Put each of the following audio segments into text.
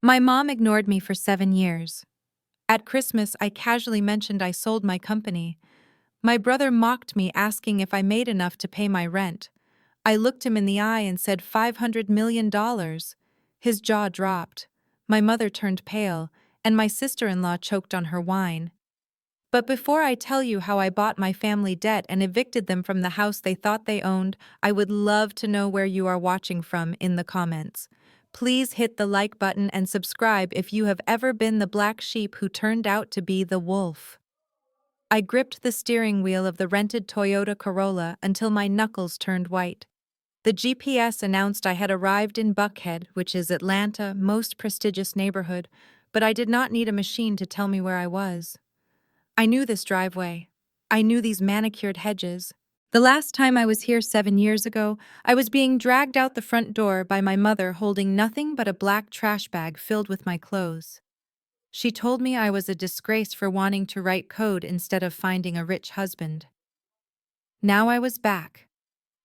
My mom ignored me for 7 years. At Christmas, I casually mentioned I sold my company. My brother mocked me, asking if I made enough to pay my rent. I looked him in the eye and said $500 million. His jaw dropped. My mother turned pale, and my sister-in-law choked on her wine. But before I tell you how I bought my family debt and evicted them from the house they thought they owned, I would love to know where you are watching from in the comments. Please hit the like button and subscribe if you have ever been the black sheep who turned out to be the wolf. I gripped the steering wheel of the rented Toyota Corolla until my knuckles turned white. The GPS announced I had arrived in Buckhead, which is Atlanta's most prestigious neighborhood, but I did not need a machine to tell me where I was. I knew this driveway. I knew these manicured hedges. The last time I was here 7 years ago, I was being dragged out the front door by my mother holding nothing but a black trash bag filled with my clothes. She told me I was a disgrace for wanting to write code instead of finding a rich husband. Now I was back,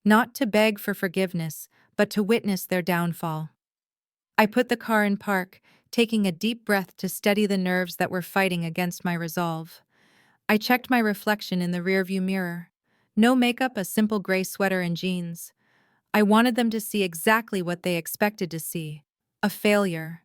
not to beg for forgiveness, but to witness their downfall. I put the car in park, taking a deep breath to steady the nerves that were fighting against my resolve. I checked my reflection in the rearview mirror. No makeup, a simple gray sweater and jeans. I wanted them to see exactly what they expected to see: a failure.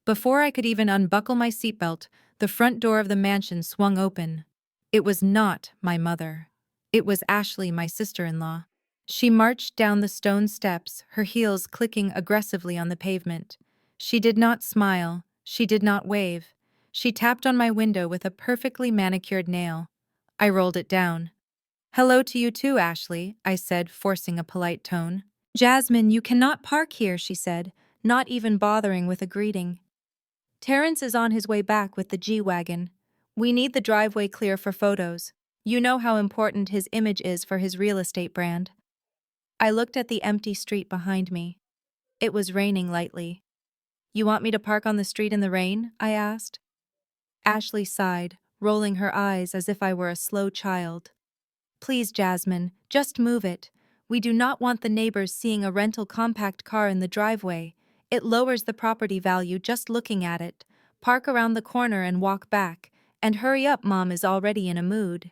Before I could even unbuckle my seatbelt, the front door of the mansion swung open. It was not my mother. It was Ashley, my sister-in-law. She marched down the stone steps, her heels clicking aggressively on the pavement. She did not smile. She did not wave. She tapped on my window with a perfectly manicured nail. I rolled it down. "Hello to you too, Ashley," I said, forcing a polite tone. "Jasmine, you cannot park here," she said, not even bothering with a greeting. "Terrence is on his way back with the G-Wagon. We need the driveway clear for photos. You know how important his image is for his real estate brand." I looked at the empty street behind me. It was raining lightly. "You want me to park on the street in the rain?" I asked. Ashley sighed, rolling her eyes as if I were a slow child. "Please, Jasmine, just move it. We do not want the neighbors seeing a rental compact car in the driveway. It lowers the property value just looking at it. Park around the corner and walk back. And hurry up, Mom is already in a mood."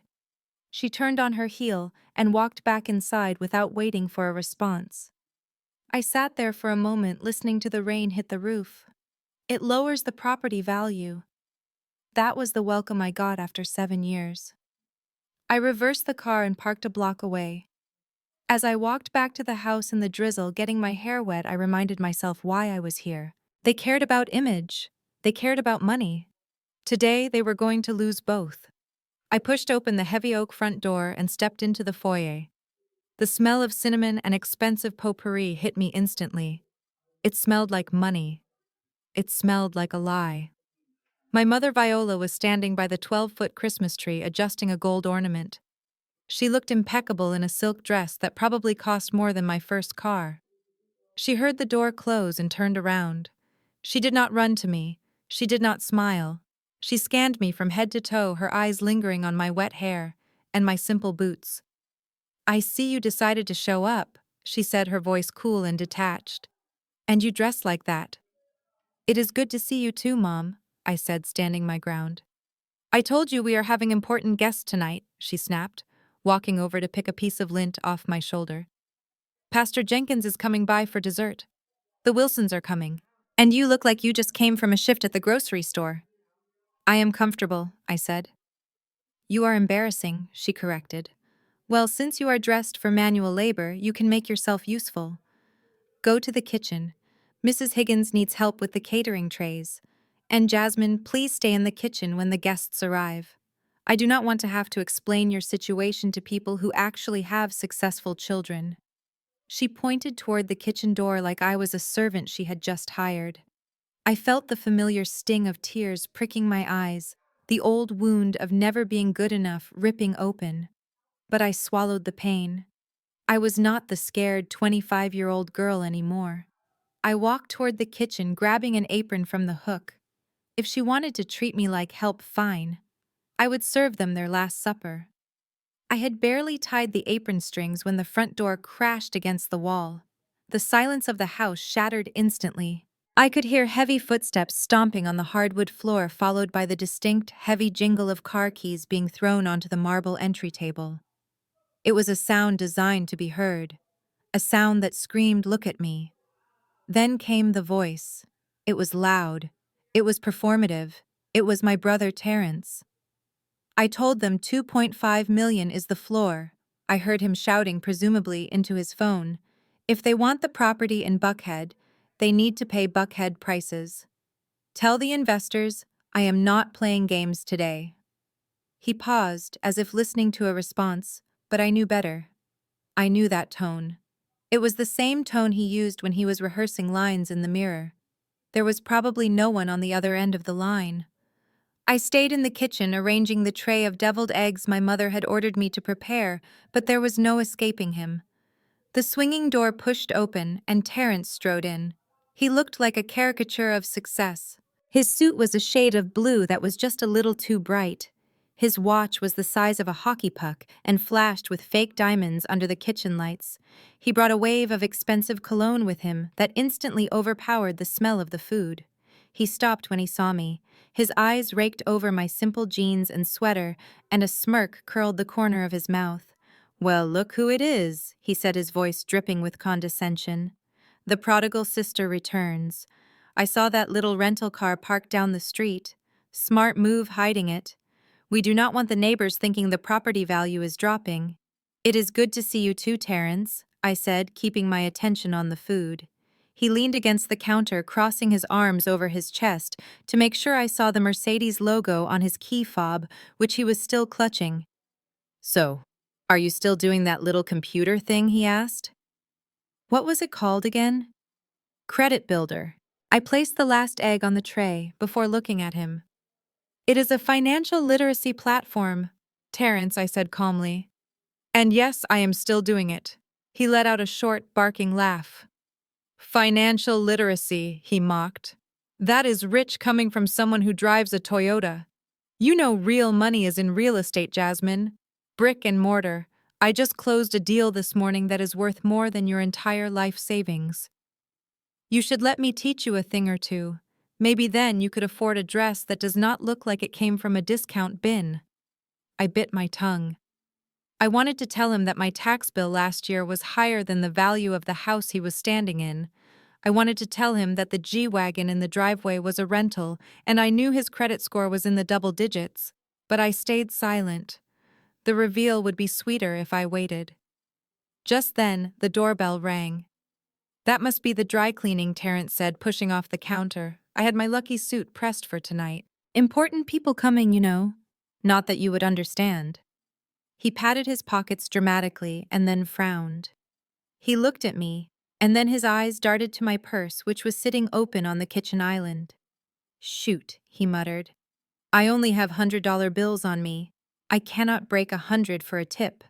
She turned on her heel and walked back inside without waiting for a response. I sat there for a moment listening to the rain hit the roof. It lowers the property value. That was the welcome I got after 7 years. I reversed the car and parked a block away. As I walked back to the house in the drizzle, getting my hair wet, I reminded myself why I was here. They cared about image. They cared about money. Today, they were going to lose both. I pushed open the heavy oak front door and stepped into the foyer. The smell of cinnamon and expensive potpourri hit me instantly. It smelled like money. It smelled like a lie. My mother Viola was standing by the 12-foot Christmas tree adjusting a gold ornament. She looked impeccable in a silk dress that probably cost more than my first car. She heard the door close and turned around. She did not run to me. She did not smile. She scanned me from head to toe, her eyes lingering on my wet hair and my simple boots. "I see you decided to show up," she said, her voice cool and detached. "And you dress like that." "It is good to see you too, Mom," I said, standing my ground. "I told you we are having important guests tonight," she snapped, walking over to pick a piece of lint off my shoulder. "Pastor Jenkins is coming by for dessert. The Wilsons are coming. And you look like you just came from a shift at the grocery store." "I am comfortable," I said. "You are embarrassing," she corrected. "Well, since you are dressed for manual labor, you can make yourself useful. Go to the kitchen. Mrs. Higgins needs help with the catering trays. And Jasmine, please stay in the kitchen when the guests arrive. I do not want to have to explain your situation to people who actually have successful children." She pointed toward the kitchen door like I was a servant she had just hired. I felt the familiar sting of tears pricking my eyes, the old wound of never being good enough ripping open. But I swallowed the pain. I was not the scared 25-year-old girl anymore. I walked toward the kitchen, grabbing an apron from the hook. If she wanted to treat me like help, fine. I would serve them their last supper. I had barely tied the apron strings when the front door crashed against the wall. The silence of the house shattered instantly. I could hear heavy footsteps stomping on the hardwood floor, followed by the distinct, heavy jingle of car keys being thrown onto the marble entry table. It was a sound designed to be heard, a sound that screamed, "Look at me." Then came the voice. It was loud. It was performative. It was my brother Terence. I told them 2.5 million is the floor. I heard him shouting, presumably into his phone. If they want the property in Buckhead, they need to pay Buckhead prices. Tell the investors I am not playing games today. He paused, as if listening to a response, but I knew better. I knew that tone. It was the same tone he used when he was rehearsing lines in the mirror. There was probably no one on the other end of the line. I stayed in the kitchen arranging the tray of deviled eggs my mother had ordered me to prepare, but there was no escaping him. The swinging door pushed open, and Terence strode in. He looked like a caricature of success. His suit was a shade of blue that was just a little too bright. His watch was the size of a hockey puck and flashed with fake diamonds under the kitchen lights. He brought a wave of expensive cologne with him that instantly overpowered the smell of the food. He stopped when he saw me. His eyes raked over my simple jeans and sweater, and a smirk curled the corner of his mouth. "Well, look who it is," he said, his voice dripping with condescension. "The prodigal sister returns. I saw that little rental car parked down the street. Smart move hiding it. We do not want the neighbors thinking the property value is dropping." "It is good to see you too, Terence," I said, keeping my attention on the food. He leaned against the counter, crossing his arms over his chest to make sure I saw the Mercedes logo on his key fob, which he was still clutching. "So, are you still doing that little computer thing?" he asked. "What was it called again?" "Credit Builder." I placed the last egg on the tray before looking at him. "It is a financial literacy platform, Terence," I said calmly. "And yes, I am still doing it." He let out a short, barking laugh. "Financial literacy," he mocked. "That is rich coming from someone who drives a Toyota. You know real money is in real estate, Jasmine. Brick and mortar. I just closed a deal this morning that is worth more than your entire life savings. You should let me teach you a thing or two. Maybe then you could afford a dress that does not look like it came from a discount bin." I bit my tongue. I wanted to tell him that my tax bill last year was higher than the value of the house he was standing in. I wanted to tell him that the G-Wagon in the driveway was a rental, and I knew his credit score was in the double digits. But I stayed silent. The reveal would be sweeter if I waited. Just then, the doorbell rang. "That must be the dry cleaning," Terence said, pushing off the counter. "I had my lucky suit pressed for tonight. Important people coming, you know. Not that you would understand." He patted his pockets dramatically and then frowned. He looked at me, and then his eyes darted to my purse, which was sitting open on the kitchen island. "Shoot," he muttered. "I only have $100 bills on me. I cannot break 100 for a tip."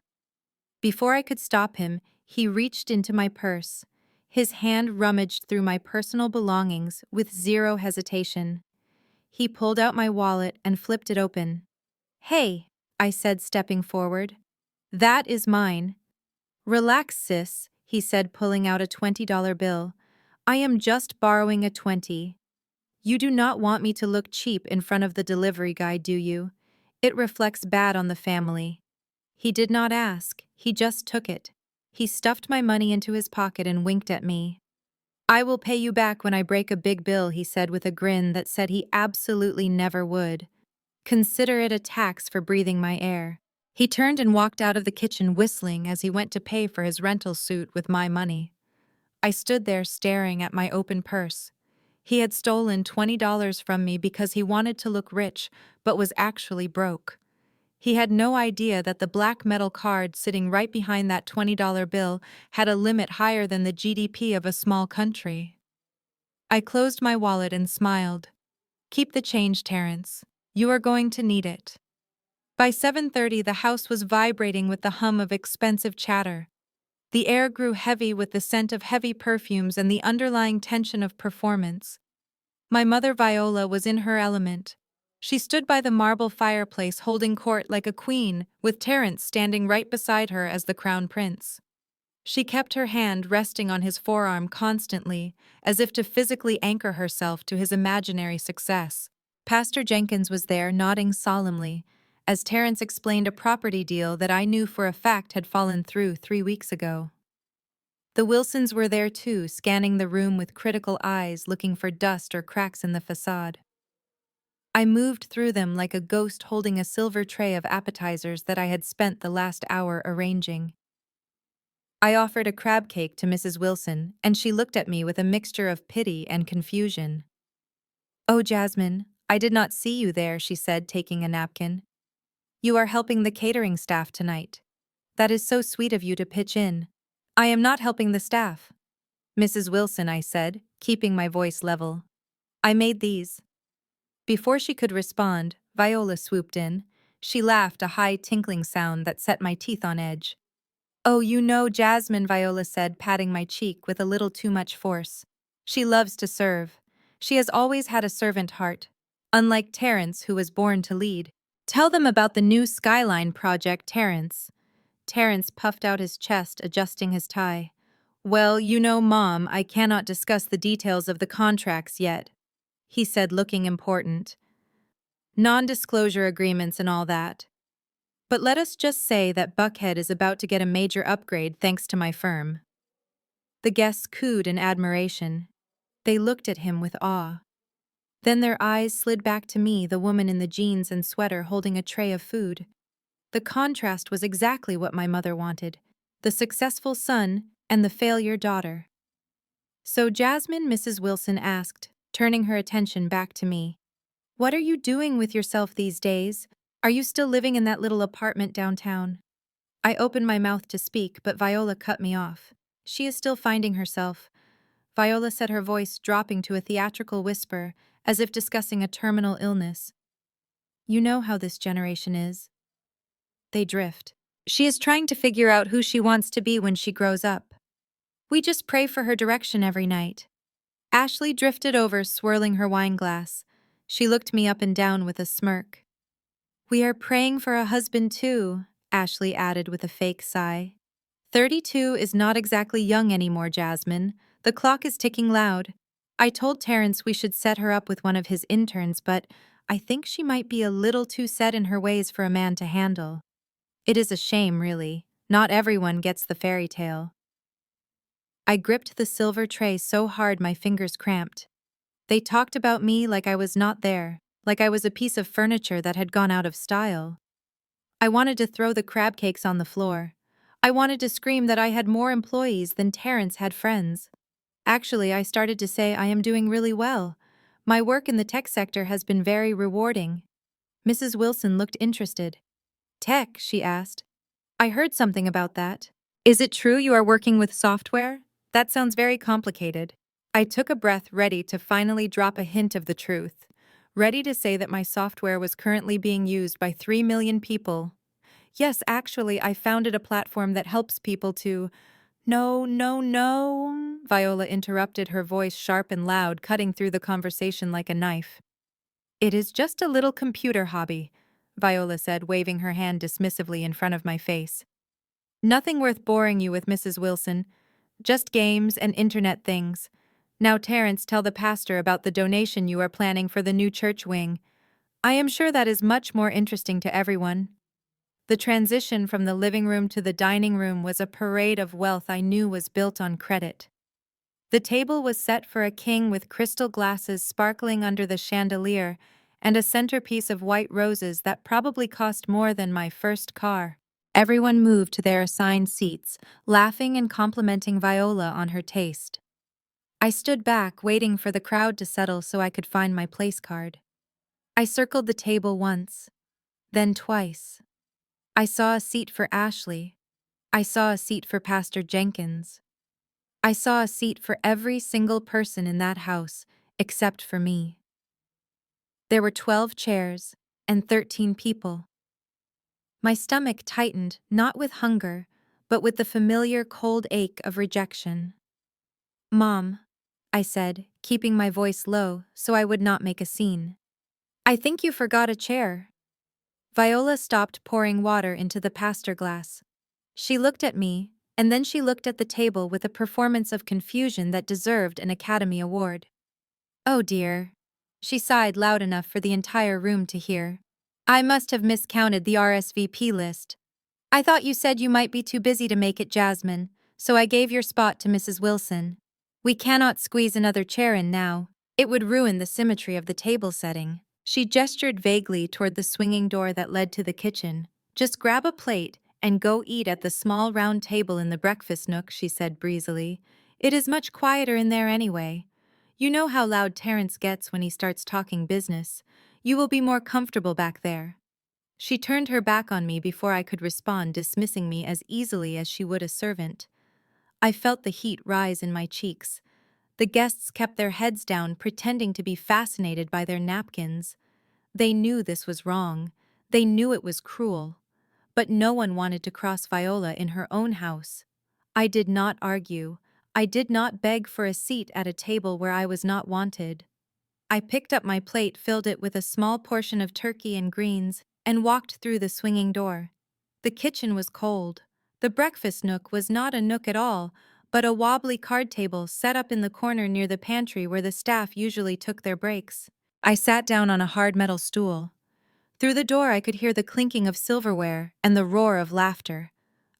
Before I could stop him, he reached into my purse. His hand rummaged through my personal belongings with zero hesitation. He pulled out my wallet and flipped it open. "Hey," I said, stepping forward. "That is mine." "Relax, sis," he said, pulling out a $20 bill. "I am just borrowing a 20. You do not want me to look cheap in front of the delivery guy, do you? It reflects bad on the family." He did not ask, he just took it. He stuffed my money into his pocket and winked at me. "I will pay you back when I break a big bill," he said with a grin that said he absolutely never would. "Consider it a tax for breathing my air." He turned and walked out of the kitchen whistling as he went to pay for his rental suit with my money. I stood there staring at my open purse. He had stolen $20 from me because he wanted to look rich, but was actually broke. He had no idea that the black metal card sitting right behind that $20 bill had a limit higher than the GDP of a small country. I closed my wallet and smiled. "Keep the change, Terence. You are going to need it." By 7:30, the house was vibrating with the hum of expensive chatter. The air grew heavy with the scent of heavy perfumes and the underlying tension of performance. My mother Viola was in her element. She stood by the marble fireplace holding court like a queen, with Terence standing right beside her as the crown prince. She kept her hand resting on his forearm constantly, as if to physically anchor herself to his imaginary success. Pastor Jenkins was there, nodding solemnly, as Terence explained a property deal that I knew for a fact had fallen through 3 weeks ago. The Wilsons were there too, scanning the room with critical eyes, looking for dust or cracks in the facade. I moved through them like a ghost holding a silver tray of appetizers that I had spent the last hour arranging. I offered a crab cake to Mrs. Wilson, and she looked at me with a mixture of pity and confusion. "Oh, Jasmine, I did not see you there," she said, taking a napkin. "You are helping the catering staff tonight. That is so sweet of you to pitch in." "I am not helping the staff, Mrs. Wilson," I said, keeping my voice level. "I made these." Before she could respond, Viola swooped in. She laughed, a high, tinkling sound that set my teeth on edge. "Oh, you know Jasmine," Viola said, patting my cheek with a little too much force. "She loves to serve. She has always had a servant heart. Unlike Terence, who was born to lead." "Tell them about the new Skyline project, Terence." Terence puffed out his chest, adjusting his tie. "Well, you know, Mom, I cannot discuss the details of the contracts yet," he said, looking important. "Non-disclosure agreements and all that. But let us just say that Buckhead is about to get a major upgrade thanks to my firm." The guests cooed in admiration. They looked at him with awe. Then their eyes slid back to me, the woman in the jeans and sweater holding a tray of food. The contrast was exactly what my mother wanted: the successful son and the failure daughter. "So Jasmine," Mrs. Wilson asked, turning her attention back to me, "what are you doing with yourself these days? Are you still living in that little apartment downtown?" I opened my mouth to speak, but Viola cut me off. "She is still finding herself," Viola said, her voice dropping to a theatrical whisper, as if discussing a terminal illness. "You know how this generation is. They drift. She is trying to figure out who she wants to be when she grows up. We just pray for her direction every night." Ashley drifted over, swirling her wine glass. She looked me up and down with a smirk. "We are praying for a husband too," Ashley added with a fake sigh. 32 is not exactly young anymore, Jasmine. The clock is ticking loud. I told Terence we should set her up with one of his interns, but I think she might be a little too set in her ways for a man to handle. It is a shame, really. Not everyone gets the fairy tale. I gripped the silver tray so hard my fingers cramped. They talked about me like I was not there, like I was a piece of furniture that had gone out of style. I wanted to throw the crab cakes on the floor. I wanted to scream that I had more employees than Terence had friends. Actually, I started to say I am doing really well. My work in the tech sector has been very rewarding. Mrs. Wilson looked interested. "Tech?" she asked. "I heard something about that. Is it true you are working with software? That sounds very complicated." I took a breath, ready to finally drop a hint of the truth. Ready to say that my software was currently being used by 3 million people. "Yes, actually, I founded a platform that helps people to—" "No, no, no," Viola interrupted, her voice sharp and loud, cutting through the conversation like a knife. "It is just a little computer hobby," Viola said, waving her hand dismissively in front of my face. "Nothing worth boring you with, Mrs. Wilson. Just games and internet things. Now, Terence, tell the pastor about the donation you are planning for the new church wing. I am sure that is much more interesting to everyone." The transition from the living room to the dining room was a parade of wealth I knew was built on credit. The table was set for a king with crystal glasses sparkling under the chandelier and a centerpiece of white roses that probably cost more than my first car. Everyone moved to their assigned seats, laughing and complimenting Viola on her taste. I stood back, waiting for the crowd to settle so I could find my place card. I circled the table once, then twice. I saw a seat for Ashley. I saw a seat for Pastor Jenkins. I saw a seat for every single person in that house, except for me. There were 12 chairs and 13 people. My stomach tightened, not with hunger, but with the familiar cold ache of rejection. "Mom," I said, keeping my voice low so I would not make a scene. "I think you forgot a chair." Viola stopped pouring water into the pastor glass. She looked at me, And then she looked at the table with a performance of confusion that deserved an Academy Award. "Oh dear." She sighed loud enough for the entire room to hear. "I must have miscounted the RSVP list. I thought you said you might be too busy to make it, Jasmine, so I gave your spot to Mrs. Wilson. We cannot squeeze another chair in now. It would ruin the symmetry of the table setting." She gestured vaguely toward the swinging door that led to the kitchen. "Just grab a plate and go eat at the small round table in the breakfast nook," she said breezily. "It is much quieter in there anyway. You know how loud Terrence gets when he starts talking business. You will be more comfortable back there." She turned her back on me before I could respond, dismissing me as easily as she would a servant. I felt the heat rise in my cheeks. The guests kept their heads down, pretending to be fascinated by their napkins. They knew this was wrong. They knew it was cruel. But no one wanted to cross Viola in her own house. I did not argue. I did not beg for a seat at a table where I was not wanted. I picked up my plate, filled it with a small portion of turkey and greens, and walked through the swinging door. The kitchen was cold. The breakfast nook was not a nook at all, but a wobbly card table set up in the corner near the pantry where the staff usually took their breaks. I sat down on a hard metal stool. Through the door I could hear the clinking of silverware and the roar of laughter.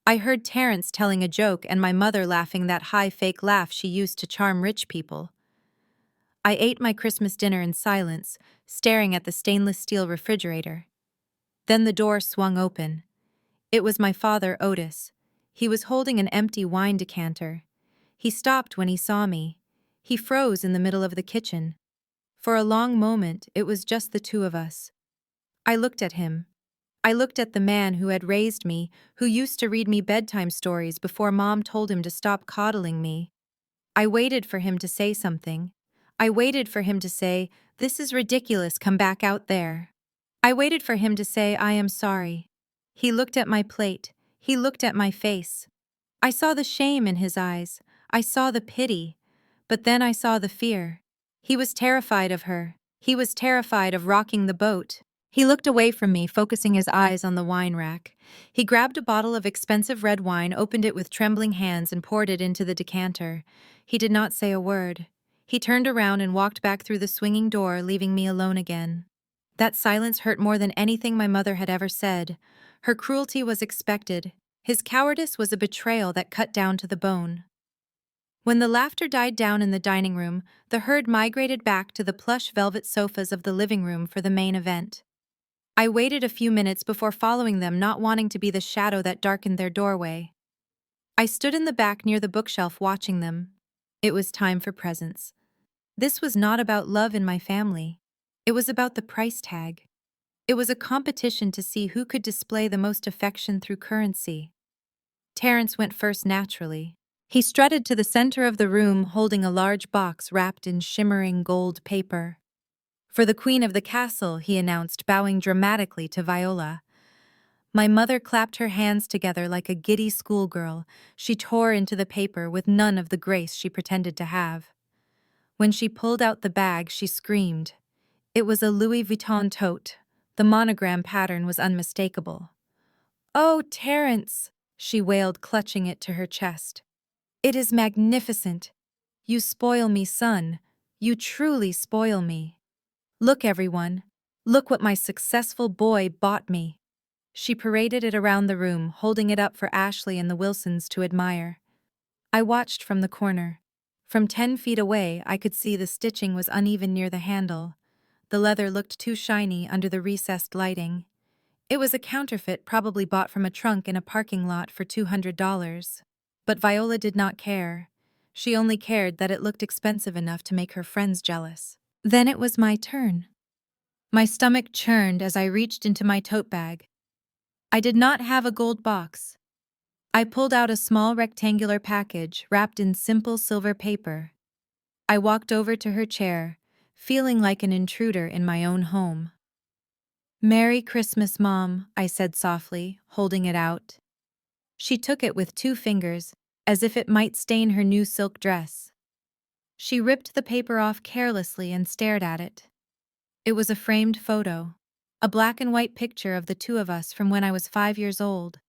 I heard Terrence telling a joke and my mother laughing that high fake laugh she used to charm rich people. I ate my Christmas dinner in silence, staring at the stainless steel refrigerator. Then the door swung open. It was my father, Otis. He was holding an empty wine decanter. He stopped when he saw me. He froze in the middle of the kitchen. For a long moment, it was just the two of us. I looked at him. I looked at the man who had raised me, who used to read me bedtime stories before Mom told him to stop coddling me. I waited for him to say something. I waited for him to say, "This is ridiculous, come back out there." I waited for him to say, "I am sorry." He looked at my plate. He looked at my face. I saw the shame in his eyes. I saw the pity. But then I saw the fear. He was terrified of her. He was terrified of rocking the boat. He looked away from me, focusing his eyes on the wine rack. He grabbed a bottle of expensive red wine, opened it with trembling hands, and poured it into the decanter. He did not say a word. He turned around and walked back through the swinging door, leaving me alone again. That silence hurt more than anything my mother had ever said. Her cruelty was expected. His cowardice was a betrayal that cut down to the bone. When the laughter died down in the dining room, the herd migrated back to the plush velvet sofas of the living room for the main event. I waited a few minutes before following them, not wanting to be the shadow that darkened their doorway. I stood in the back near the bookshelf watching them. It was time for presents. This was not about love in my family. It was about the price tag. It was a competition to see who could display the most affection through currency. Terrence went first naturally. He strutted to the center of the room holding a large box wrapped in shimmering gold paper. "For the Queen of the Castle," he announced, bowing dramatically to Viola. My mother clapped her hands together like a giddy schoolgirl. She tore into the paper with none of the grace she pretended to have. When she pulled out the bag, she screamed. It was a Louis Vuitton tote. The monogram pattern was unmistakable. "Oh, Terrence," she wailed, clutching it to her chest. "It is magnificent. You spoil me, son. You truly spoil me. Look, everyone. Look what my successful boy bought me." She paraded it around the room, holding it up for Ashley and the Wilsons to admire. I watched from the corner. From 10 feet away, I could see the stitching was uneven near the handle. The leather looked too shiny under the recessed lighting. It was a counterfeit, probably bought from a trunk in a parking lot for $200. But Viola did not care. She only cared that it looked expensive enough to make her friends jealous. Then it was my turn. My stomach churned as I reached into my tote bag. I did not have a gold box. I pulled out a small rectangular package wrapped in simple silver paper. I walked over to her chair, feeling like an intruder in my own home. "Merry Christmas, Mom," I said softly, holding it out. She took it with 2 fingers, as if it might stain her new silk dress. She ripped the paper off carelessly and stared at it. It was a framed photo, a black and white picture of the two of us from when I was 5 years old.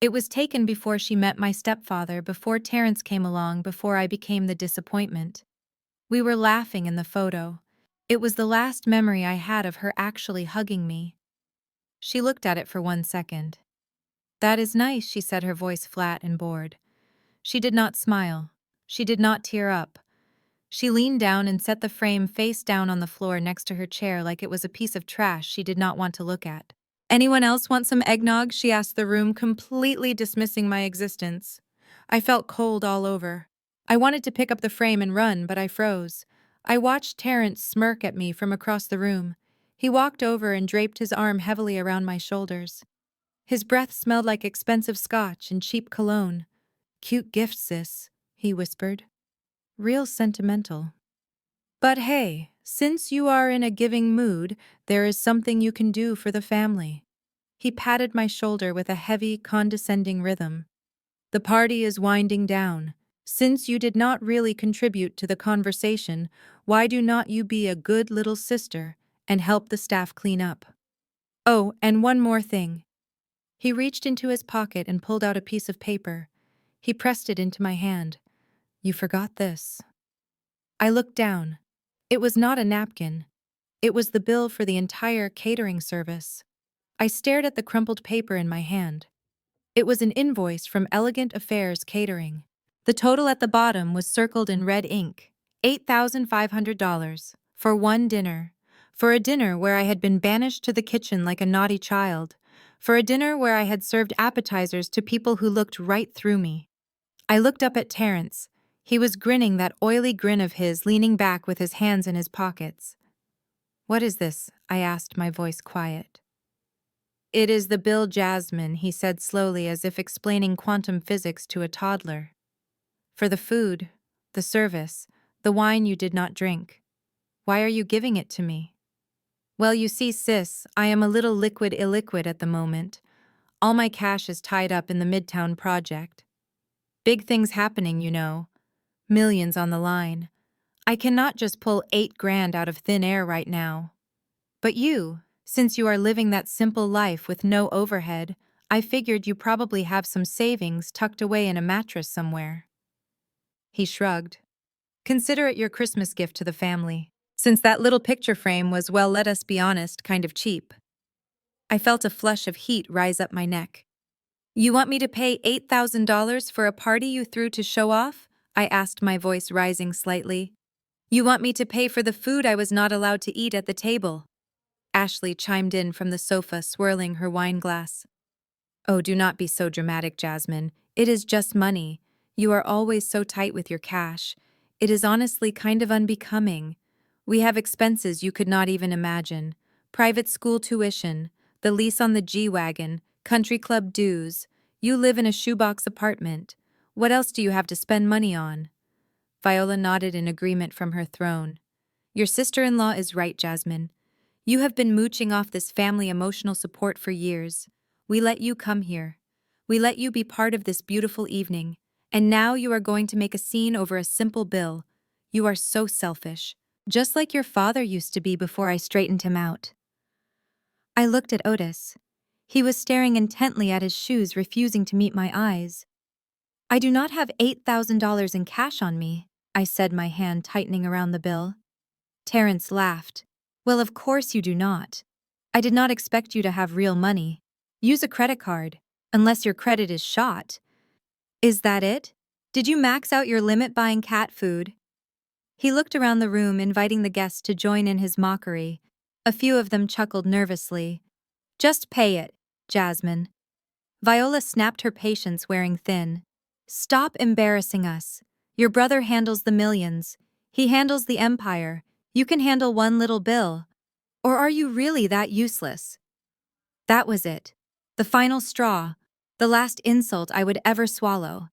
It was taken before she met my stepfather, before Terrence came along, before I became the disappointment. We were laughing in the photo. It was the last memory I had of her actually hugging me. She looked at it for 1 second. "That is nice," she said, her voice flat and bored. She did not smile. She did not tear up. She leaned down and set the frame face down on the floor next to her chair like it was a piece of trash she did not want to look at. "Anyone else want some eggnog?" she asked the room, completely dismissing my existence. I felt cold all over. I wanted to pick up the frame and run, but I froze. I watched Terrence smirk at me from across the room. He walked over and draped his arm heavily around my shoulders. His breath smelled like expensive scotch and cheap cologne. "Cute gift, sis," he whispered. "Real sentimental. But hey, since you are in a giving mood, there is something you can do for the family." He patted my shoulder with a heavy, condescending rhythm. "The party is winding down. Since you did not really contribute to the conversation, why do not you be a good little sister and help the staff clean up? Oh, and one more thing." He reached into his pocket and pulled out a piece of paper. He pressed it into my hand. "You forgot this." I looked down. It was not a napkin. It was the bill for the entire catering service. I stared at the crumpled paper in my hand. It was an invoice from Elegant Affairs Catering. The total at the bottom was circled in red ink: $8,500 for one dinner. For a dinner where I had been banished to the kitchen like a naughty child. For a dinner where I had served appetizers to people who looked right through me. I looked up at Terrence. He was grinning that oily grin of his, leaning back with his hands in his pockets. "What is this?" I asked, my voice quiet. "It is the bill, Jasmine," he said slowly, as if explaining quantum physics to a toddler. "For the food, the service, the wine you did not drink. Why are you giving it to me?" "Well, you see, sis, I am a little liquid illiquid at the moment. All my cash is tied up in the Midtown project. Big things happening, you know. Millions on the line. I cannot just pull 8 grand out of thin air right now. But you, since you are living that simple life with no overhead, I figured you probably have some savings tucked away in a mattress somewhere." He shrugged. "Consider it your Christmas gift to the family. Since that little picture frame was, well, let us be honest, kind of cheap." I felt a flush of heat rise up my neck. "You want me to pay $8,000 for a party you threw to show off?" I asked, my voice rising slightly. "You want me to pay for the food I was not allowed to eat at the table?" Ashley chimed in from the sofa, swirling her wine glass. "Oh, do not be so dramatic, Jasmine. It is just money. You are always so tight with your cash. It is honestly kind of unbecoming. We have expenses you could not even imagine. Private school tuition, the lease on the G-Wagon, country club dues. You live in a shoebox apartment. What else do you have to spend money on?" Viola nodded in agreement from her throne. "Your sister-in-law is right, Jasmine. You have been mooching off this family emotional support for years. We let you come here. We let you be part of this beautiful evening. And now you are going to make a scene over a simple bill. You are so selfish. Just like your father used to be before I straightened him out." I looked at Otis. He was staring intently at his shoes, refusing to meet my eyes. "I do not have $8,000 in cash on me," I said, my hand tightening around the bill. Terrence laughed. "Well, of course you do not. I did not expect you to have real money. Use a credit card, unless your credit is shot." "Is that it? Did you max out your limit buying cat food?" He looked around the room, inviting the guests to join in his mockery. A few of them chuckled nervously. "Just pay it, Jasmine." Viola snapped, her patience wearing thin. "Stop embarrassing us. Your brother handles the millions. He handles the empire. You can handle one little bill. Or are you really that useless?" That was it. The final straw. The last insult I would ever swallow.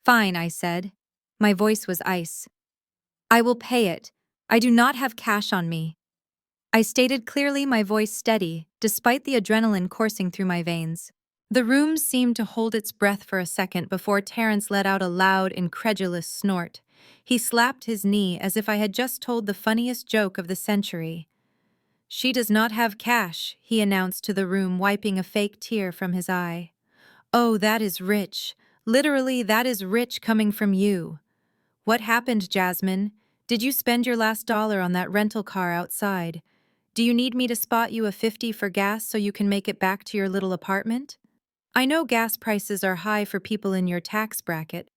"Fine," I said. My voice was ice. "I will pay it. I do not have cash on me." I stated clearly, my voice steady, despite the adrenaline coursing through my veins. The room seemed to hold its breath for a second before Terrence let out a loud, incredulous snort. He slapped his knee as if I had just told the funniest joke of the century. "She does not have cash," he announced to the room, wiping a fake tear from his eye. Oh, that is rich. Literally, that is rich coming from you. What happened, Jasmine? Did you spend your last dollar on that rental car outside? Do you need me to spot you a 50 for gas so you can make it back to your little apartment? I know gas prices are high for people in your tax bracket.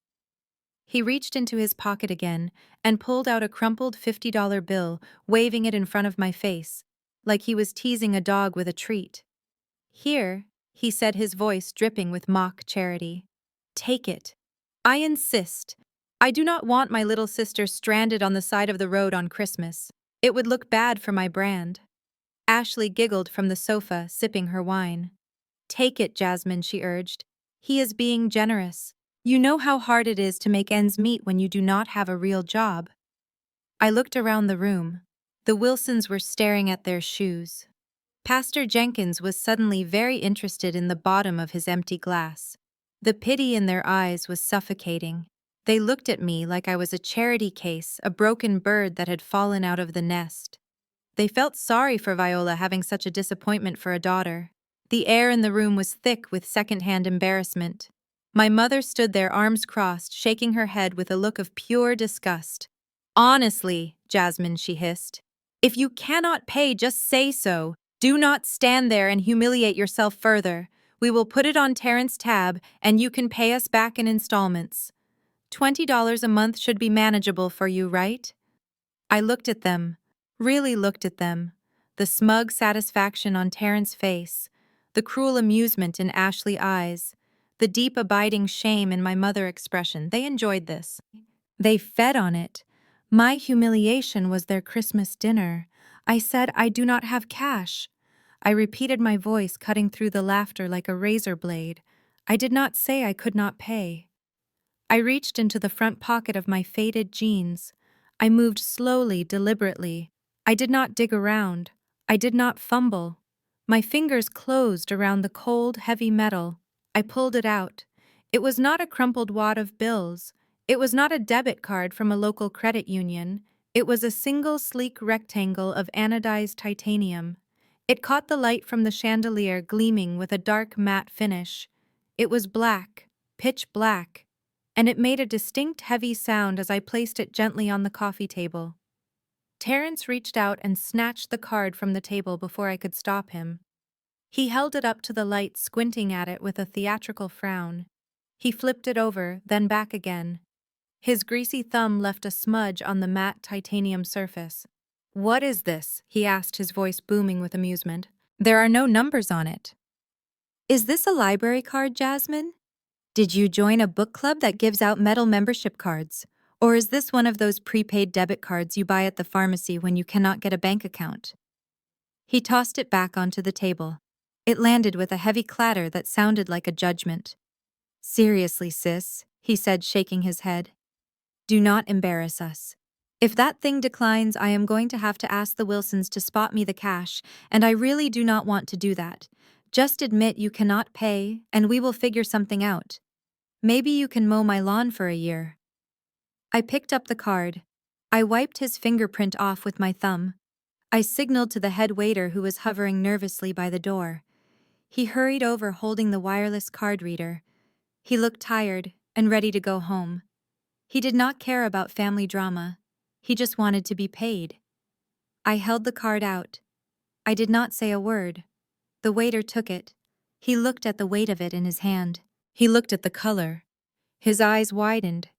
He reached into his pocket again and pulled out a crumpled $50 bill, waving it in front of my face, like he was teasing a dog with a treat. Here, he said, his voice dripping with mock charity. Take it. I insist. I do not want my little sister stranded on the side of the road on Christmas. It would look bad for my brand. Ashley giggled from the sofa, sipping her wine. Take it, Jasmine, she urged. He is being generous. You know how hard it is to make ends meet when you do not have a real job. I looked around the room. The Wilsons were staring at their shoes. Pastor Jenkins was suddenly very interested in the bottom of his empty glass. The pity in their eyes was suffocating. They looked at me like I was a charity case, a broken bird that had fallen out of the nest. They felt sorry for Viola having such a disappointment for a daughter. The air in the room was thick with second-hand embarrassment. My mother stood there, arms crossed, shaking her head with a look of pure disgust. Honestly, Jasmine, she hissed. If you cannot pay, just say so. Do not stand there and humiliate yourself further. We will put it on Terrence's tab, and you can pay us back in installments. $20 a month should be manageable for you, right? I looked at them, really looked at them. The smug satisfaction on Terrence's face, the cruel amusement in Ashley's eyes, the deep abiding shame in my mother's expression. They enjoyed this. They fed on it. My humiliation was their Christmas dinner. I said, I do not have cash. I repeated, my voice cutting through the laughter like a razor blade. I did not say I could not pay. I reached into the front pocket of my faded jeans. I moved slowly, deliberately. I did not dig around. I did not fumble. My fingers closed around the cold, heavy metal. I pulled it out. It was not a crumpled wad of bills. It was not a debit card from a local credit union. It was a single sleek rectangle of anodized titanium. It caught the light from the chandelier, gleaming with a dark matte finish. It was black, pitch black, and it made a distinct heavy sound as I placed it gently on the coffee table. Terrence reached out and snatched the card from the table before I could stop him. He held it up to the light, squinting at it with a theatrical frown. He flipped it over, then back again. His greasy thumb left a smudge on the matte titanium surface. What is this? He asked, his voice booming with amusement. There are no numbers on it. Is this a library card, Jasmine? Did you join a book club that gives out metal membership cards? Or is this one of those prepaid debit cards you buy at the pharmacy when you cannot get a bank account? He tossed it back onto the table. It landed with a heavy clatter that sounded like a judgment. Seriously, sis, he said, shaking his head. Do not embarrass us. If that thing declines, I am going to have to ask the Wilsons to spot me the cash, and I really do not want to do that. Just admit you cannot pay, and we will figure something out. Maybe you can mow my lawn for a year. I picked up the card. I wiped his fingerprint off with my thumb. I signaled to the head waiter who was hovering nervously by the door. He hurried over holding the wireless card reader. He looked tired and ready to go home. He did not care about family drama. He just wanted to be paid. I held the card out. I did not say a word. The waiter took it. He looked at the weight of it in his hand. He looked at the color. His eyes widened.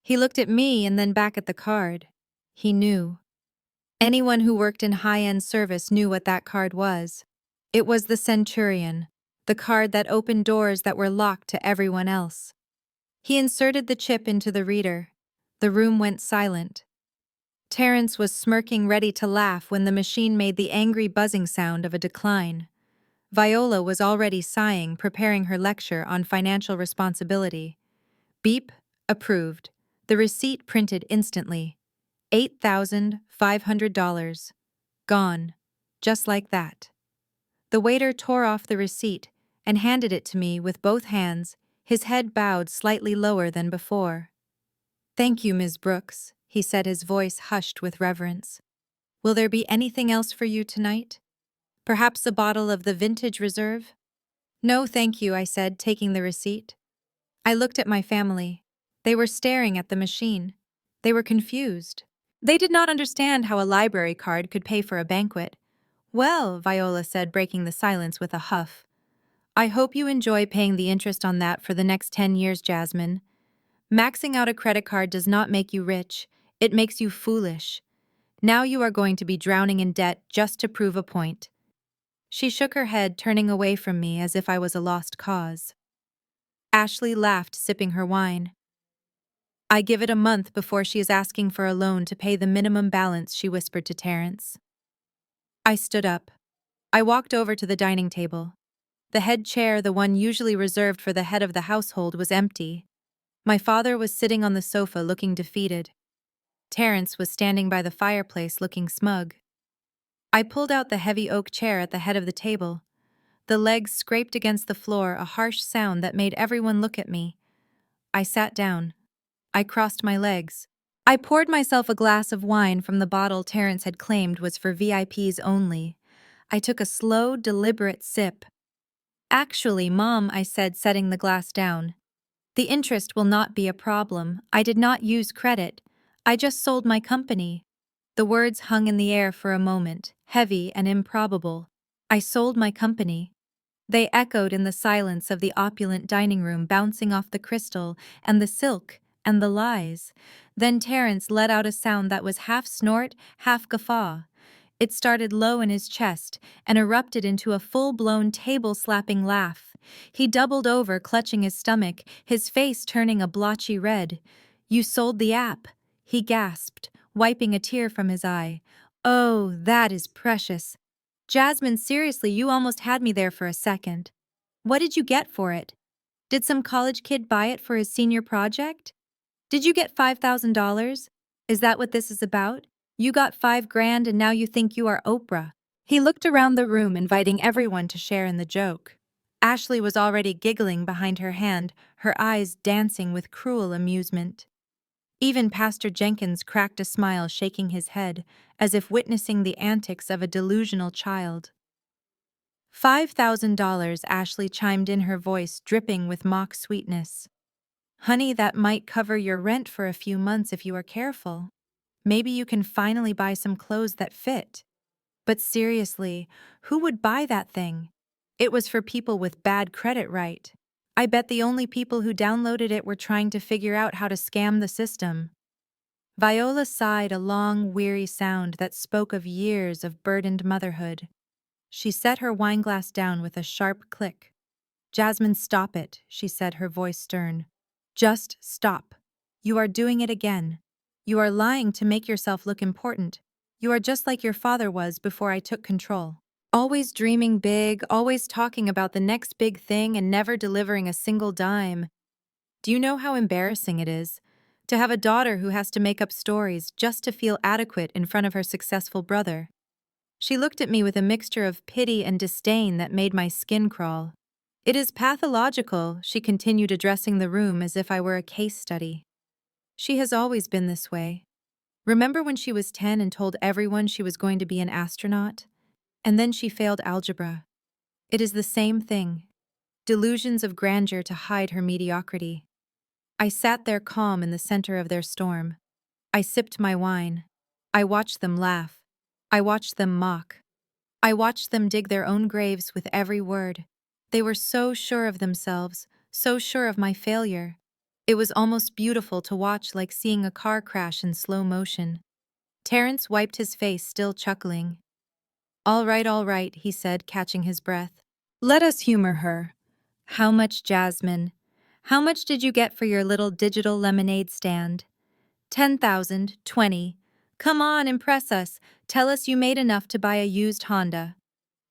He looked at me and then back at the card. He knew. Anyone who worked in high-end service knew what that card was. It was the Centurion, the card that opened doors that were locked to everyone else. He inserted the chip into the reader. The room went silent. Terrence was smirking, ready to laugh when the machine made the angry buzzing sound of a decline. Viola was already sighing, preparing her lecture on financial responsibility. Beep, approved. The receipt printed instantly. $8,500. Gone. Just like that. The waiter tore off the receipt and handed it to me with both hands, his head bowed slightly lower than before. Thank you, Ms. Brooks, he said, his voice hushed with reverence. Will there be anything else for you tonight? Perhaps a bottle of the vintage reserve? No, thank you, I said, taking the receipt. I looked at my family. They were staring at the machine. They were confused. They did not understand how a library card could pay for a banquet. Well, Viola said, breaking the silence with a huff. I hope you enjoy paying the interest on that for the next 10 years, Jasmine. Maxing out a credit card does not make you rich, it makes you foolish. Now you are going to be drowning in debt just to prove a point. She shook her head, turning away from me as if I was a lost cause. Ashley laughed, sipping her wine. I give it a month before she is asking for a loan to pay the minimum balance, she whispered to Terrence. I stood up. I walked over to the dining table. The head chair, the one usually reserved for the head of the household, was empty. My father was sitting on the sofa looking defeated. Terrence was standing by the fireplace looking smug. I pulled out the heavy oak chair at the head of the table. The legs scraped against the floor, a harsh sound that made everyone look at me. I sat down. I crossed my legs. I poured myself a glass of wine from the bottle Terrence had claimed was for VIPs only. I took a slow, deliberate sip. Actually, Mom, I said, setting the glass down. The interest will not be a problem. I did not use credit. I just sold my company. The words hung in the air for a moment, heavy and improbable. I sold my company. They echoed in the silence of the opulent dining room, bouncing off the crystal and the silk and the lies. Then Terrence let out a sound that was half snort, half guffaw. It started low in his chest and erupted into a full-blown table-slapping laugh. He doubled over, clutching his stomach, his face turning a blotchy red. "You sold the app," he gasped, wiping a tear from his eye. "Oh, that is precious. Jasmine, seriously, you almost had me there for a second. What did you get for it? Did some college kid buy it for his senior project? Did you get $5,000? Is that what this is about? You got 5 grand and now you think you are Oprah." He looked around the room, inviting everyone to share in the joke. Ashley was already giggling behind her hand, her eyes dancing with cruel amusement. Even Pastor Jenkins cracked a smile, shaking his head, as if witnessing the antics of a delusional child. $5,000, Ashley chimed in, her voice dripping with mock sweetness. Honey, that might cover your rent for a few months if you are careful. Maybe you can finally buy some clothes that fit. But seriously, who would buy that thing? It was for people with bad credit, right? I bet the only people who downloaded it were trying to figure out how to scam the system. Viola sighed, a long, weary sound that spoke of years of burdened motherhood. She set her wineglass down with a sharp click. Jasmine, stop it, she said, her voice stern. Just stop. You are doing it again. You are lying to make yourself look important. You are just like your father was before I took control. Always dreaming big, always talking about the next big thing and never delivering a single dime. Do you know how embarrassing it is to have a daughter who has to make up stories just to feel adequate in front of her successful brother? She looked at me with a mixture of pity and disdain that made my skin crawl. It is pathological, she continued, addressing the room as if I were a case study. She has always been this way. Remember when she was 10 and told everyone she was going to be an astronaut? And then she failed algebra. It is the same thing. Delusions of grandeur to hide her mediocrity. I sat there calm in the center of their storm. I sipped my wine. I watched them laugh. I watched them mock. I watched them dig their own graves with every word. They were so sure of themselves, so sure of my failure. It was almost beautiful to watch, like seeing a car crash in slow motion. Terrence wiped his face, still chuckling. All right, he said, catching his breath. Let us humor her. How much, Jasmine? How much did you get for your little digital lemonade stand? 10,000, 20. Come on, impress us. Tell us you made enough to buy a used Honda.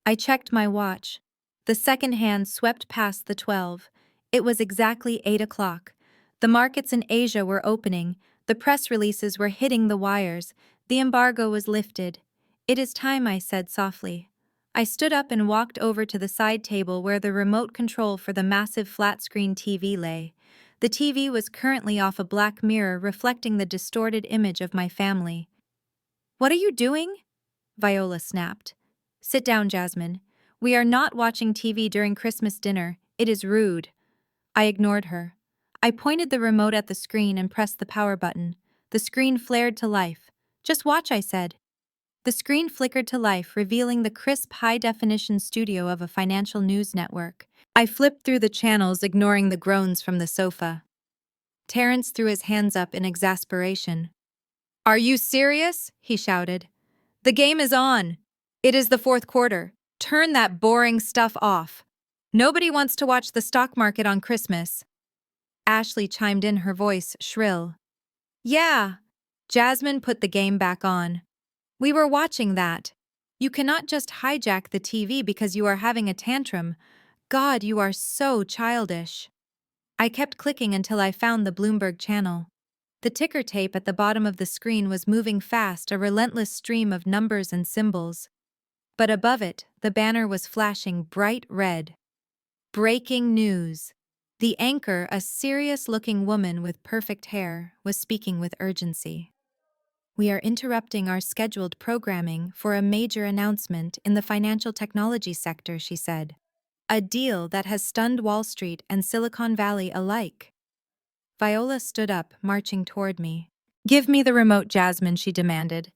I checked my watch. The second hand swept past the 12. It was exactly 8 o'clock. The markets in Asia were opening. The press releases were hitting the wires. The embargo was lifted. It is time, I said softly. I stood up and walked over to the side table where the remote control for the massive flat-screen TV lay. The TV was currently off, a black mirror reflecting the distorted image of my family. What are you doing? Viola snapped. Sit down, Jasmine. We are not watching TV during Christmas dinner. It is rude. I ignored her. I pointed the remote at the screen and pressed the power button. The screen flared to life. Just watch, I said. The screen flickered to life, revealing the crisp, high-definition studio of a financial news network. I flipped through the channels, ignoring the groans from the sofa. Terrence threw his hands up in exasperation. "Are you serious?" he shouted. "The game is on. It is the fourth quarter. Turn that boring stuff off. Nobody wants to watch the stock market on Christmas." Ashley chimed in, her voice shrill. "Yeah." Jasmine put the game back on. "We were watching that. You cannot just hijack the TV because you are having a tantrum. God, you are so childish." I kept clicking until I found the Bloomberg channel. The ticker tape at the bottom of the screen was moving fast, a relentless stream of numbers and symbols. But above it, the banner was flashing bright red. Breaking news. The anchor, a serious-looking woman with perfect hair, was speaking with urgency. "We are interrupting our scheduled programming for a major announcement in the financial technology sector," she said. "A deal that has stunned Wall Street and Silicon Valley alike." Viola stood up, marching toward me. "Give me the remote, Jasmine," she demanded.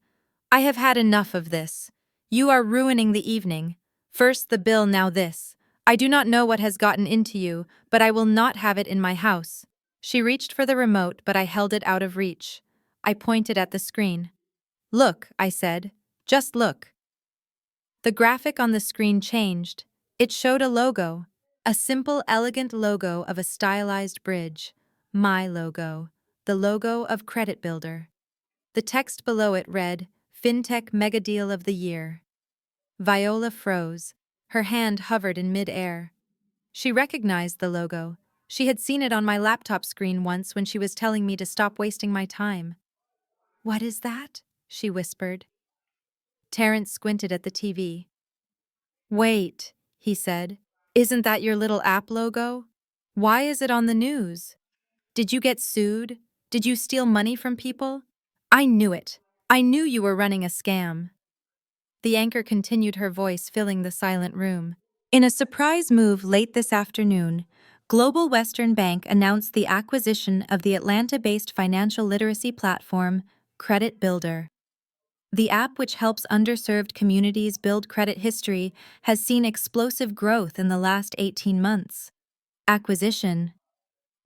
"I have had enough of this. You are ruining the evening. First the bill, now this. I do not know what has gotten into you, but I will not have it in my house." She reached for the remote, but I held it out of reach. I pointed at the screen. "Look," I said. "Just look." The graphic on the screen changed. It showed a logo. A simple, elegant logo of a stylized bridge. My logo. The logo of Credit Builder. The text below it read, "FinTech Mega Deal of the Year." Viola froze. Her hand hovered in mid-air. She recognized the logo. She had seen it on my laptop screen once when she was telling me to stop wasting my time. "What is that?" she whispered. Terrence squinted at the TV. "Wait," he said. "Isn't that your little app logo? Why is it on the news? Did you get sued? Did you steal money from people? I knew it. I knew you were running a scam." The anchor continued, her voice filling the silent room. "In a surprise move late this afternoon, Global Western Bank announced the acquisition of the Atlanta-based financial literacy platform, Credit Builder. The app, which helps underserved communities build credit history, has seen explosive growth in the last 18 months. Acquisition,"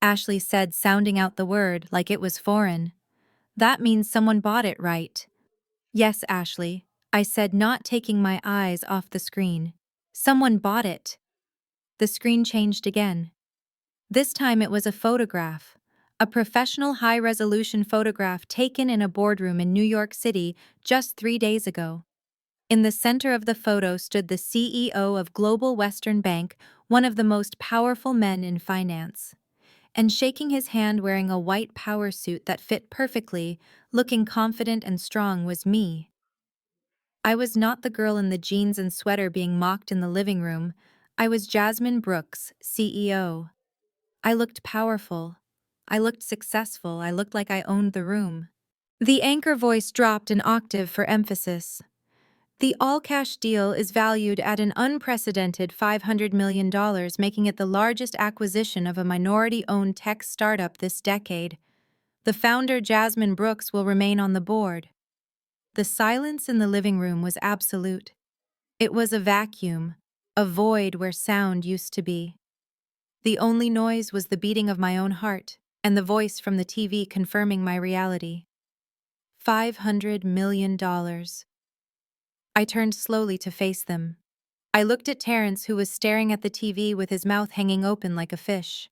Ashley said, sounding out the word like it was foreign. "That means someone bought it, right?" "Yes, Ashley," I said, not taking my eyes off the screen. "Someone bought it." The screen changed again. This time it was a photograph. A professional high-resolution photograph taken in a boardroom in New York City just 3 days ago. In the center of the photo stood the CEO of Global Western Bank, one of the most powerful men in finance. And shaking his hand, wearing a white power suit that fit perfectly, looking confident and strong, was me. I was not the girl in the jeans and sweater being mocked in the living room. I was Jasmine Brooks, CEO. I looked powerful. I looked successful. I looked like I owned the room. The anchor voice dropped an octave for emphasis. "The all-cash deal is valued at an unprecedented $500 million, making it the largest acquisition of a minority-owned tech startup this decade. The founder, Jasmine Brooks, will remain on the board." The silence in the living room was absolute. It was a vacuum, a void where sound used to be. The only noise was the beating of my own heart and the voice from the TV confirming my reality. $500 million. I turned slowly to face them. I looked at Terrence, who was staring at the TV with his mouth hanging open like a fish.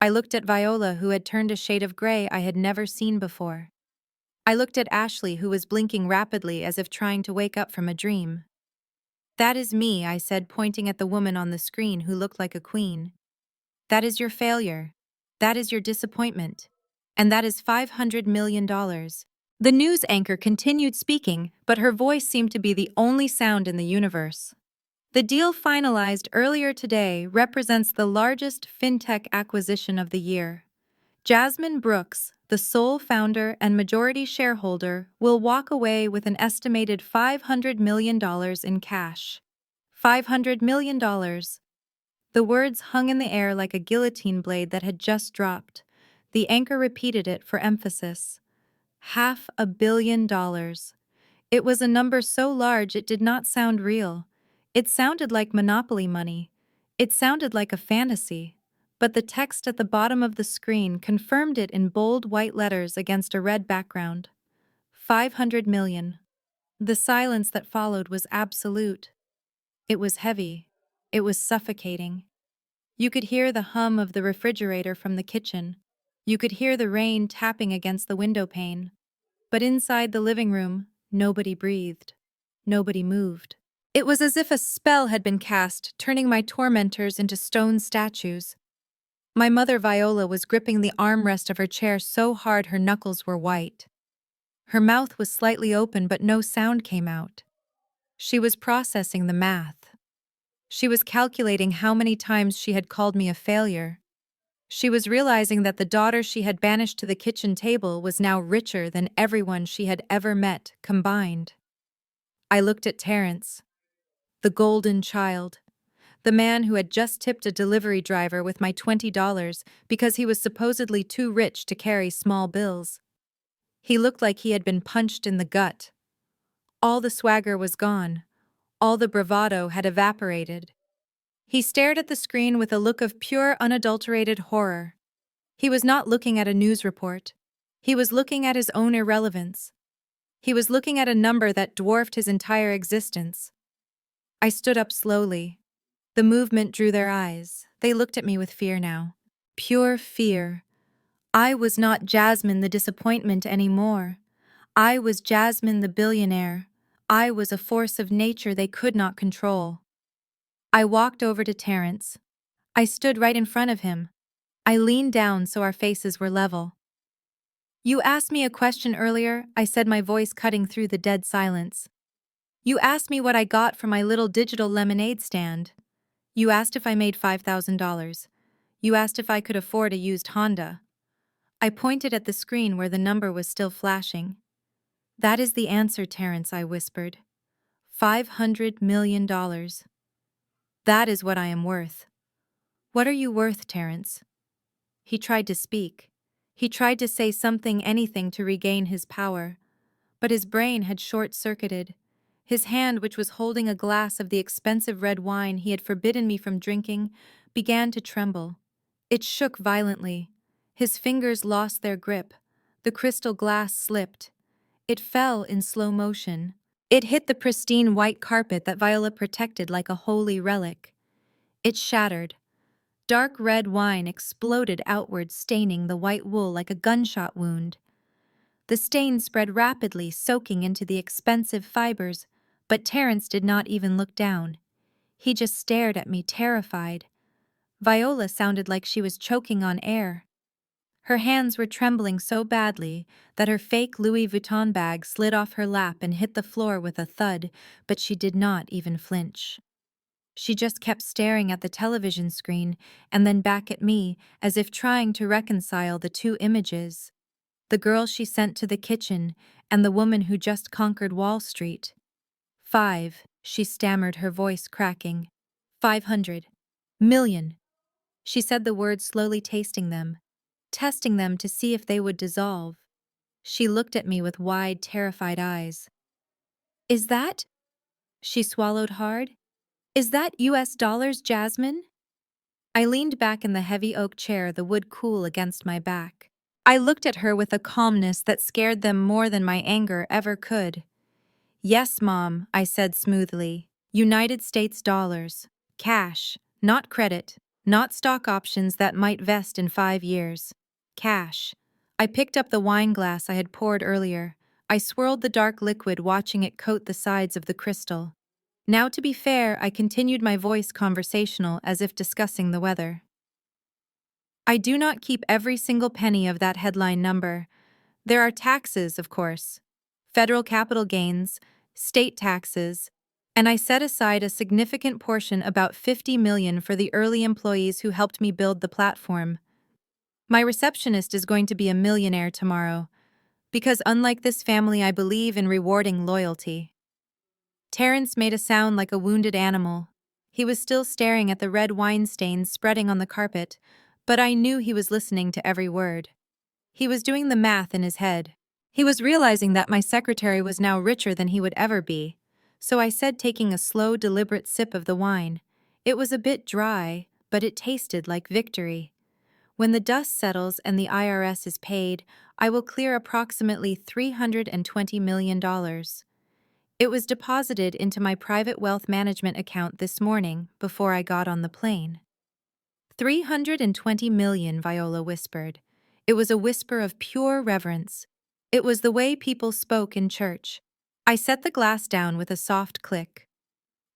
I looked at Viola, who had turned a shade of gray I had never seen before. I looked at Ashley, who was blinking rapidly as if trying to wake up from a dream. "That is me," I said, pointing at the woman on the screen who looked like a queen. "That is your failure. That is your disappointment. And that is $500 million. The news anchor continued speaking, but her voice seemed to be the only sound in the universe. "The deal finalized earlier today represents the largest fintech acquisition of the year. Jasmine Brooks, the sole founder and majority shareholder, will walk away with an estimated $500 million in cash." $500 million. The words hung in the air like a guillotine blade that had just dropped. The anchor repeated it for emphasis. $500 million. It was a number so large it did not sound real. It sounded like Monopoly money. It sounded like a fantasy. But the text at the bottom of the screen confirmed it in bold white letters against a red background. 500 million. The silence that followed was absolute. It was heavy. It was suffocating. You could hear the hum of the refrigerator from the kitchen. You could hear the rain tapping against the window pane. But inside the living room, nobody breathed. Nobody moved. It was as if a spell had been cast, turning my tormentors into stone statues. My mother Viola was gripping the armrest of her chair so hard her knuckles were white. Her mouth was slightly open but no sound came out. She was processing the math. She was calculating how many times she had called me a failure. She was realizing that the daughter she had banished to the kitchen table was now richer than everyone she had ever met combined. I looked at Terrence, the golden child, the man who had just tipped a delivery driver with my $20 because he was supposedly too rich to carry small bills. He looked like he had been punched in the gut. All the swagger was gone. All the bravado had evaporated. He stared at the screen with a look of pure, unadulterated horror. He was not looking at a news report. He was looking at his own irrelevance. He was looking at a number that dwarfed his entire existence. I stood up slowly. The movement drew their eyes. They looked at me with fear now. Pure fear. I was not Jasmine the disappointment anymore. I was Jasmine the billionaire. I was a force of nature they could not control. I walked over to Terrence. I stood right in front of him. I leaned down so our faces were level. "You asked me a question earlier," I said, my voice cutting through the dead silence. "You asked me what I got from my little digital lemonade stand. You asked if I made $5,000. You asked if I could afford a used Honda." I pointed at the screen where the number was still flashing. "That is the answer, Terrence," I whispered. $500 million. That is what I am worth. What are you worth, Terrence? He tried to speak. He tried to say something, anything to regain his power. But his brain had short-circuited. His hand, which was holding a glass of the expensive red wine he had forbidden me from drinking, began to tremble. It shook violently. His fingers lost their grip. The crystal glass slipped. It fell in slow motion. It hit the pristine white carpet that Viola protected like a holy relic. It shattered. Dark red wine exploded outward, staining the white wool like a gunshot wound. The stain spread rapidly, soaking into the expensive fibers, but Terrence did not even look down. He just stared at me, terrified. Viola sounded like she was choking on air. Her hands were trembling so badly that her fake Louis Vuitton bag slid off her lap and hit the floor with a thud, but she did not even flinch. She just kept staring at the television screen and then back at me, as if trying to reconcile the two images. The girl she sent to the kitchen and the woman who just conquered Wall Street. 5, she stammered, her voice cracking. 500 million. She said the words slowly, tasting them, testing them to see if they would dissolve. She looked at me with wide, terrified eyes. "Is that?" She swallowed hard. "Is that US dollars, Jasmine?" I leaned back in the heavy oak chair, the wood cool against my back. I looked at her with a calmness that scared them more than my anger ever could. "Yes, Mom," I said smoothly. "United States dollars. Cash, not credit, not stock options that might vest in 5 years. Cash." I picked up the wine glass I had poured earlier. I swirled the dark liquid, watching it coat the sides of the crystal. Now, to be fair, I continued, my voice conversational, as if discussing the weather. "I do not keep every single penny of that headline number. There are taxes, of course. Federal capital gains, state taxes, and I set aside a significant portion, about $50 million, for the early employees who helped me build the platform. My receptionist is going to be a millionaire tomorrow, because unlike this family, I believe in rewarding loyalty." Terrence made a sound like a wounded animal, He was still staring at the red wine stains spreading on the carpet, but I knew he was listening to every word. He was doing the math in his head. He was realizing that my secretary was now richer than he would ever be. So I said, taking a slow, deliberate sip of the wine. It was a bit dry, but it tasted like victory. When the dust settles and the IRS is paid, I will clear approximately $320 million. It was deposited into my private wealth management account this morning before I got on the plane. 320 million, Viola whispered. It was a whisper of pure reverence. It was the way people spoke in church. I set the glass down with a soft click.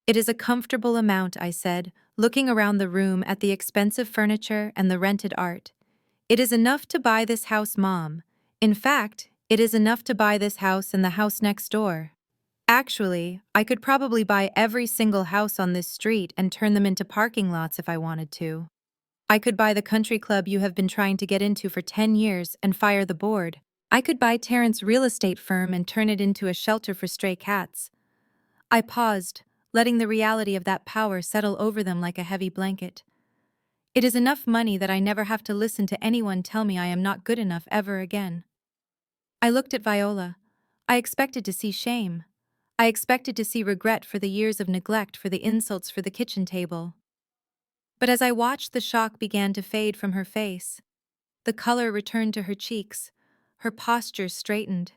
It is a comfortable amount, I said, looking around the room at the expensive furniture and the rented art. It is enough to buy this house, Mom. In fact, it is enough to buy this house and the house next door. Actually, I could probably buy every single house on this street and turn them into parking lots if I wanted to. I could buy the country club you have been trying to get into for 10 years and fire the board. I could buy Terrence's real estate firm and turn it into a shelter for stray cats. I paused, letting the reality of that power settle over them like a heavy blanket. It is enough money that I never have to listen to anyone tell me I am not good enough ever again. I looked at Viola. I expected to see shame. I expected to see regret for the years of neglect, for the insults, for the kitchen table. But as I watched, the shock began to fade from her face. The color returned to her cheeks. Her posture straightened.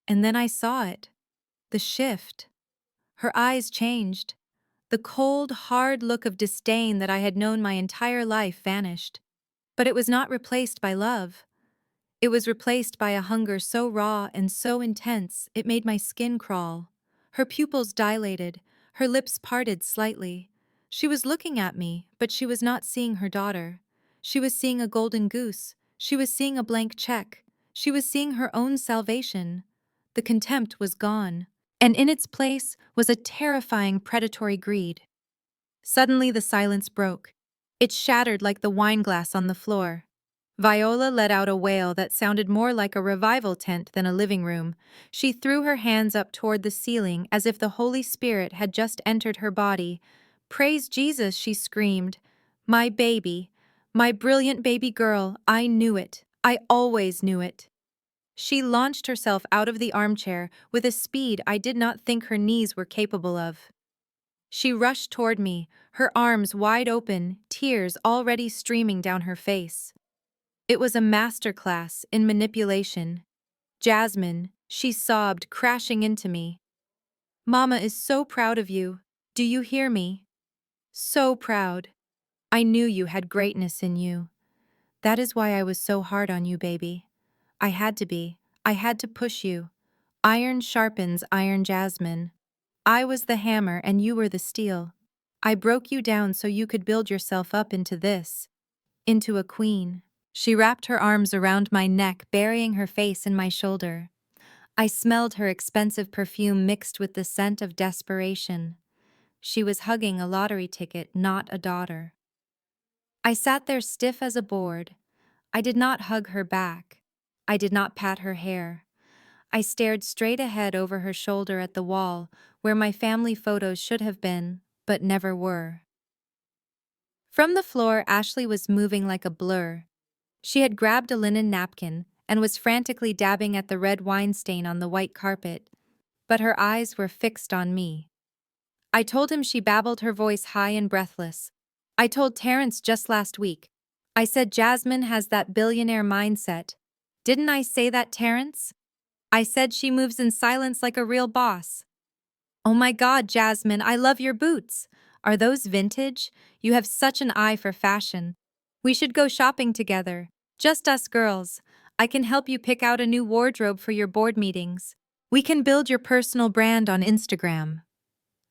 And then I saw it. The shift. Her eyes changed. The cold, hard look of disdain that I had known my entire life vanished. But it was not replaced by love. It was replaced by a hunger so raw and so intense it made my skin crawl. Her pupils dilated, her lips parted slightly. She was looking at me, but she was not seeing her daughter. She was seeing a golden goose. She was seeing a blank check. She was seeing her own salvation. The contempt was gone, and in its place was a terrifying predatory greed. Suddenly the silence broke. It shattered like the wine glass on the floor. Viola let out a wail that sounded more like a revival tent than a living room. She threw her hands up toward the ceiling as if the Holy Spirit had just entered her body. "Praise Jesus," she screamed. "My baby, my brilliant baby girl, I knew it. I always knew it." She launched herself out of the armchair with a speed I did not think her knees were capable of. She rushed toward me, her arms wide open, tears already streaming down her face. It was a masterclass in manipulation. "Jasmine," she sobbed, crashing into me. "Mama is so proud of you. Do you hear me? So proud. I knew you had greatness in you. That is why I was so hard on you, baby. I had to be. I had to push you. Iron sharpens iron, Jasmine. I was the hammer and you were the steel. I broke you down so you could build yourself up into this. Into a queen." She wrapped her arms around my neck, burying her face in my shoulder. I smelled her expensive perfume mixed with the scent of desperation. She was hugging a lottery ticket, not a daughter. I sat there stiff as a board. I did not hug her back. I did not pat her hair. I stared straight ahead over her shoulder at the wall, where my family photos should have been, but never were. From the floor, Ashley was moving like a blur. She had grabbed a linen napkin and was frantically dabbing at the red wine stain on the white carpet, but her eyes were fixed on me. I told him, she babbled, her voice high and breathless. "I told Terrence just last week. I said Jasmine has that billionaire mindset. Didn't I say that, Terrence? I said she moves in silence like a real boss." "Oh my God, Jasmine, I love your boots. Are those vintage? You have such an eye for fashion. We should go shopping together. Just us girls. I can help you pick out a new wardrobe for your board meetings. We can build your personal brand on Instagram."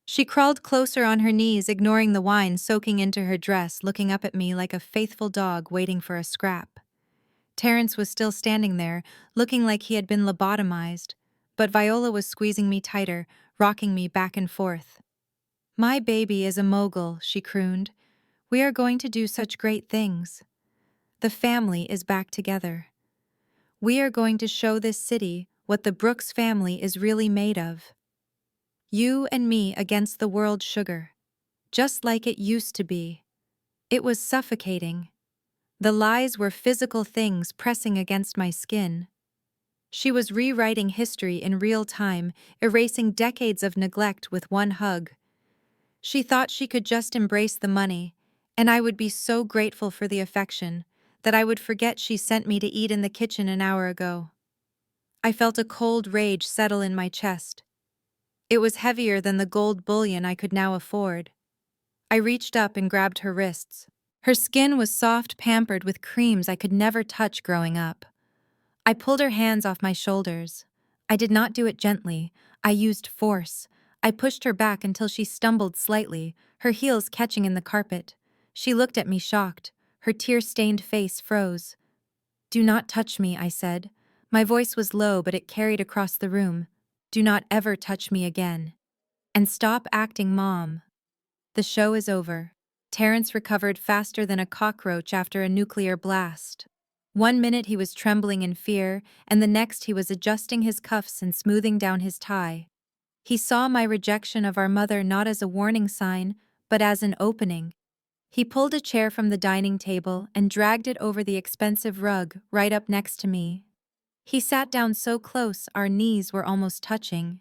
She crawled closer on her knees, ignoring the wine soaking into her dress, looking up at me like a faithful dog waiting for a scrap. Terrence was still standing there, looking like he had been lobotomized, but Viola was squeezing me tighter, rocking me back and forth. "My baby is a mogul," she crooned. "We are going to do such great things. The family is back together. We are going to show this city what the Brooks family is really made of. You and me against the world, sugar. just like it used to be. It was suffocating. The lies were physical things pressing against my skin. She was rewriting history in real time, erasing decades of neglect with one hug. She thought she could just embrace the money, and I would be so grateful for the affection that I would forget she sent me to eat in the kitchen an hour ago. I felt a cold rage settle in my chest. It was heavier than the gold bullion I could now afford. I reached up and grabbed her wrists. Her skin was soft, pampered with creams I could never touch growing up. I pulled her hands off my shoulders. I did not do it gently. I used force. I pushed her back until she stumbled slightly, her heels catching in the carpet. She looked at me shocked. Her tear-stained face froze. "Do not touch me," I said. My voice was low, but it carried across the room. "Do not ever touch me again. And stop acting mom." The show is over. Terrence recovered faster than a cockroach after a nuclear blast. One minute he was trembling in fear, and the next he was adjusting his cuffs and smoothing down his tie. He saw my rejection of our mother not as a warning sign, but as an opening. He pulled a chair from the dining table and dragged it over the expensive rug right up next to me. He sat down so close our knees were almost touching.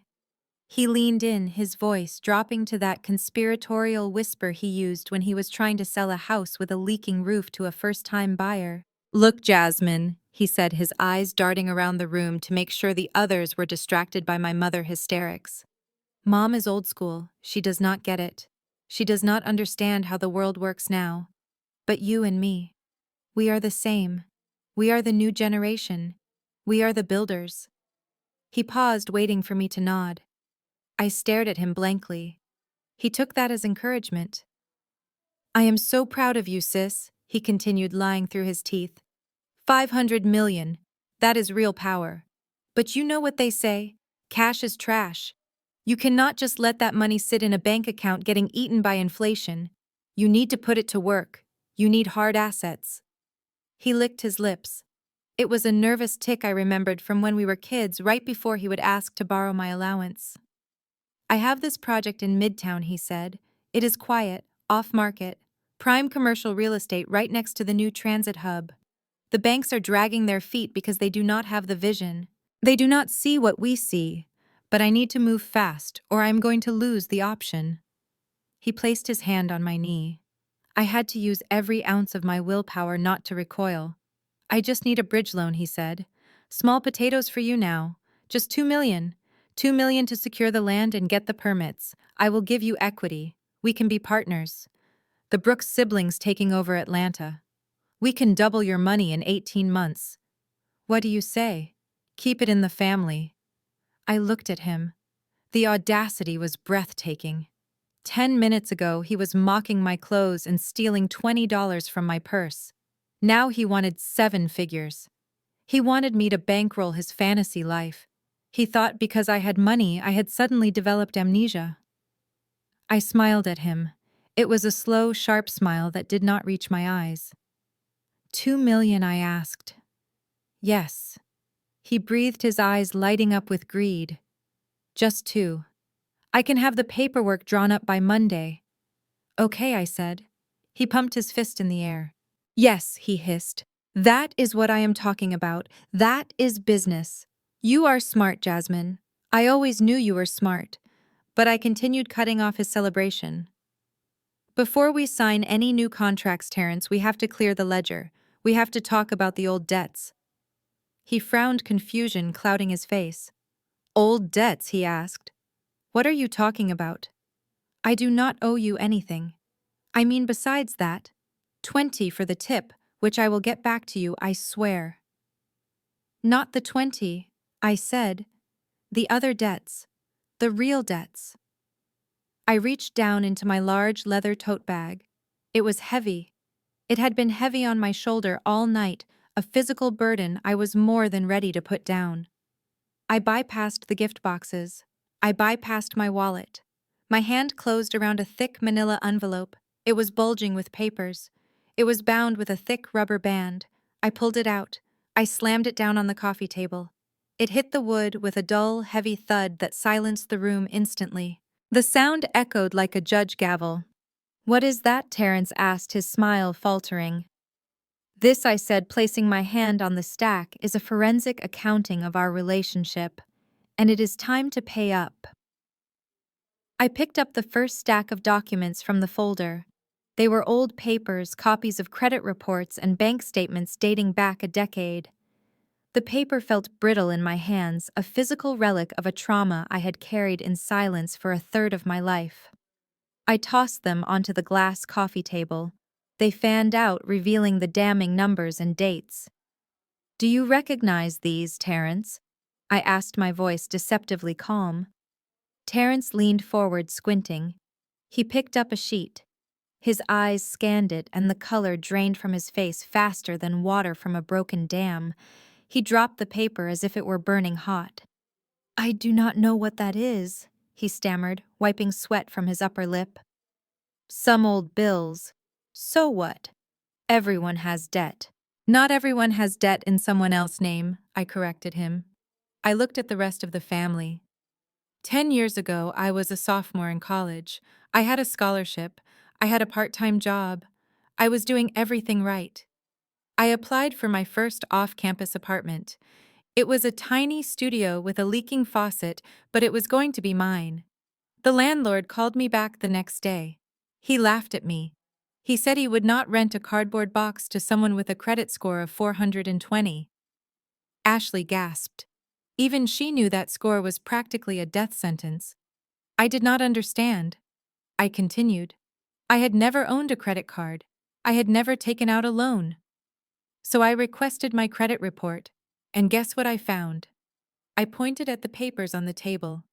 He leaned in, his voice dropping to that conspiratorial whisper he used when he was trying to sell a house with a leaking roof to a first-time buyer. "Look, Jasmine," he said, his eyes darting around the room to make sure the others were distracted by my mother hysterics. "Mom is old school. She does not get it. She does not understand how the world works now. But you and me, we are the same. We are the new generation. We are the builders." He paused, waiting for me to nod. I stared at him blankly. He took that as encouragement. "I am so proud of you, sis," he continued, lying through his teeth. 500 million. That is real power. But you know what they say? Cash is trash. You cannot just let that money sit in a bank account getting eaten by inflation. You need to put it to work. You need hard assets. He licked his lips. It was a nervous tick I remembered from when we were kids, right before he would ask to borrow my allowance. "I have this project in Midtown," he said. "It is quiet, off-market, prime commercial real estate right next to the new transit hub. The banks are dragging their feet because they do not have the vision. They do not see what we see. But I need to move fast, or I am going to lose the option." He placed his hand on my knee. I had to use every ounce of my willpower not to recoil. "I just need a bridge loan," he said. "Small potatoes for you now. Just 2 million. 2 million to secure the land and get the permits. I will give you equity. We can be partners. The Brooks siblings taking over Atlanta. We can double your money in 18 months. What do you say? Keep it in the family." I looked at him. The audacity was breathtaking. 10 minutes ago, he was mocking my clothes and stealing $20 from my purse. Now he wanted 7 figures. He wanted me to bankroll his fantasy life. He thought because I had money, I had suddenly developed amnesia. I smiled at him. It was a slow, sharp smile that did not reach my eyes. 2 million, I asked. "Yes." He breathed, his eyes lighting up with greed. "Just 2. I can have the paperwork drawn up by Monday." "Okay," I said. He pumped his fist in the air. "Yes," he hissed. "That is what I am talking about. That is business. You are smart, Jasmine. I always knew you were smart." But I continued, cutting off his celebration. "Before we sign any new contracts, Terrence, we have to clear the ledger. We have to talk about the old debts." He frowned, confusion clouding his face. "Old debts?" he asked. "What are you talking about?" "I do not owe you anything. I mean, besides that, 20 for the tip, which I will get back to you, I swear." "Not the 20, I said. The other debts. The real debts." I reached down into my large leather tote bag. It was heavy. It had been heavy on my shoulder all night, a physical burden I was more than ready to put down. I bypassed the gift boxes. I bypassed my wallet. My hand closed around a thick manila envelope. It was bulging with papers. It was bound with a thick rubber band. I pulled it out. I slammed it down on the coffee table. It hit the wood with a dull, heavy thud that silenced the room instantly. The sound echoed like a judge gavel. "What is that?" Terence asked, his smile faltering. "This," I said, placing my hand on the stack, "is a forensic accounting of our relationship, and it is time to pay up." I picked up the first stack of documents from the folder. They were old papers, copies of credit reports, and bank statements dating back a decade. The paper felt brittle in my hands, a physical relic of a trauma I had carried in silence for a third of my life. I tossed them onto the glass coffee table. They fanned out, revealing the damning numbers and dates. "Do you recognize these, Terence?" I asked, my voice deceptively calm. Terence leaned forward, squinting. He picked up a sheet. His eyes scanned it, and the color drained from his face faster than water from a broken dam. He dropped the paper as if it were burning hot. "I do not know what that is," he stammered, wiping sweat from his upper lip. "Some old bills." "So what? Everyone has debt." "Not everyone has debt in someone else's name," I corrected him. I looked at the rest of the family. 10 years ago, I was a sophomore in college. I had a scholarship. I had a part-time job. I was doing everything right. I applied for my first off-campus apartment. It was a tiny studio with a leaking faucet, but it was going to be mine. The landlord called me back the next day. He laughed at me. He said he would not rent a cardboard box to someone with a credit score of 420. Ashley gasped. Even she knew that score was practically a death sentence. I did not understand. I continued. I had never owned a credit card. I had never taken out a loan. So I requested my credit report, and guess what I found? I pointed at the papers on the table.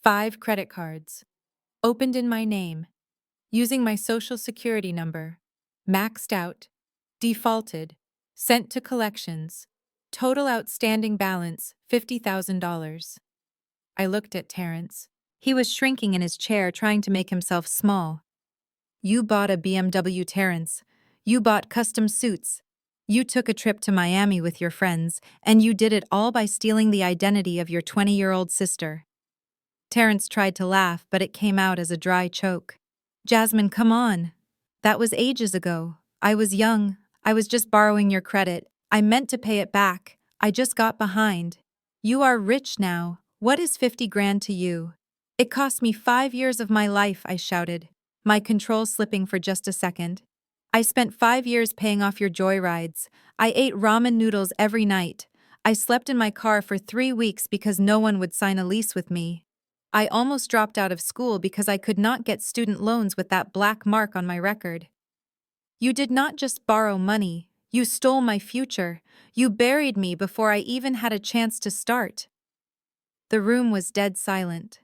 5 credit cards. Opened in my name. Using my social security number. Maxed out. Defaulted. Sent to collections. Total outstanding balance, $50,000. I looked at Terence. He was shrinking in his chair, trying to make himself small. "You bought a BMW, Terence. You bought custom suits. You took a trip to Miami with your friends, and you did it all by stealing the identity of your 20-year-old sister." Terence tried to laugh, but it came out as a dry choke. "Jasmine, come on. That was ages ago. I was young. I was just borrowing your credit. I meant to pay it back. I just got behind. You are rich now. What is 50 grand to you?" "It cost me 5 years of my life," I shouted, my control slipping for just a second. "I spent 5 years paying off your joyrides. I ate ramen noodles every night. I slept in my car for 3 weeks because no one would sign a lease with me. I almost dropped out of school because I could not get student loans with that black mark on my record. You did not just borrow money, you stole my future. You buried me before I even had a chance to start." The room was dead silent.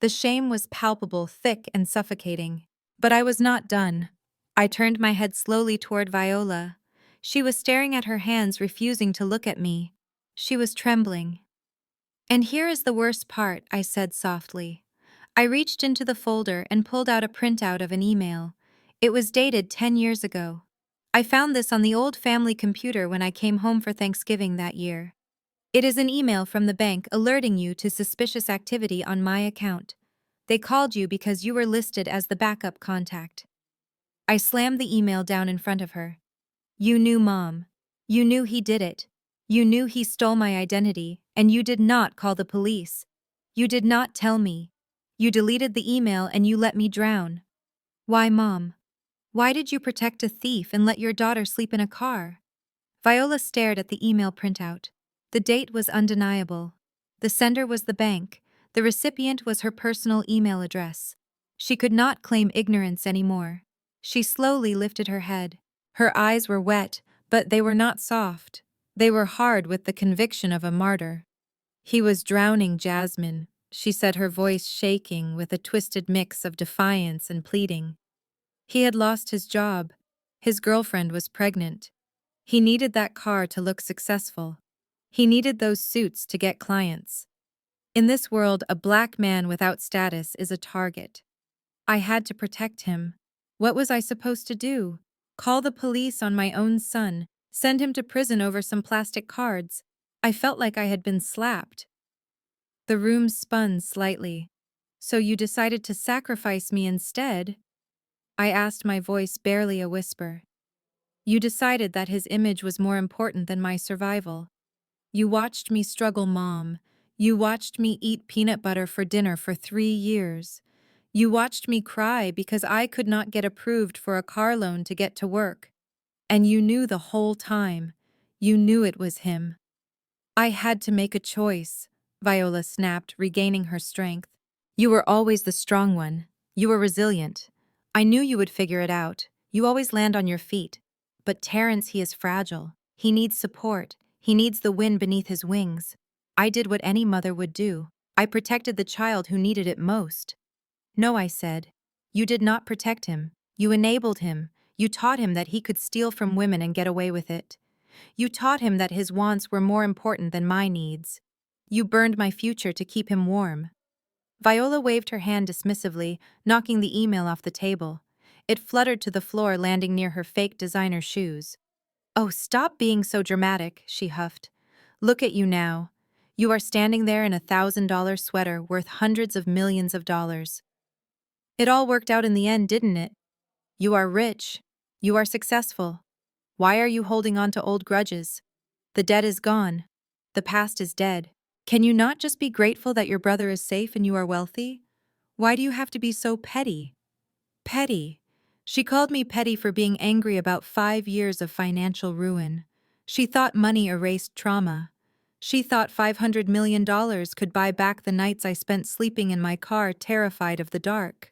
The shame was palpable, thick and suffocating. But I was not done. I turned my head slowly toward Viola. She was staring at her hands, refusing to look at me. She was trembling. "And here is the worst part," I said softly. I reached into the folder and pulled out a printout of an email. It was dated 10 years ago. I found this on the old family computer when I came home for Thanksgiving that year. It is an email from the bank alerting you to suspicious activity on my account. They called you because you were listed as the backup contact. I slammed the email down in front of her. "You knew, Mom. You knew he did it. You knew he stole my identity, and you did not call the police. You did not tell me. You deleted the email and you let me drown. Why, Mom? Why did you protect a thief and let your daughter sleep in a car?" Viola stared at the email printout. The date was undeniable. The sender was the bank. The recipient was her personal email address. She could not claim ignorance anymore. She slowly lifted her head. Her eyes were wet, but they were not soft. They were hard with the conviction of a martyr. "He was drowning, Jasmine," she said, her voice shaking with a twisted mix of defiance and pleading. "He had lost his job. His girlfriend was pregnant. He needed that car to look successful. He needed those suits to get clients. In this world, a black man without status is a target. I had to protect him. What was I supposed to do? Call the police on my own son? Send him to prison over some plastic cards? I felt like I had been slapped." The room spun slightly. "So you decided to sacrifice me instead?" I asked, my voice barely a whisper. You decided that his image was more important than my survival. You watched me struggle, Mom. You watched me eat peanut butter for dinner for 3 years. You watched me cry because I could not get approved for a car loan to get to work. And you knew the whole time. You knew it was him. I had to make a choice, Viola snapped, regaining her strength. You were always the strong one. You were resilient. I knew you would figure it out. You always land on your feet. But Terrence, he is fragile. He needs support. He needs the wind beneath his wings. I did what any mother would do. I protected the child who needed it most. No, I said. You did not protect him. You enabled him. You taught him that he could steal from women and get away with it. You taught him that his wants were more important than my needs. You burned my future to keep him warm. Viola waved her hand dismissively, knocking the email off the table. It fluttered to the floor, landing near her fake designer shoes. Oh, stop being so dramatic, she huffed. Look at you now. You are standing there in a $1,000 sweater worth hundreds of millions of dollars. It all worked out in the end, didn't it? You are rich. You are successful. Why are you holding on to old grudges? The debt is gone. The past is dead. Can you not just be grateful that your brother is safe and you are wealthy? Why do you have to be so petty? Petty. She called me petty for being angry about 5 years of financial ruin. She thought money erased trauma. She thought $500 million could buy back the nights I spent sleeping in my car, terrified of the dark.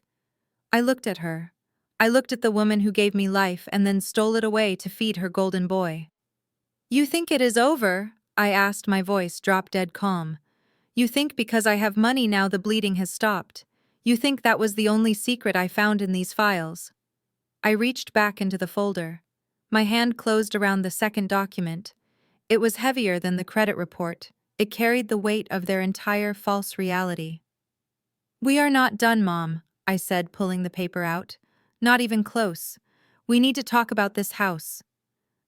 I looked at her. I looked at the woman who gave me life and then stole it away to feed her golden boy. You think it is over? I asked, my voice drop dead calm. You think because I have money now the bleeding has stopped. You think that was the only secret I found in these files. I reached back into the folder. My hand closed around the second document. It was heavier than the credit report. It carried the weight of their entire false reality. We are not done, Mom, I said, pulling the paper out. Not even close. We need to talk about this house.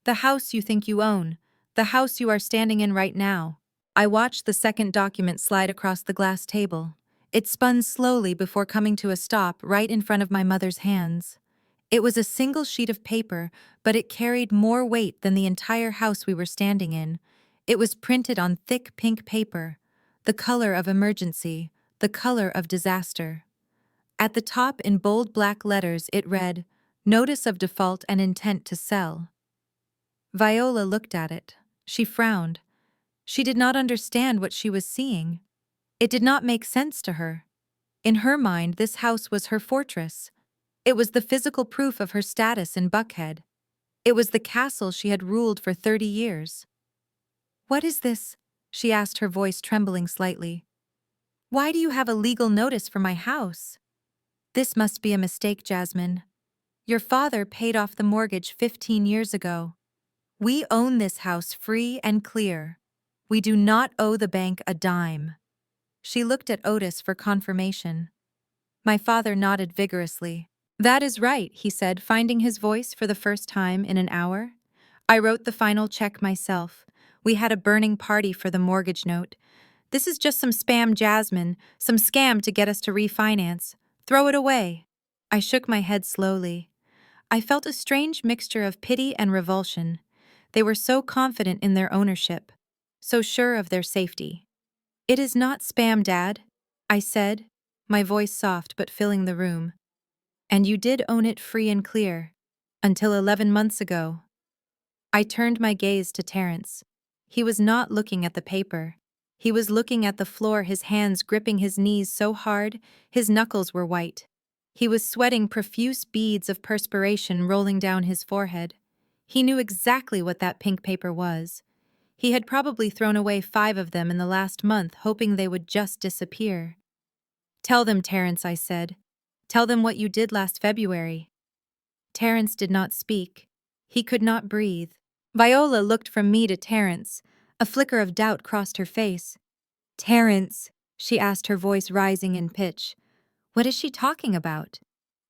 The house you think you own. The house you are standing in right now. I watched the second document slide across the glass table. It spun slowly before coming to a stop right in front of my mother's hands. It was a single sheet of paper, but it carried more weight than the entire house we were standing in. It was printed on thick pink paper, the color of emergency, the color of disaster. At the top in bold black letters it read, Notice of Default and Intent to Sell. Viola looked at it. She frowned. She did not understand what she was seeing. It did not make sense to her. In her mind, this house was her fortress. It was the physical proof of her status in Buckhead. It was the castle she had ruled for 30 years. What is this? She asked, her voice trembling slightly. Why do you have a legal notice for my house? This must be a mistake, Jasmine. Your father paid off the mortgage 15 years ago. We own this house free and clear. We do not owe the bank a dime. She looked at Otis for confirmation. My father nodded vigorously. That is right, he said, finding his voice for the first time in an hour. I wrote the final check myself. We had a burning party for the mortgage note. This is just some spam, Jasmine, some scam to get us to refinance. Throw it away. I shook my head slowly. I felt a strange mixture of pity and revulsion. They were so confident in their ownership, so sure of their safety. It is not spam, Dad, I said, my voice soft but filling the room. And you did own it free and clear, until 11 months ago. I turned my gaze to Terrence. He was not looking at the paper. He was looking at the floor, his hands gripping his knees so hard, his knuckles were white. He was sweating, profuse beads of perspiration rolling down his forehead. He knew exactly what that pink paper was. He had probably thrown away 5 of them in the last month, hoping they would just disappear. Tell them, Terrence, I said. Tell them what you did last February. Terrence did not speak. He could not breathe. Viola looked from me to Terrence. A flicker of doubt crossed her face. Terrence, she asked, her voice rising in pitch. What is she talking about?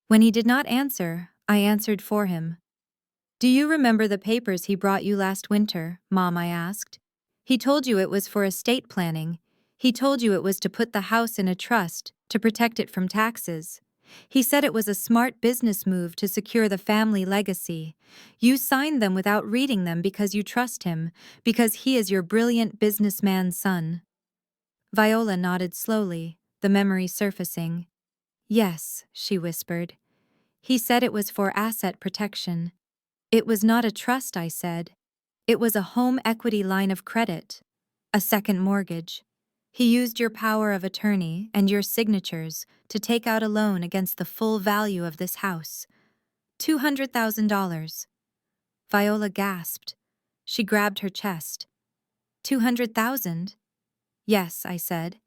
When he did not answer, I answered for him. Do you remember the papers he brought you last winter, Mom? I asked. He told you it was for estate planning. He told you it was to put the house in a trust, to protect it from taxes. He said it was a smart business move to secure the family legacy. You signed them without reading them because you trust him, because he is your brilliant businessman's son. Viola nodded slowly, the memory surfacing. Yes, she whispered. He said it was for asset protection. It was not a trust, I said. It was a home equity line of credit. A second mortgage. He used your power of attorney and your signatures to take out a loan against the full value of this house. $200,000. Viola gasped. She grabbed her chest. 200,000? Yes, I said.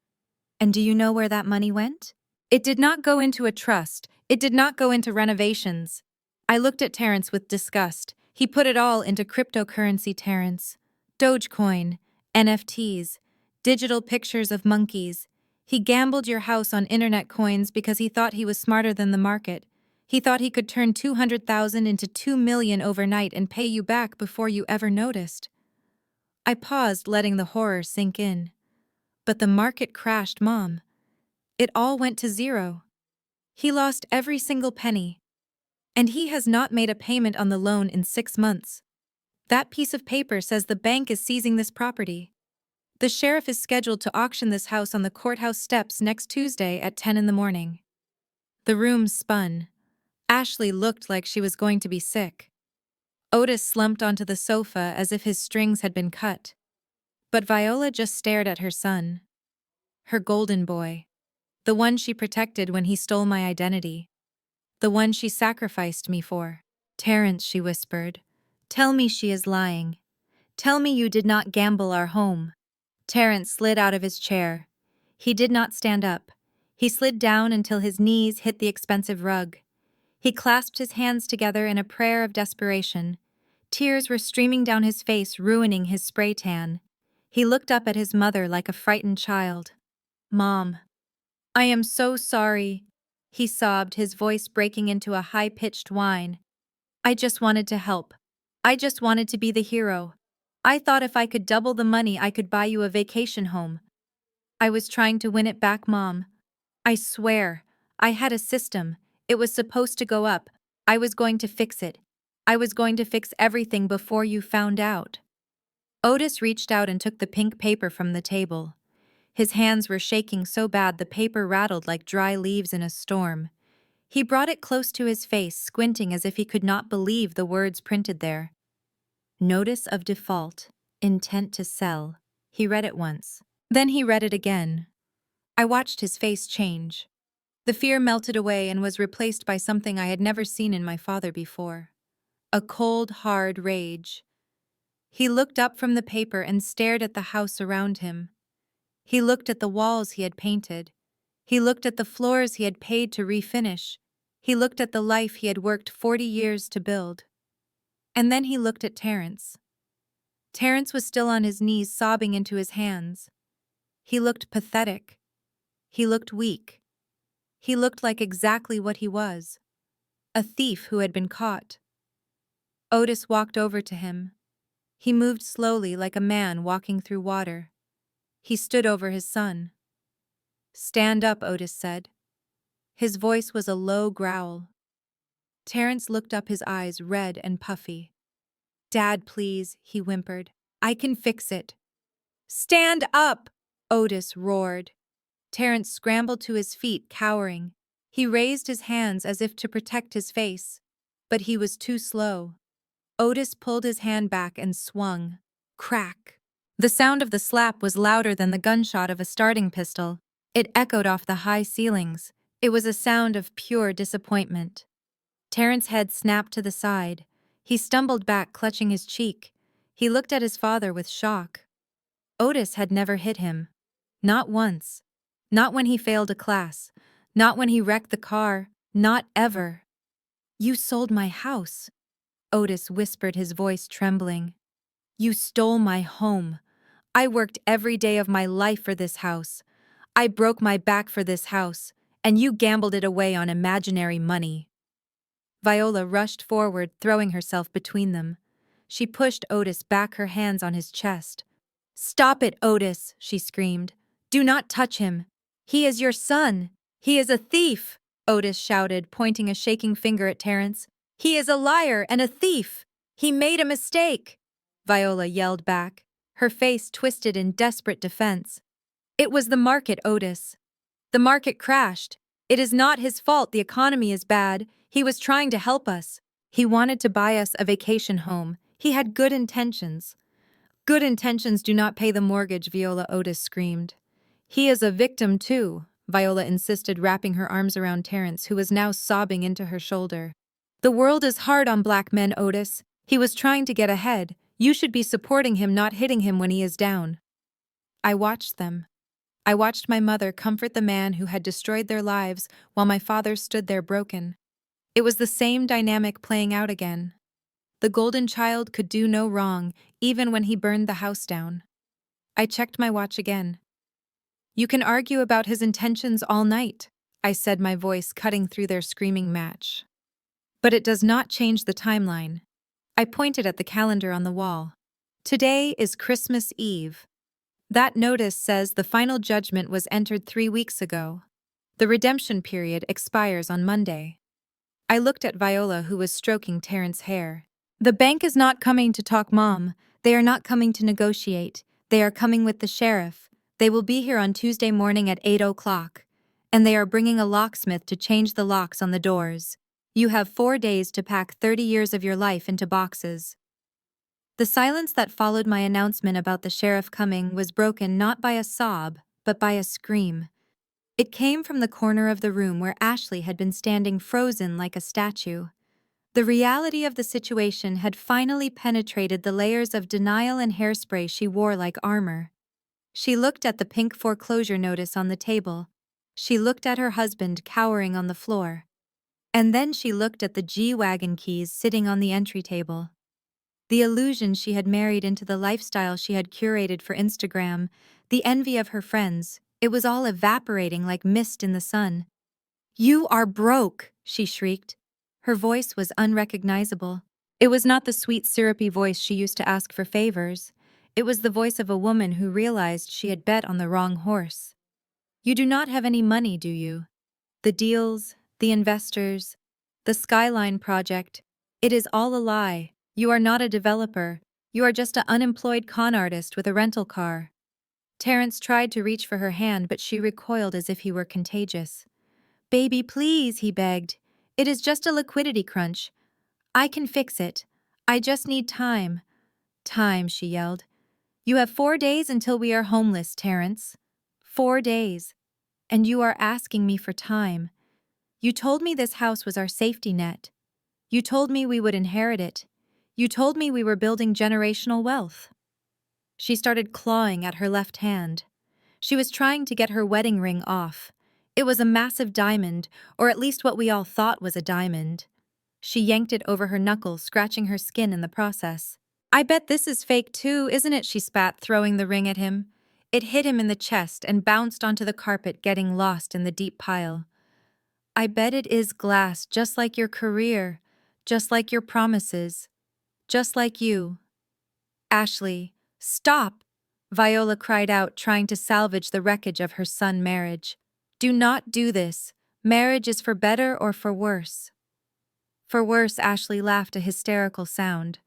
And do you know where that money went? It did not go into a trust. It did not go into renovations. I looked at Terrence with disgust. He put it all into cryptocurrency, Terrence. Dogecoin, NFTs, digital pictures of monkeys. He gambled your house on internet coins because he thought he was smarter than the market. He thought he could turn 200,000 into 2 million overnight and pay you back before you ever noticed. I paused, letting the horror sink in. But the market crashed, Mom. It all went to zero. He lost every single penny. And he has not made a payment on the loan in 6 months. That piece of paper says the bank is seizing this property. The sheriff is scheduled to auction this house on the courthouse steps next Tuesday at 10 in the morning. The room spun. Ashley looked like she was going to be sick. Otis slumped onto the sofa as if his strings had been cut. But Viola just stared at her son. Her golden boy. The one she protected when he stole my identity. The one she sacrificed me for. Terrence, she whispered. Tell me she is lying. Tell me you did not gamble our home. Terrence slid out of his chair. He did not stand up. He slid down until his knees hit the expensive rug. He clasped his hands together in a prayer of desperation. Tears were streaming down his face, ruining his spray tan. He looked up at his mother like a frightened child. Mom. I am so sorry, he sobbed, his voice breaking into a high-pitched whine. I just wanted to help. I just wanted to be the hero. I thought if I could double the money, I could buy you a vacation home. I was trying to win it back, Mom. I swear, I had a system. It was supposed to go up. I was going to fix it. I was going to fix everything before you found out. Otis reached out and took the pink paper from the table. His hands were shaking so bad the paper rattled like dry leaves in a storm. He brought it close to his face, squinting as if he could not believe the words printed there. Notice of default. Intent to sell. He read it once. Then he read it again. I watched his face change. The fear melted away and was replaced by something I had never seen in my father before. A cold, hard rage. He looked up from the paper and stared at the house around him. He looked at the walls he had painted. He looked at the floors he had paid to refinish. He looked at the life he had worked 40 years to build. And then he looked at Terrence. Terrence was still on his knees, sobbing into his hands. He looked pathetic. He looked weak. He looked like exactly what he was. A thief who had been caught. Otis walked over to him. He moved slowly like a man walking through water. He stood over his son. Stand up, Otis said. His voice was a low growl. Terrence looked up, his eyes red and puffy. Dad, please, he whimpered. I can fix it. Stand up, Otis roared. Terrence scrambled to his feet, cowering. He raised his hands as if to protect his face, but he was too slow. Otis pulled his hand back and swung. Crack. The sound of the slap was louder than the gunshot of a starting pistol. It echoed off the high ceilings. It was a sound of pure disappointment. Terrence's head snapped to the side. He stumbled back, clutching his cheek. He looked at his father with shock. Otis had never hit him. Not once. Not when he failed a class. Not when he wrecked the car. Not ever. You sold my house, Otis whispered, his voice trembling. You stole my home. I worked every day of my life for this house. I broke my back for this house, and you gambled it away on imaginary money. Viola rushed forward, throwing herself between them. She pushed Otis back, her hands on his chest. Stop it, Otis, she screamed. Do not touch him. He is your son. He is a thief. Otis shouted, pointing a shaking finger at Terrence. "He is a liar and a thief! He made a mistake!" Viola yelled back, her face twisted in desperate defense. "It was the market, Otis. The market crashed. It is not his fault the economy is bad. He was trying to help us. He wanted to buy us a vacation home. He had good intentions." "Good intentions do not pay the mortgage," Viola Otis screamed. "He is a victim, too," Viola insisted, wrapping her arms around Terrence, who was now sobbing into her shoulder. "The world is hard on black men, Otis. He was trying to get ahead. You should be supporting him, not hitting him when he is down." I watched them. I watched my mother comfort the man who had destroyed their lives while my father stood there broken. It was the same dynamic playing out again. The golden child could do no wrong, even when he burned the house down. I checked my watch again. "You can argue about his intentions all night," I said, my voice cutting through their screaming match. "But it does not change the timeline." I pointed at the calendar on the wall. "Today is Christmas Eve. That notice says the final judgment was entered 3 weeks ago. The redemption period expires on Monday." I looked at Viola, who was stroking Terrence's hair. "The bank is not coming to talk, Mom. They are not coming to negotiate. They are coming with the sheriff. They will be here on Tuesday morning at 8 o'clock. And they are bringing a locksmith to change the locks on the doors. You have 4 days to pack 30 years of your life into boxes." The silence that followed my announcement about the sheriff coming was broken not by a sob, but by a scream. It came from the corner of the room where Ashley had been standing frozen like a statue. The reality of the situation had finally penetrated the layers of denial and hairspray she wore like armor. She looked at the pink foreclosure notice on the table. She looked at her husband cowering on the floor. And then she looked at the G-Wagon keys sitting on the entry table. The illusion she had married into the lifestyle she had curated for Instagram, the envy of her friends, it was all evaporating like mist in the sun. "You are broke," she shrieked. Her voice was unrecognizable. It was not the sweet, syrupy voice she used to ask for favors. It was the voice of a woman who realized she had bet on the wrong horse. "You do not have any money, do you? The deals, the investors, the Skyline project, it is all a lie. You are not a developer. You are just an unemployed con artist with a rental car." Terrence tried to reach for her hand, but she recoiled as if he were contagious. "Baby, please," he begged. "It is just a liquidity crunch. I can fix it. I just need time." "Time," she yelled. "You have 4 days until we are homeless, Terrence. 4 days. And you are asking me for time. You told me this house was our safety net. You told me we would inherit it. You told me we were building generational wealth." She started clawing at her left hand. She was trying to get her wedding ring off. It was a massive diamond, or at least what we all thought was a diamond. She yanked it over her knuckles, scratching her skin in the process. "I bet this is fake too, isn't it?" she spat, throwing the ring at him. It hit him in the chest and bounced onto the carpet, getting lost in the deep pile. "I bet it is glass, just like your career, just like your promises, just like you." "Ashley, stop!" Viola cried out, trying to salvage the wreckage of her son's marriage. "Do not do this. Marriage is for better or for worse." "For worse," Ashley laughed, a hysterical sound.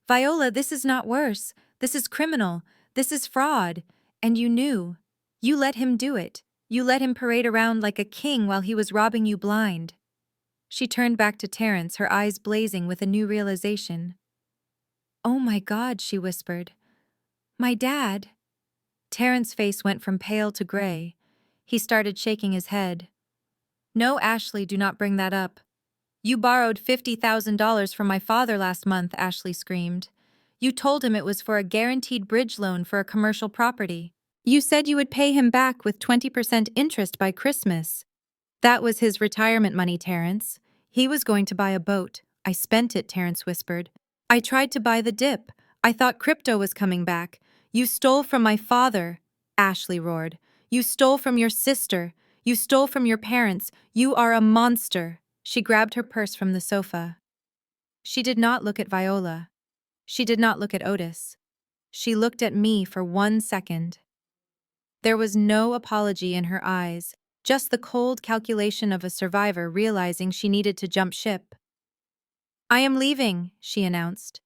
"Viola, this is not worse. This is criminal. This is fraud. And you knew. You let him do it. You let him parade around like a king while he was robbing you blind." She turned back to Terrence, her eyes blazing with a new realization. "Oh my God," she whispered. "My dad." Terrence's face went from pale to gray. He started shaking his head. "No, Ashley, do not bring that up. You borrowed $50,000 from my father last month," Ashley screamed. "You told him it was for a guaranteed bridge loan for a commercial property. You said you would pay him back with 20% interest by Christmas. That was his retirement money, Terrence. He was going to buy a boat. I spent it," Terrence whispered. "I tried to buy the dip. I thought crypto was coming back. You stole from my father," Ashley roared. "You stole from your sister. You stole from your parents. You are a monster." She grabbed her purse from the sofa. She did not look at Viola. She did not look at Otis. She looked at me for 1 second. There was no apology in her eyes, Just the cold calculation of a survivor realizing she needed to jump ship. "I am leaving," she announced.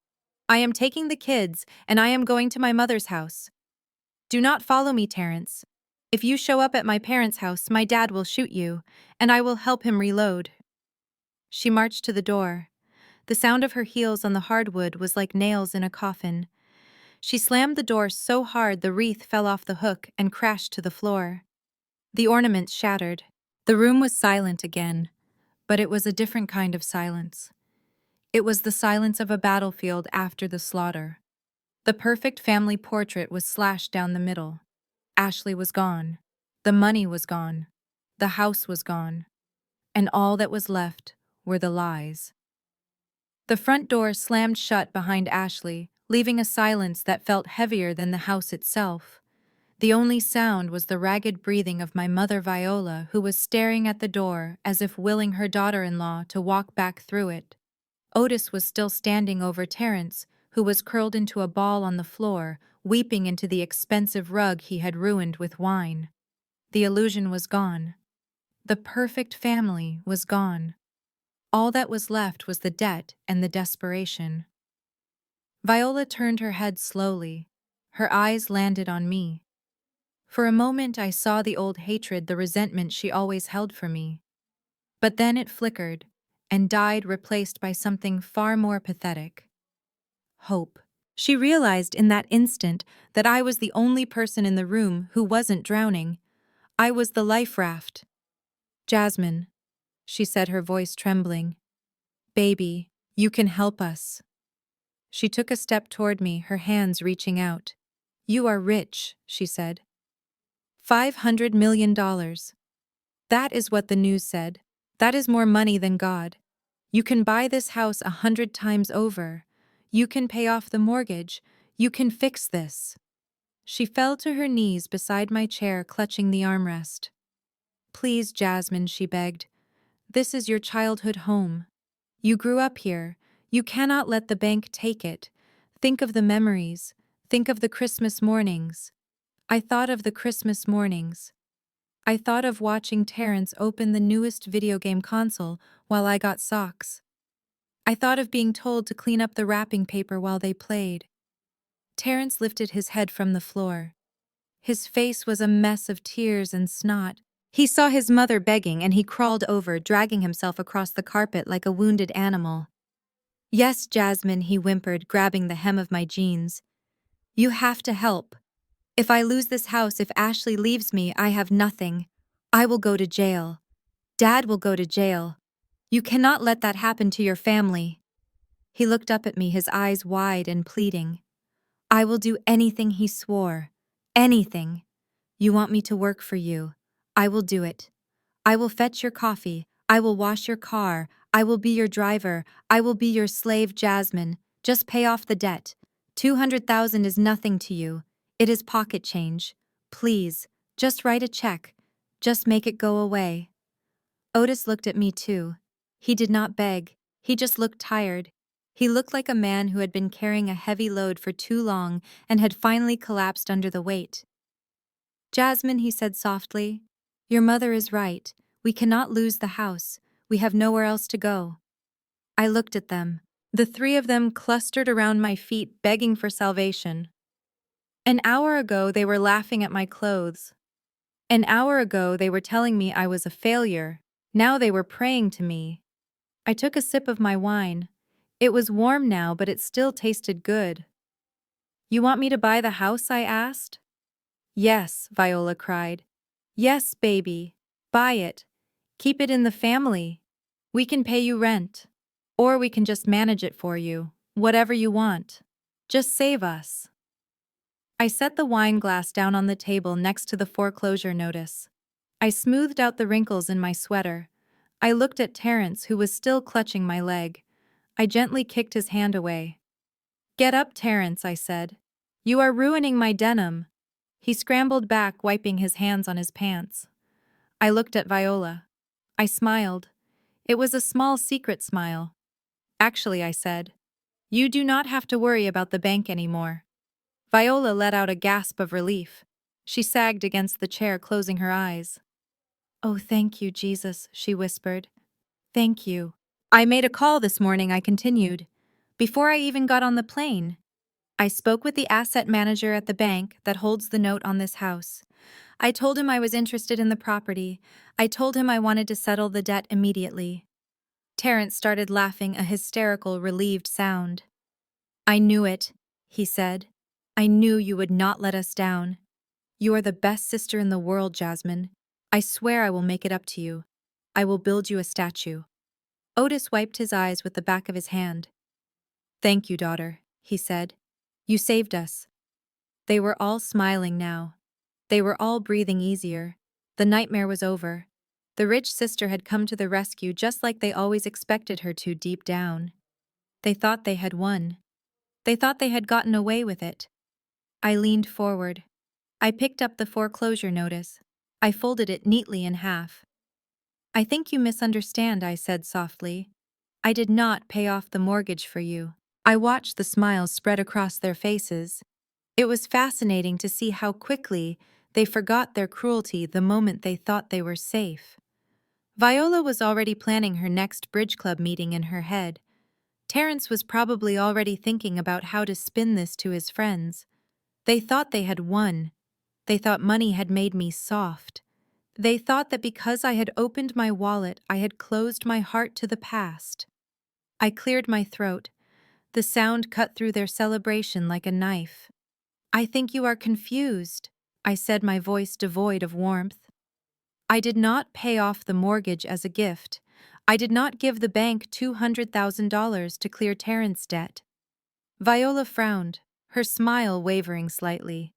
"I am taking the kids, and I am going to my mother's house. Do not follow me, Terrence. If you show up at my parents' house, my dad will shoot you, and I will help him reload." She marched to the door. The sound of her heels on the hardwood was like nails in a coffin. She slammed the door so hard the wreath fell off the hook and crashed to the floor. The ornaments shattered. The room was silent again, but it was a different kind of silence. It was the silence of a battlefield after the slaughter. The perfect family portrait was slashed down the middle. Ashley was gone. The money was gone. The house was gone. And all that was left were the lies. The front door slammed shut behind Ashley, leaving a silence that felt heavier than the house itself. The only sound was the ragged breathing of my mother Viola, who was staring at the door as if willing her daughter-in-law to walk back through it. Otis was still standing over Terrence, who was curled into a ball on the floor, weeping into the expensive rug he had ruined with wine. The illusion was gone. The perfect family was gone. All that was left was the debt and the desperation. Viola turned her head slowly. Her eyes landed on me. For a moment I saw the old hatred, the resentment she always held for me. But then it flickered and died, replaced by something far more pathetic. Hope. She realized in that instant that I was the only person in the room who wasn't drowning. I was the life raft. "Jasmine," she said, her voice trembling. "Baby, you can help us." She took a step toward me, her hands reaching out. "You are rich," she said. $500 million. That is what the news said. That is more money than God. You can buy this house 100 times over. You can pay off the mortgage. You can fix this." She fell to her knees beside my chair, clutching the armrest. "Please, Jasmine," she begged. "This is your childhood home. You grew up here. You cannot let the bank take it. Think of the memories. Think of the Christmas mornings." I thought of the Christmas mornings. I thought of watching Terrence open the newest video game console while I got socks. I thought of being told to clean up the wrapping paper while they played. Terrence lifted his head from the floor. His face was a mess of tears and snot. He saw his mother begging and he crawled over, dragging himself across the carpet like a wounded animal. "Yes, Jasmine," he whimpered, grabbing the hem of my jeans. "You have to help. If I lose this house, if Ashley leaves me, I have nothing. I will go to jail. Dad will go to jail. You cannot let that happen to your family." He looked up at me, his eyes wide and pleading. "I will do anything," he swore. "Anything. You want me to work for you. I will do it. I will fetch your coffee. I will wash your car. I will be your driver. I will be your slave, Jasmine. Just pay off the debt. 200,000 is nothing to you. It is pocket change. Please, just write a check. Just make it go away." Otis looked at me too. He did not beg. He just looked tired. He looked like a man who had been carrying a heavy load for too long and had finally collapsed under the weight. "Jasmine," he said softly, "your mother is right. We cannot lose the house. We have nowhere else to go." I looked at them. The three of them clustered around my feet, begging for salvation. An hour ago, they were laughing at my clothes. An hour ago, they were telling me I was a failure. Now they were praying to me. I took a sip of my wine. It was warm now, but it still tasted good. "You want me to buy the house?" I asked. "Yes," Viola cried. "Yes, baby. Buy it. Keep it in the family. We can pay you rent. Or we can just manage it for you. Whatever you want. Just save us." I set the wine glass down on the table next to the foreclosure notice. I smoothed out the wrinkles in my sweater. I looked at Terrence, who was still clutching my leg. I gently kicked his hand away. "Get up, Terrence," I said. "You are ruining my denim." He scrambled back, wiping his hands on his pants. I looked at Viola. I smiled. It was a small secret smile. "Actually," I said, "you do not have to worry about the bank anymore." Viola let out a gasp of relief. She sagged against the chair, closing her eyes. Oh, thank you, Jesus, she whispered. Thank you. I made a call this morning, I continued. Before I even got on the plane, I spoke with the asset manager at the bank that holds the note on this house. I told him I was interested in the property. I told him I wanted to settle the debt immediately. Terrence started laughing, a hysterical, relieved sound. I knew it, he said. I knew you would not let us down. You are the best sister in the world, Jasmine. I swear I will make it up to you. I will build you a statue. Otis wiped his eyes with the back of his hand. Thank you, daughter, he said. You saved us. They were all smiling now. They were all breathing easier. The nightmare was over. The rich sister had come to the rescue just like they always expected her to deep down. They thought they had won. They thought they had gotten away with it. I leaned forward. I picked up the foreclosure notice. I folded it neatly in half. I think you misunderstand, I said softly. I did not pay off the mortgage for you. I watched the smiles spread across their faces. It was fascinating to see how quickly they forgot their cruelty the moment they thought they were safe. Viola was already planning her next bridge club meeting in her head. Terrence was probably already thinking about how to spin this to his friends. They thought they had won. They thought money had made me soft. They thought that because I had opened my wallet, I had closed my heart to the past. I cleared my throat. The sound cut through their celebration like a knife. I think you are confused, I said, my voice devoid of warmth. I did not pay off the mortgage as a gift. I did not give the bank $200,000 to clear Terrence's debt. Viola frowned, her smile wavering slightly.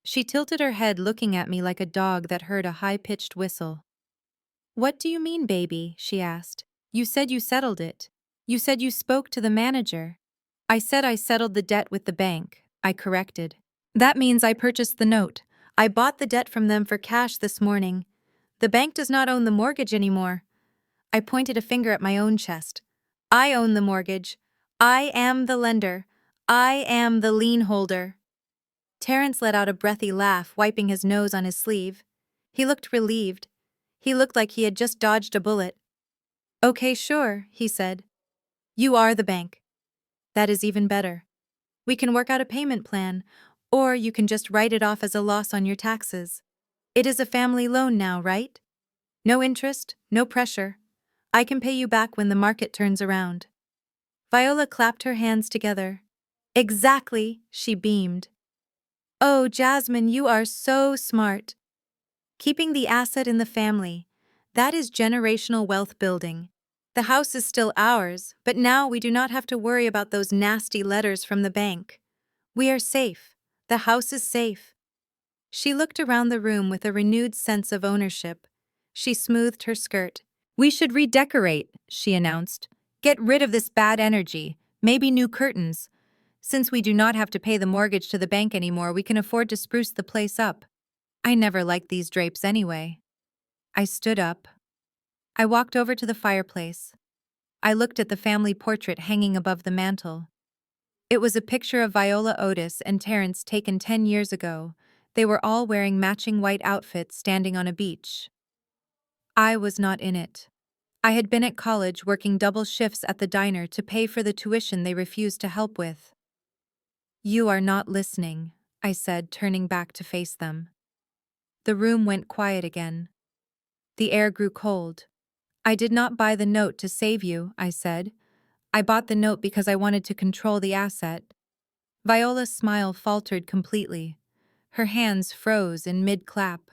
She tilted her head, looking at me like a dog that heard a high-pitched whistle. What do you mean, baby? She asked. You said you settled it. You said you spoke to the manager. I said I settled the debt with the bank, I corrected. That means I purchased the note. I bought the debt from them for cash this morning. The bank does not own the mortgage anymore. I pointed a finger at my own chest. I own the mortgage. I am the lender. I am the lien holder. Terrence let out a breathy laugh, wiping his nose on his sleeve. He looked relieved. He looked like he had just dodged a bullet. Okay, sure, he said. You are the bank. That is even better. We can work out a payment plan, or you can just write it off as a loss on your taxes. It is a family loan now, right? No interest, no pressure. I can pay you back when the market turns around. Viola clapped her hands together. Exactly, she beamed. Oh, Jasmine, you are so smart. Keeping the asset in the family, that is generational wealth building. The house is still ours, but now we do not have to worry about those nasty letters from the bank. We are safe. The house is safe. She looked around the room with a renewed sense of ownership. She smoothed her skirt. We should redecorate, she announced. Get rid of this bad energy, maybe new curtains. Since we do not have to pay the mortgage to the bank anymore, we can afford to spruce the place up. I never liked these drapes anyway. I stood up. I walked over to the fireplace. I looked at the family portrait hanging above the mantel. It was a picture of Viola Otis and Terrence taken 10 years ago. They were all wearing matching white outfits standing on a beach. I was not in it. I had been at college working double shifts at the diner to pay for the tuition they refused to help with. You are not listening, I said, turning back to face them. The room went quiet again. The air grew cold. I did not buy the note to save you, I said. I bought the note because I wanted to control the asset. Viola's smile faltered completely. Her hands froze in mid-clap.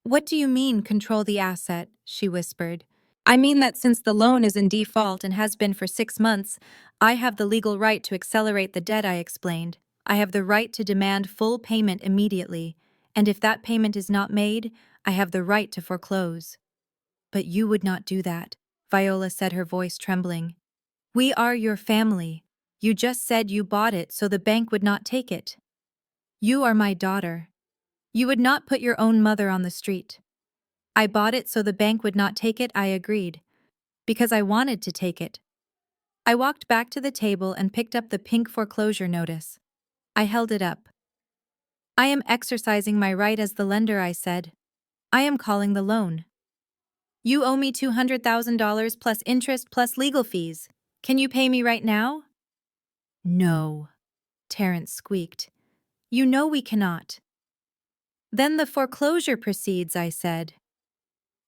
What do you mean, control the asset? She whispered. I mean that since the loan is in default and has been for 6 months, I have the legal right to accelerate the debt, I explained. I have the right to demand full payment immediately, and if that payment is not made, I have the right to foreclose. But you would not do that, Viola said, her voice trembling. We are your family. You just said you bought it so the bank would not take it. You are my daughter. You would not put your own mother on the street. I bought it so the bank would not take it, I agreed. Because I wanted to take it. I walked back to the table and picked up the pink foreclosure notice. I held it up. I am exercising my right as the lender, I said. I am calling the loan. You owe me $200,000 plus interest plus legal fees. Can you pay me right now? No, Terrence squeaked. You know we cannot. Then the foreclosure proceeds, I said.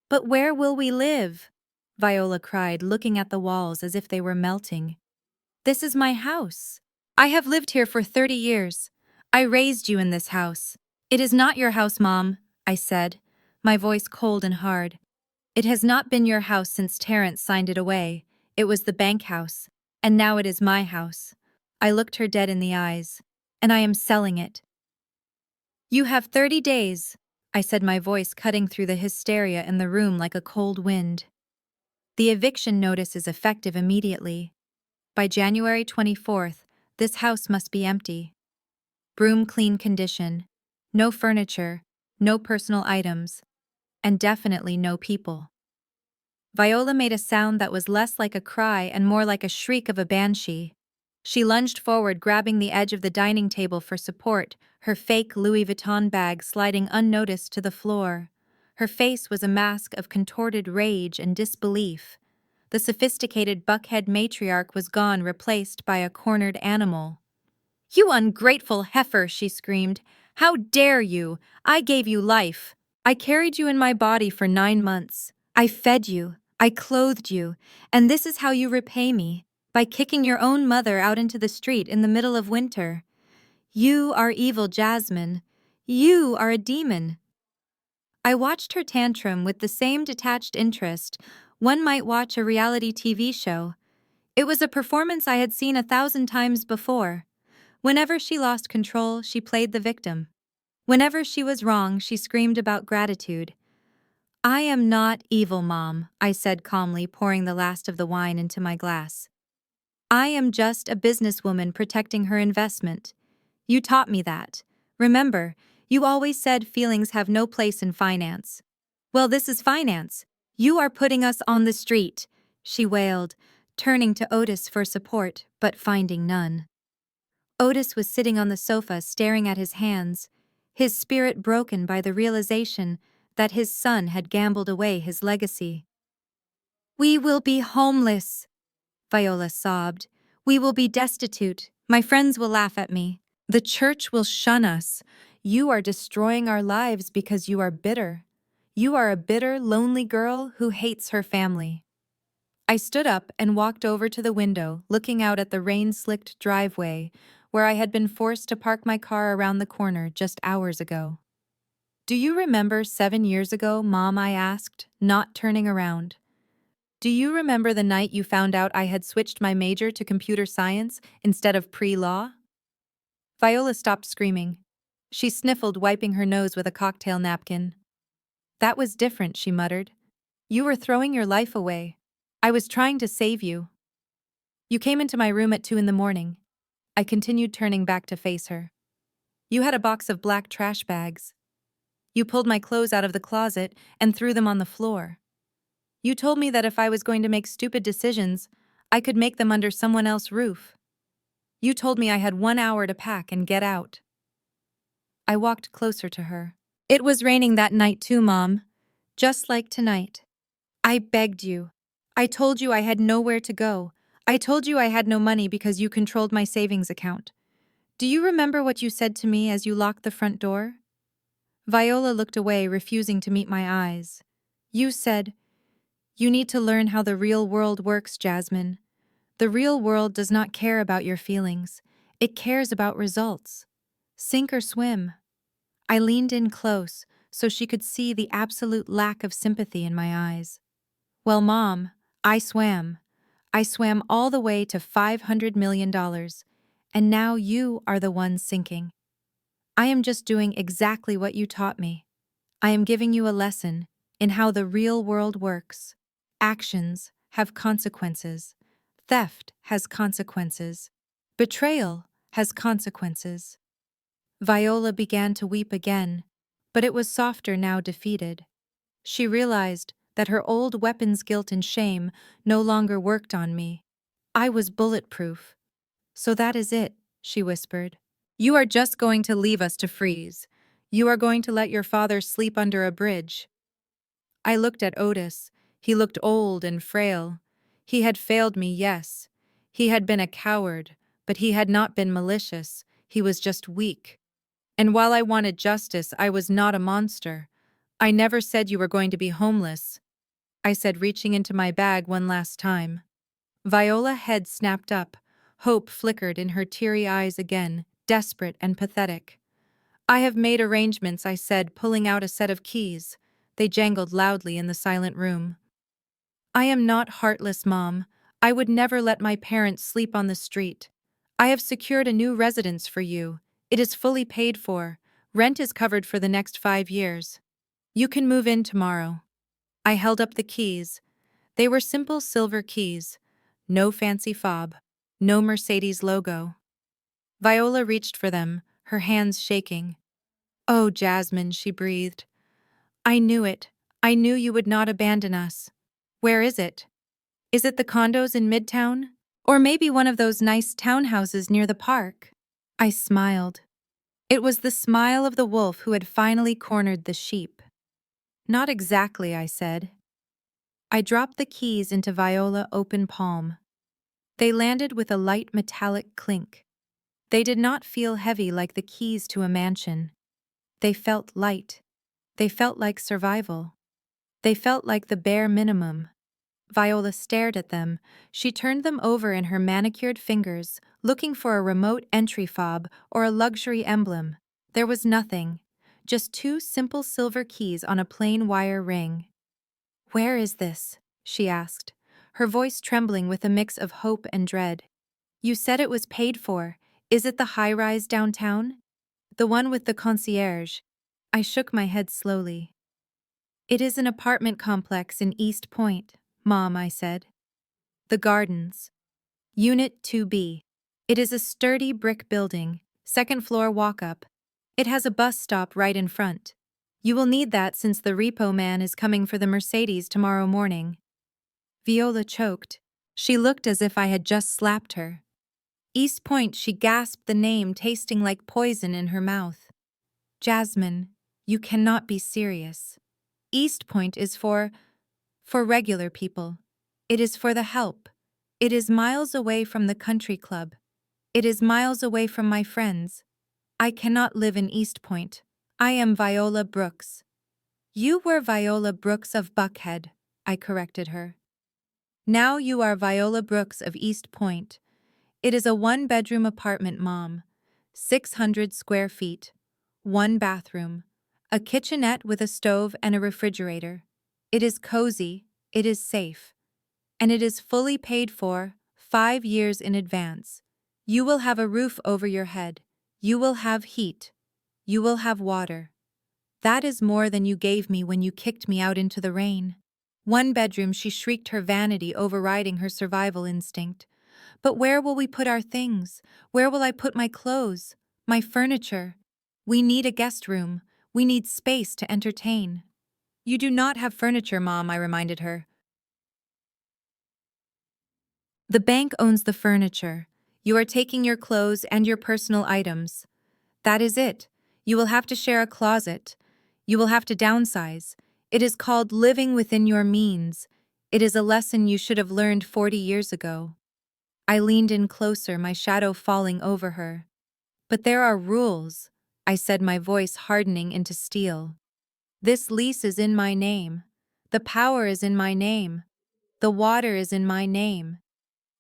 But where will we live? Viola cried, looking at the walls as if they were melting. This is my house. I have lived here for 30 years. I raised you in this house. It is not your house, Mom, I said, my voice cold and hard. It has not been your house since Terrence signed it away. It was the bank house. And now it is my house. I looked her dead in the eyes. And I am selling it. You have 30 days, I said, my voice cutting through the hysteria in the room like a cold wind. The eviction notice is effective immediately. By January 24th, this house must be empty. Broom clean condition. No furniture, no personal items, and definitely no people. Viola made a sound that was less like a cry and more like a shriek of a banshee. She lunged forward, grabbing the edge of the dining table for support, her fake Louis Vuitton bag sliding unnoticed to the floor. Her face was a mask of contorted rage and disbelief. The sophisticated buckhead matriarch was gone, replaced by a cornered animal. You ungrateful heifer, she screamed. How dare you? I gave you life. I carried you in my body for 9 months. I fed you. I clothed you. And this is how you repay me, by kicking your own mother out into the street in the middle of winter. You are evil, Jasmine. You are a demon. I watched her tantrum with the same detached interest one might watch a reality TV show. It was a performance I had seen 1,000 times before. Whenever she lost control, she played the victim. Whenever she was wrong, she screamed about gratitude. I am not evil, Mom, I said calmly, pouring the last of the wine into my glass. I am just a businesswoman protecting her investment. You taught me that. Remember, you always said feelings have no place in finance. Well, this is finance. You are putting us on the street, she wailed, turning to Otis for support, but finding none. Otis was sitting on the sofa staring at his hands, his spirit broken by the realization that his son had gambled away his legacy. We will be homeless, Viola sobbed. We will be destitute. My friends will laugh at me. The church will shun us. You are destroying our lives because you are bitter. You are a bitter, lonely girl who hates her family. I stood up and walked over to the window, looking out at the rain-slicked driveway where I had been forced to park my car around the corner just hours ago. Do you remember 7 years ago, Mom, I asked, not turning around. Do you remember the night you found out I had switched my major to computer science instead of pre-law? Viola stopped screaming. She sniffled, wiping her nose with a cocktail napkin. That was different, she muttered. You were throwing your life away. I was trying to save you. You came into my room at 2 in the morning. I continued, turning back to face her. You had a box of black trash bags. You pulled my clothes out of the closet and threw them on the floor. You told me that if I was going to make stupid decisions, I could make them under someone else's roof. You told me I had 1 hour to pack and get out. I walked closer to her. It was raining that night too, Mom. Just like tonight. I begged you. I told you I had nowhere to go. I told you I had no money because you controlled my savings account. Do you remember what you said to me as you locked the front door? Viola looked away, refusing to meet my eyes. You said, "You need to learn how the real world works, Jasmine. The real world does not care about your feelings. It cares about results. Sink or swim." I leaned in close so she could see the absolute lack of sympathy in my eyes. Well, Mom, I swam. I swam all the way to $500 million, and now you are the one sinking. I am just doing exactly what you taught me. I am giving you a lesson in how the real world works. Actions have consequences. Theft has consequences. Betrayal has consequences. Viola began to weep again, but it was softer now, defeated. She realized that her old weapon's guilt and shame no longer worked on me. I was bulletproof. So that is it, she whispered. You are just going to leave us to freeze. You are going to let your father sleep under a bridge. I looked at Otis, He looked old and frail. He had failed me, yes. He had been a coward, but he had not been malicious. He was just weak. And while I wanted justice, I was not a monster. I never said you were going to be homeless, I said, reaching into my bag one last time. Viola's head snapped up. Hope flickered in her teary eyes again, desperate and pathetic. I have made arrangements, I said, pulling out a set of keys. They jangled loudly in the silent room. I am not heartless, Mom. I would never let my parents sleep on the street. I have secured a new residence for you. It is fully paid for. Rent is covered for the next 5 years. You can move in tomorrow. I held up the keys. They were simple silver keys. No fancy fob. No Mercedes logo. Viola reached for them, her hands shaking. Oh, Jasmine, she breathed. I knew it. I knew you would not abandon us. Where is it? Is it the condos in Midtown? Or maybe one of those nice townhouses near the park? I smiled. It was the smile of the wolf who had finally cornered the sheep. Not exactly, I said. I dropped the keys into Viola's open palm. They landed with a light metallic clink. They did not feel heavy like the keys to a mansion. They felt light. They felt like survival. They felt like the bare minimum. Viola stared at them. She turned them over in her manicured fingers, looking for a remote entry fob or a luxury emblem. There was nothing. Just 2 simple silver keys on a plain wire ring. Where is this? She asked, her voice trembling with a mix of hope and dread. You said it was paid for. Is it the high-rise downtown? The one with the concierge? I shook my head slowly. It is an apartment complex in East Point, Mom, I said. The Gardens. Unit 2B. It is a sturdy brick building, 2nd floor walk-up. It has a bus stop right in front. You will need that since the repo man is coming for the Mercedes tomorrow morning. Viola choked. She looked as if I had just slapped her. East Point, she gasped the name, tasting like poison in her mouth. Jasmine, you cannot be serious. East Point is for regular people. It is for the help. It is miles away from the country club. It is miles away from my friends. I cannot live in East Point. I am Viola Brooks. You were Viola Brooks of Buckhead, I corrected her. Now you are Viola Brooks of East Point. It is a 1-bedroom apartment, Mom. 600 square feet. 1 bathroom. A kitchenette with a stove and a refrigerator. It is cozy, it is safe. And it is fully paid for, 5 years in advance. You will have a roof over your head. You will have heat. You will have water. That is more than you gave me when you kicked me out into the rain. 1 bedroom, she shrieked, her vanity overriding her survival instinct. But where will we put our things? Where will I put my clothes? My furniture? We need a guest room. We need space to entertain. You do not have furniture, Mom, I reminded her. The bank owns the furniture. You are taking your clothes and your personal items. That is it. You will have to share a closet. You will have to downsize. It is called living within your means. It is a lesson you should have learned 40 years ago. I leaned in closer, my shadow falling over her. But there are rules, I said, my voice hardening into steel. This lease is in my name. The power is in my name. The water is in my name.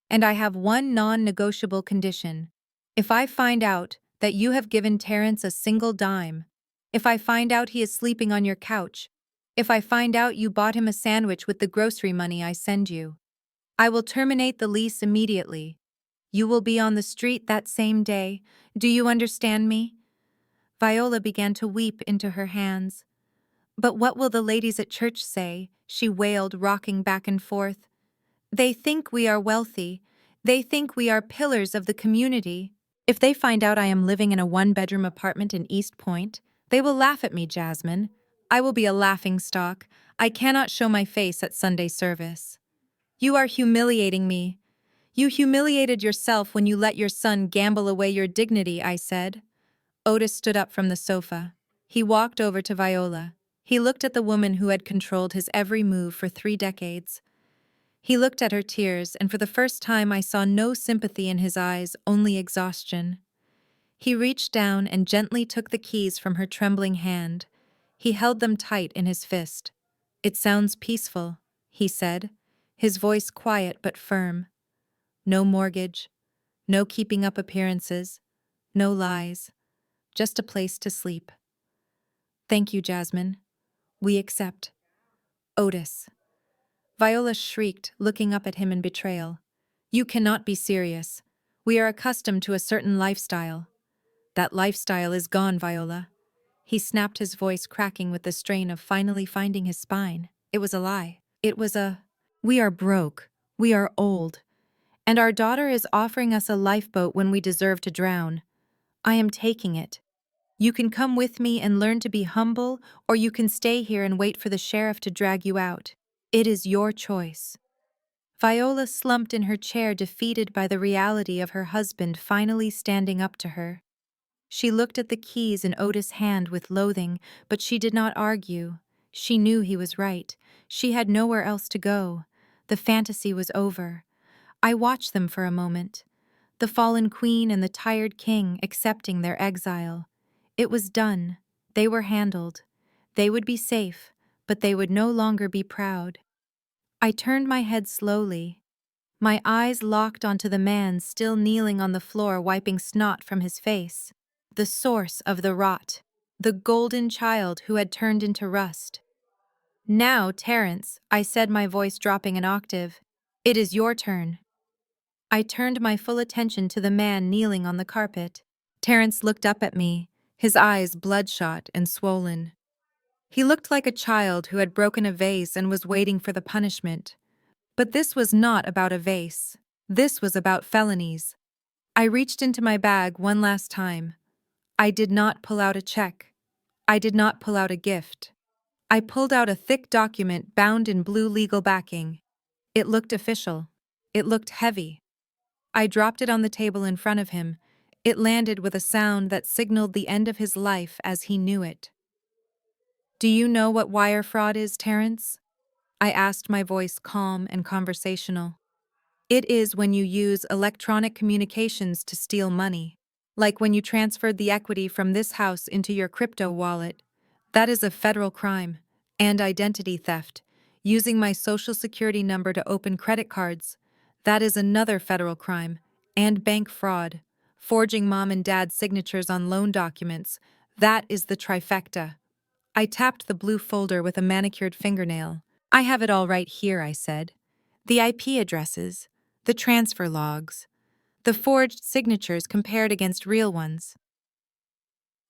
And I have one non-negotiable condition. If I find out that you have given Terrence a single dime, if I find out he is sleeping on your couch, if I find out you bought him a sandwich with the grocery money I send you, I will terminate the lease immediately. You will be on the street that same day. Do you understand me? Viola began to weep into her hands. But what will the ladies at church say? She wailed, rocking back and forth. They think we are wealthy. They think we are pillars of the community. If they find out I am living in a 1-bedroom apartment in East Point, they will laugh at me, Jasmine. I will be a laughingstock. I cannot show my face at Sunday service. You are humiliating me. You humiliated yourself when you let your son gamble away your dignity, I said. Otis stood up from the sofa. He walked over to Viola. He looked at the woman who had controlled his every move for 3 decades. He looked at her tears, and for the first time I saw no sympathy in his eyes, only exhaustion. He reached down and gently took the keys from her trembling hand. He held them tight in his fist. "It sounds peaceful," he said, his voice quiet but firm. "No mortgage, no keeping up appearances, no lies, just a place to sleep." "Thank you, Jasmine. We accept." "Otis." Viola shrieked, looking up at him in betrayal. "You cannot be serious. We are accustomed to a certain lifestyle." "That lifestyle is gone, Viola." He snapped, his voice cracking with the strain of finally finding his spine. It was a lie. It was a, "We are broke. We are old. And our daughter is offering us a lifeboat when we deserve to drown. I am taking it. You can come with me and learn to be humble, or you can stay here and wait for the sheriff to drag you out. It is your choice." Viola slumped in her chair, defeated by the reality of her husband finally standing up to her. She looked at the keys in Otis' hand with loathing, but she did not argue. She knew he was right. She had nowhere else to go. The fantasy was over. I watched them for a moment. The fallen queen and the tired king accepting their exile. It was done. They were handled. They would be safe, but they would no longer be proud. I turned my head slowly. My eyes locked onto the man still kneeling on the floor, wiping snot from his face. The source of the rot. The golden child who had turned into rust. "Now, Terence," I said, my voice dropping an octave, "it is your turn." I turned my full attention to the man kneeling on the carpet. Terence looked up at me, his eyes bloodshot and swollen. He looked like a child who had broken a vase and was waiting for the punishment. But this was not about a vase. This was about felonies. I reached into my bag one last time. I did not pull out a check. I did not pull out a gift. I pulled out a thick document bound in blue legal backing. It looked official. It looked heavy. I dropped it on the table in front of him. It landed with a sound that signaled the end of his life as he knew it. "Do you know what wire fraud is, Terence?" I asked, my voice calm and conversational. "It is when you use electronic communications to steal money. Like when you transferred the equity from this house into your crypto wallet. That is a federal crime. And identity theft. Using my social security number to open credit cards. That is another federal crime. And bank fraud. Forging mom and dad's signatures on loan documents. That is the trifecta." I tapped the blue folder with a manicured fingernail. "I have it all right here," I said. "The IP addresses, the transfer logs, the forged signatures compared against real ones.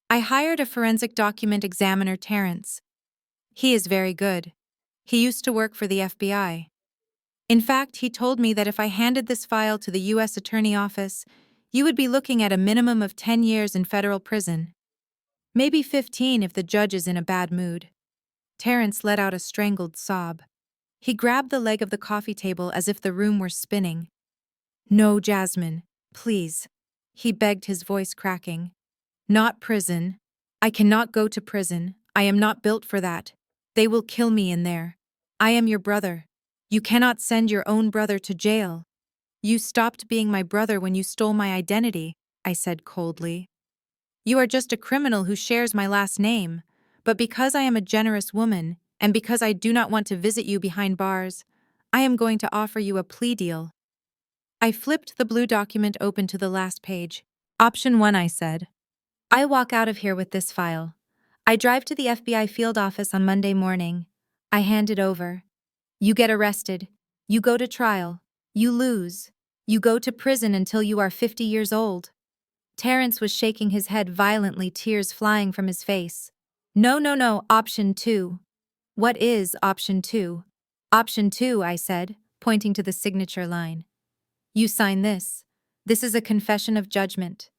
I hired a forensic document examiner, Terence. He is very good. He used to work for the FBI. In fact, he told me that if I handed this file to the U.S. Attorney Office, you would be looking at a minimum of 10 years in federal prison. Maybe 15 if the judge is in a bad mood." Terence let out a strangled sob. He grabbed the leg of the coffee table as if the room were spinning. "No, Jasmine, please," he begged, his voice cracking. "Not prison. I cannot go to prison. I am not built for that. They will kill me in there. I am your brother. You cannot send your own brother to jail." "You stopped being my brother when you stole my identity," I said coldly. "You are just a criminal who shares my last name. But because I am a generous woman, and because I do not want to visit you behind bars, I am going to offer you a plea deal." I flipped the blue document open to the last page. "Option 1, I said. I walk out of here with this file. I drive to the FBI field office on Monday morning. I hand it over. You get arrested. You go to trial. You lose. You go to prison until you are 50 years old." Terence was shaking his head violently, tears flying from his face. "No, no, no, option 2. "What is option 2? "Option 2, I said, pointing to the signature line. "You sign this. This is a confession of judgment.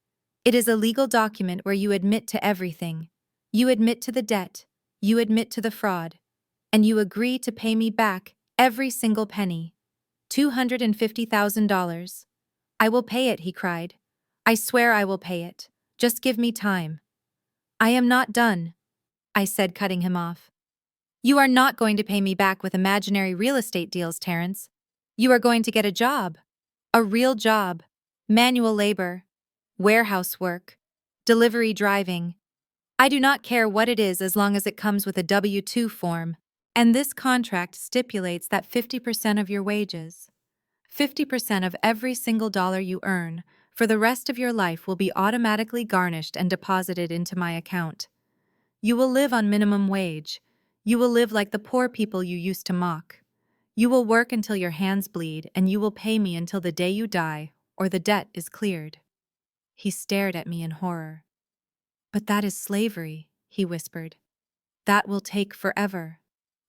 It is a legal document where you admit to everything. You admit to the debt. You admit to the fraud. And you agree to pay me back every single penny. $250,000. "I will pay it," he cried. "I swear I will pay it. Just give me time." "I am not done," I said, cutting him off. You are not going to pay me back with imaginary real estate deals, Terrence. You are going to get a job. A real job. Manual labor. Warehouse work. Delivery driving. I do not care what it is as long as it comes with a W-2 form. And this contract stipulates that 50% of your wages, 50% of every single dollar you earn, for the rest of your life will be automatically garnished and deposited into my account. You will live on minimum wage. You will live like the poor people you used to mock. You will work until your hands bleed, and you will pay me until the day you die, or the debt is cleared. He stared at me in horror. But that is slavery, he whispered. That will take forever.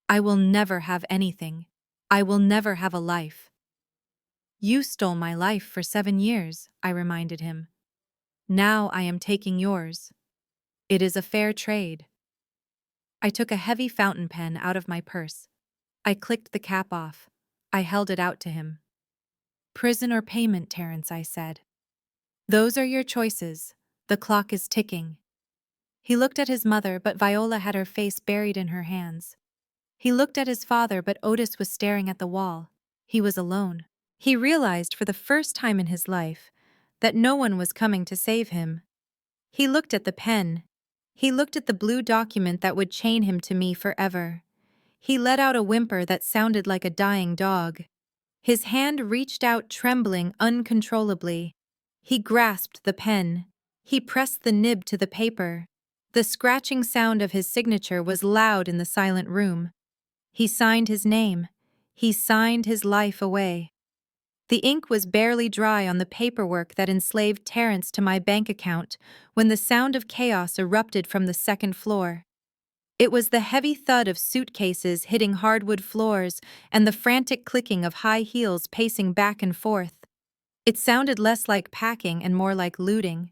I will never have anything. I will never have a life. You stole my life for 7 years, I reminded him. Now I am taking yours. It is a fair trade. I took a heavy fountain pen out of my purse. I clicked the cap off. I held it out to him. Prison or payment, Terrence, I said. Those are your choices. The clock is ticking. He looked at his mother, but Viola had her face buried in her hands. He looked at his father, but Otis was staring at the wall. He was alone. He realized for the first time in his life that no one was coming to save him. He looked at the pen. He looked at the blue document that would chain him to me forever. He let out a whimper that sounded like a dying dog. His hand reached out, trembling uncontrollably. He grasped the pen. He pressed the nib to the paper. The scratching sound of his signature was loud in the silent room. He signed his name. He signed his life away. The ink was barely dry on the paperwork that enslaved Terrence to my bank account when the sound of chaos erupted from the second floor. It was the heavy thud of suitcases hitting hardwood floors and the frantic clicking of high heels pacing back and forth. It sounded less like packing and more like looting.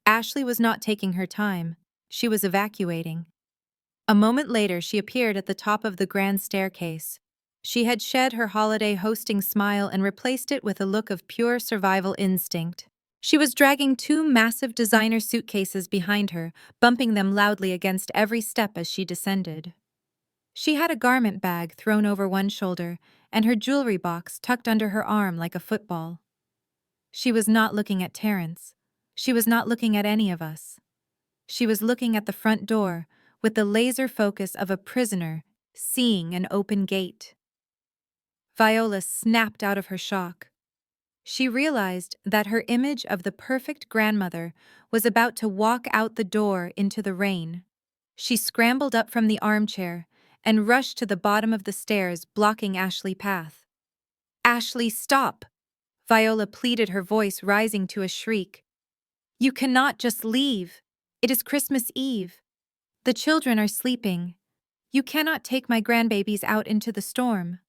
Ashley was not taking her time. She was evacuating. A moment later, she appeared at the top of the grand staircase. She had shed her holiday hosting smile and replaced it with a look of pure survival instinct. She was dragging 2 massive designer suitcases behind her, bumping them loudly against every step as she descended. She had a garment bag thrown over one shoulder and her jewelry box tucked under her arm like a football. She was not looking at Terrence. She was not looking at any of us. She was looking at the front door with the laser focus of a prisoner seeing an open gate. Viola snapped out of her shock. She realized that her image of the perfect grandmother was about to walk out the door into the rain. She scrambled up from the armchair and rushed to the bottom of the stairs, blocking Ashley's path. "Ashley, stop!" Viola pleaded, her voice rising to a shriek. "You cannot just leave. It is Christmas Eve. The children are sleeping. You cannot take my grandbabies out into the storm."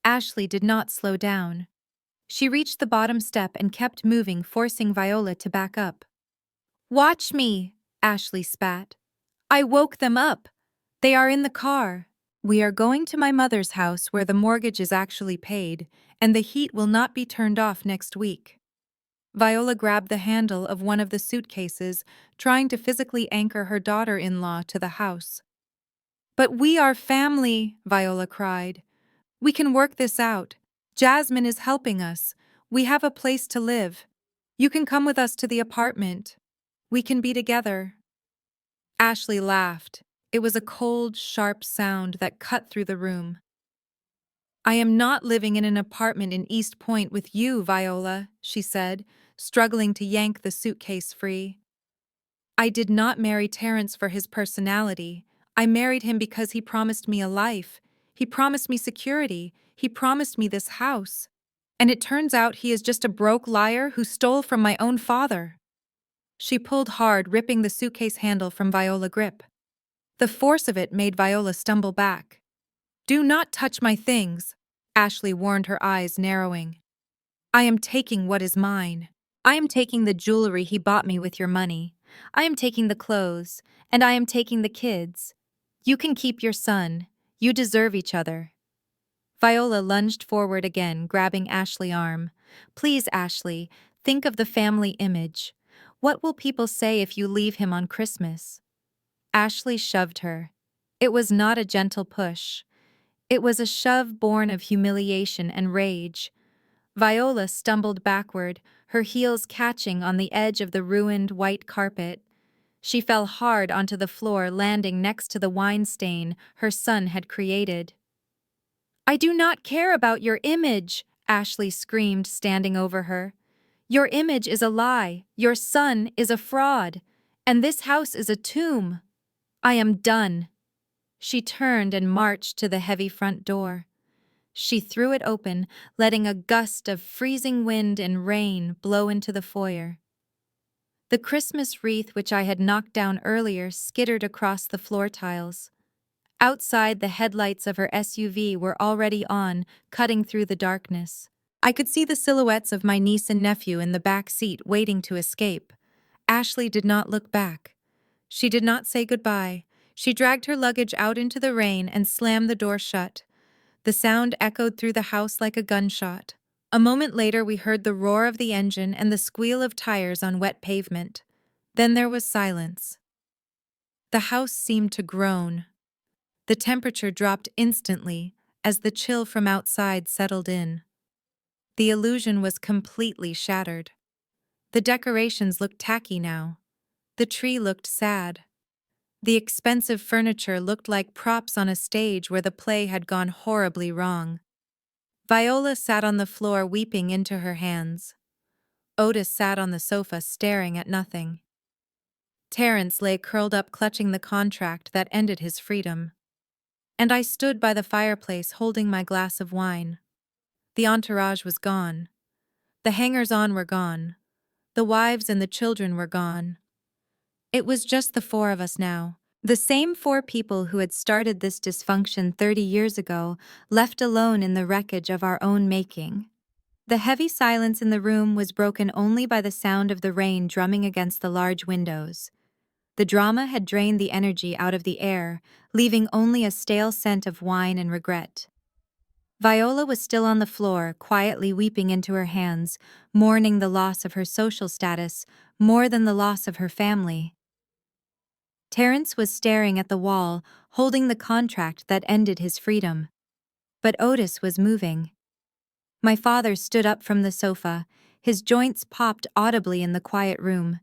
Ashley did not slow down. She reached the bottom step and kept moving, forcing Viola to back up. "Watch me," Ashley spat. "I woke them up. They are in the car. We are going to my mother's house where the mortgage is actually paid, and the heat will not be turned off next week." Viola grabbed the handle of one of the suitcases, trying to physically anchor her daughter-in-law to the house. "But we are family," Viola cried. "We can work this out. Jasmine is helping us. We have a place to live. You can come with us to the apartment. We can be together." Ashley laughed. It was a cold, sharp sound that cut through the room. "I am not living in an apartment in East Point with you, Viola," she said, struggling to yank the suitcase free. "I did not marry Terrence for his personality. I married him because he promised me a life. He promised me security. He promised me this house. And it turns out he is just a broke liar who stole from my own father." She pulled hard, ripping the suitcase handle from Viola's grip. The force of it made Viola stumble back. "Do not touch my things," Ashley warned, her eyes narrowing. "I am taking what is mine. I am taking the jewelry he bought me with your money. I am taking the clothes, and I am taking the kids. You can keep your son. You deserve each other." Viola lunged forward again, grabbing Ashley's arm. "Please, Ashley, think of the family image. What will people say if you leave him on Christmas?" Ashley shoved her. It was not a gentle push. It was a shove born of humiliation and rage. Viola stumbled backward, her heels catching on the edge of the ruined white carpet. She fell hard onto the floor, landing next to the wine stain her son had created. "I do not care about your image," Ashley screamed, standing over her. "Your image is a lie, your son is a fraud, and this house is a tomb. I am done." She turned and marched to the heavy front door. She threw it open, letting a gust of freezing wind and rain blow into the foyer. The Christmas wreath which I had knocked down earlier skittered across the floor tiles. Outside, the headlights of her SUV were already on, cutting through the darkness. I could see the silhouettes of my niece and nephew in the back seat waiting to escape. Ashley did not look back. She did not say goodbye. She dragged her luggage out into the rain and slammed the door shut. The sound echoed through the house like a gunshot. A moment later, we heard the roar of the engine and the squeal of tires on wet pavement. Then there was silence. The house seemed to groan. The temperature dropped instantly as the chill from outside settled in. The illusion was completely shattered. The decorations looked tacky now. The tree looked sad. The expensive furniture looked like props on a stage where the play had gone horribly wrong. Viola sat on the floor weeping into her hands. Otis sat on the sofa staring at nothing. Terence lay curled up clutching the contract that ended his freedom. And I stood by the fireplace holding my glass of wine. The entourage was gone. The hangers-on were gone. The wives and the children were gone. It was just the four of us now. The same four people who had started this dysfunction 30 years ago, left alone in the wreckage of our own making. The heavy silence in the room was broken only by the sound of the rain drumming against the large windows. The drama had drained the energy out of the air, leaving only a stale scent of wine and regret. Viola was still on the floor, quietly weeping into her hands, mourning the loss of her social status more than the loss of her family. Terence was staring at the wall, holding the contract that ended his freedom. But Otis was moving. My father stood up from the sofa, his joints popped audibly in the quiet room.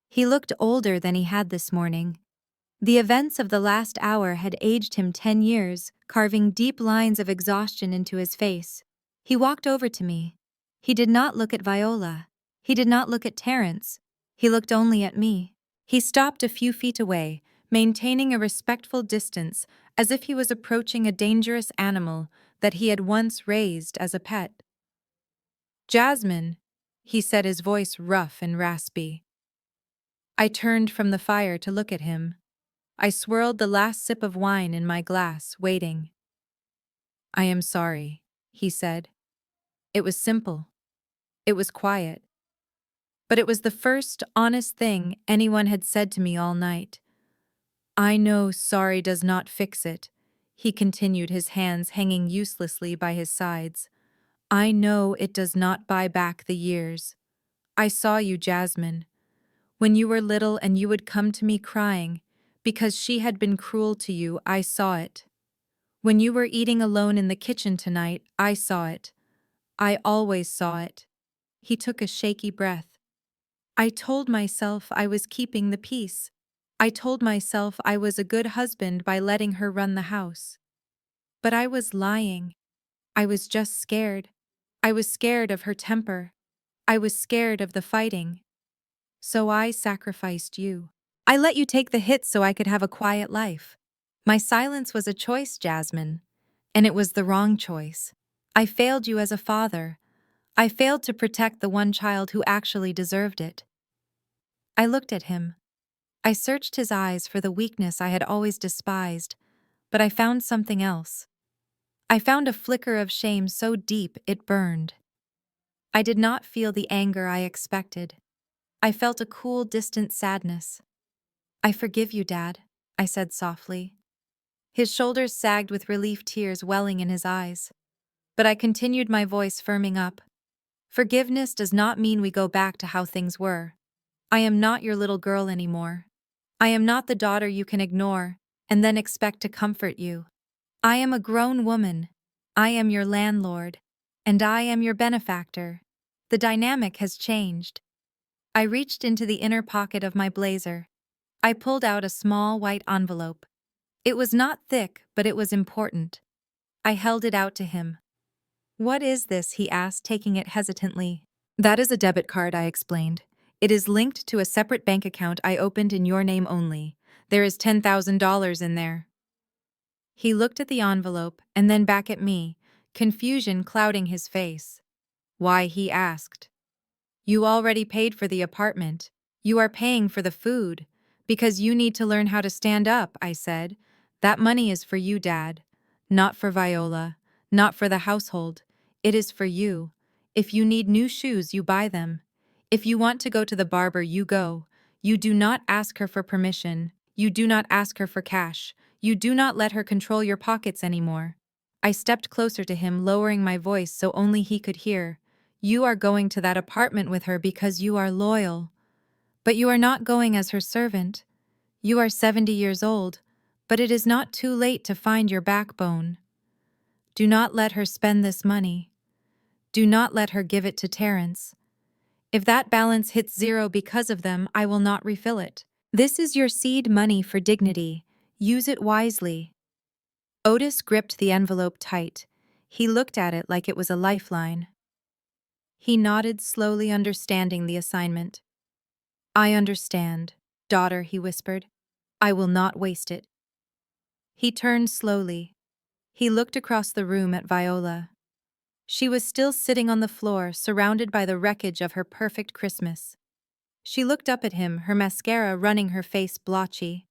He looked older than he had this morning. The events of the last hour had aged him 10 years, carving deep lines of exhaustion into his face. He walked over to me. He did not look at Viola. He did not look at Terence. He looked only at me. He stopped a few feet away, maintaining a respectful distance, as if he was approaching a dangerous animal that he had once raised as a pet. "Jasmine," he said, his voice rough and raspy. I turned from the fire to look at him. I swirled the last sip of wine in my glass, waiting. "I am sorry," he said. It was simple. It was quiet. But it was the first honest thing anyone had said to me all night. "I know sorry does not fix it," he continued, his hands hanging uselessly by his sides. "I know it does not buy back the years. I saw you, Jasmine, when you were little and you would come to me crying because she had been cruel to you. I saw it. When you were eating alone in the kitchen tonight, I saw it. I always saw it." He took a shaky breath. "I told myself I was keeping the peace. I told myself I was a good husband by letting her run the house. But I was lying. I was just scared. I was scared of her temper. I was scared of the fighting. So I sacrificed you. I let you take the hits so I could have a quiet life. My silence was a choice, Jasmine, and it was the wrong choice. I failed you as a father. I failed to protect the one child who actually deserved it." I looked at him. I searched his eyes for the weakness I had always despised, but I found something else. I found a flicker of shame so deep it burned. I did not feel the anger I expected. I felt a cool, distant sadness. "I forgive you, Dad," I said softly. His shoulders sagged with relief, tears welling in his eyes. But I continued, my voice firming up. "Forgiveness does not mean we go back to how things were. I am not your little girl anymore. I am not the daughter you can ignore, and then expect to comfort you. I am a grown woman. I am your landlord. And I am your benefactor. The dynamic has changed. I reached into the inner pocket of my blazer. I pulled out a small white envelope. It was not thick, but it was important. I held it out to him. "What is this?" he asked, taking it hesitantly. "That is a debit card," I explained. "It is linked to a separate bank account I opened in your name only. There is $10,000 in there." He looked at the envelope and then back at me, confusion clouding his face. "Why?" he asked. "You already paid for the apartment. You are paying for the food. Because you need to learn how to stand up," I said. "That money is for you, Dad. Not for Viola. Not for the household. It is for you. If you need new shoes, you buy them. If you want to go to the barber, you go. You do not ask her for permission. You do not ask her for cash. You do not let her control your pockets anymore." I stepped closer to him, lowering my voice so only he could hear. "You are going to that apartment with her because you are loyal. But you are not going as her servant. You are 70 years old, but it is not too late to find your backbone. Do not let her spend this money. Do not let her give it to Terrence. If that balance hits zero because of them, I will not refill it. This is your seed money for dignity. Use it wisely." Otis gripped the envelope tight. He looked at it like it was a lifeline. He nodded slowly, understanding the assignment. "I understand, daughter," he whispered. "I will not waste it." He turned slowly. He looked across the room at Viola. She was still sitting on the floor, surrounded by the wreckage of her perfect Christmas. She looked up at him, her mascara running her face blotchy.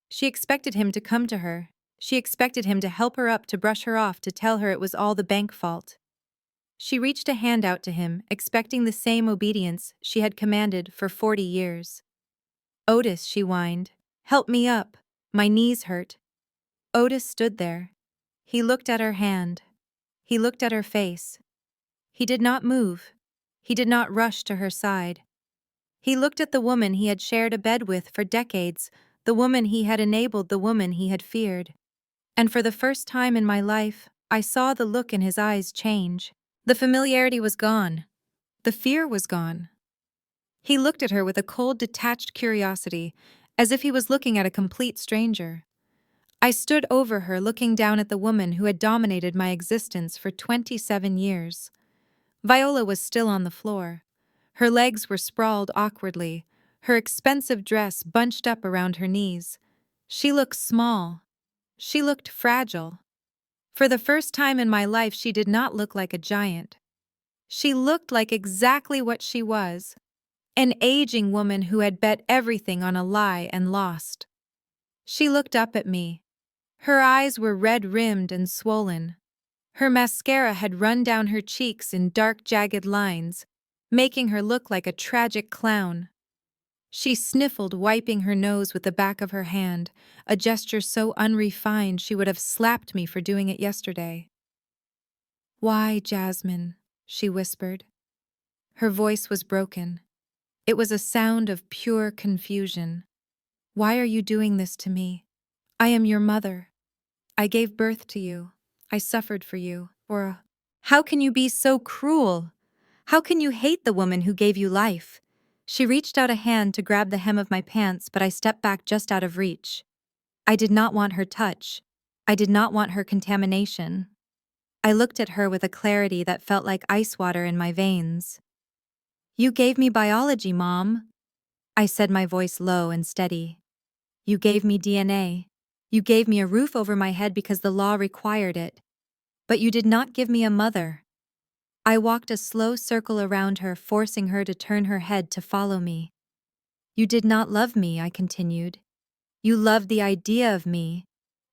She expected him to come to her. She expected him to help her up, to brush her off, to tell her it was all the bank fault. She reached a hand out to him, expecting the same obedience she had commanded for 40 years. "Otis," she whined, "help me up. My knees hurt." Otis stood there. He looked at her hand. He looked at her face. He did not move. He did not rush to her side. He looked at the woman he had shared a bed with for decades, the woman he had enabled, the woman he had feared. And for the first time in my life, I saw the look in his eyes change. The familiarity was gone. The fear was gone. He looked at her with a cold, detached curiosity, as if he was looking at a complete stranger. I stood over her, looking down at the woman who had dominated my existence for 27 years. Viola was still on the floor. Her legs were sprawled awkwardly, her expensive dress bunched up around her knees. She looked small. She looked fragile. For the first time in my life, she did not look like a giant. She looked like exactly what she was, an aging woman who had bet everything on a lie and lost. She looked up at me. Her eyes were red-rimmed and swollen. Her mascara had run down her cheeks in dark, jagged lines, making her look like a tragic clown. She sniffled, wiping her nose with the back of her hand, a gesture so unrefined she would have slapped me for doing it yesterday. "Why, Jasmine?" she whispered. Her voice was broken. It was a sound of pure confusion. "Why are you doing this to me? I am your mother. I gave birth to you. I suffered for you. How can you be so cruel? How can you hate the woman who gave you life?" She reached out a hand to grab the hem of my pants, but I stepped back just out of reach. I did not want her touch. I did not want her contamination. I looked at her with a clarity that felt like ice water in my veins. "You gave me biology, Mom," I said, my voice low and steady. "You gave me DNA. You gave me a roof over my head because the law required it. But you did not give me a mother." I walked a slow circle around her, forcing her to turn her head to follow me. "You did not love me," I continued. "You loved the idea of me.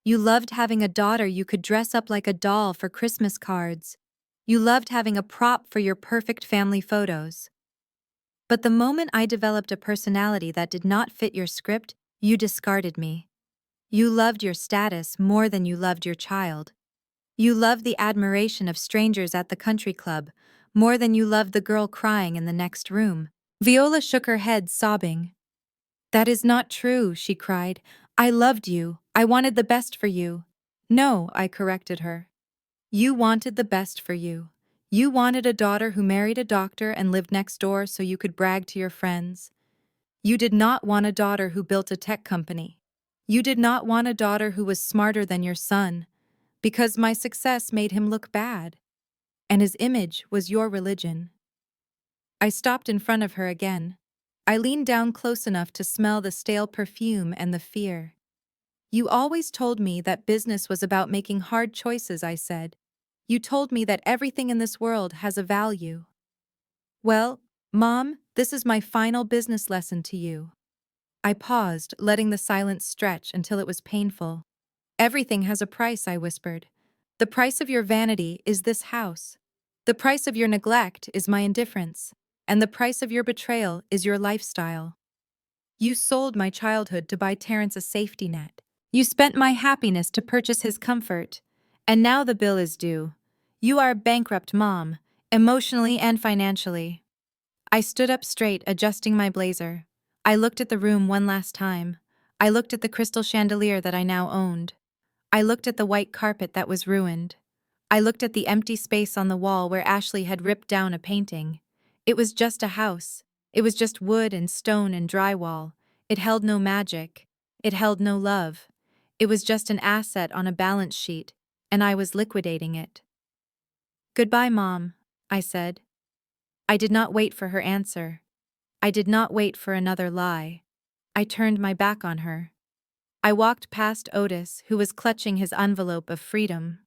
You loved having a daughter you could dress up like a doll for Christmas cards. You loved having a prop for your perfect family photos. But the moment I developed a personality that did not fit your script, you discarded me. You loved your status more than you loved your child. You loved the admiration of strangers at the country club more than you loved the girl crying in the next room." Viola shook her head, sobbing. "That is not true," she cried. I loved you. I wanted the best for you. No, I corrected her. You wanted the best for you. You wanted a daughter who married a doctor and lived next door so you could brag to your friends. You did not want a daughter who built a tech company. You did not want a daughter who was smarter than your son, because my success made him look bad, and his image was your religion. I stopped in front of her again. I leaned down close enough to smell the stale perfume and the fear. You always told me that business was about making hard choices, I said. You told me that everything in this world has a value. Well, Mom, this is my final business lesson to you. I paused, letting the silence stretch until it was painful. Everything has a price, I whispered. The price of your vanity is this house. The price of your neglect is my indifference. And the price of your betrayal is your lifestyle. You sold my childhood to buy Terrence a safety net. You spent my happiness to purchase his comfort. And now the bill is due. You are a bankrupt mom, emotionally and financially. I stood up straight, adjusting my blazer. I looked at the room one last time. I looked at the crystal chandelier that I now owned. I looked at the white carpet that was ruined. I looked at the empty space on the wall where Ashley had ripped down a painting. It was just a house. It was just wood and stone and drywall. It held no magic. It held no love. It was just an asset on a balance sheet, and I was liquidating it. Goodbye, Mom, I said. I did not wait for her answer. I did not wait for another lie. I turned my back on her. I walked past Otis, who was clutching his envelope of freedom.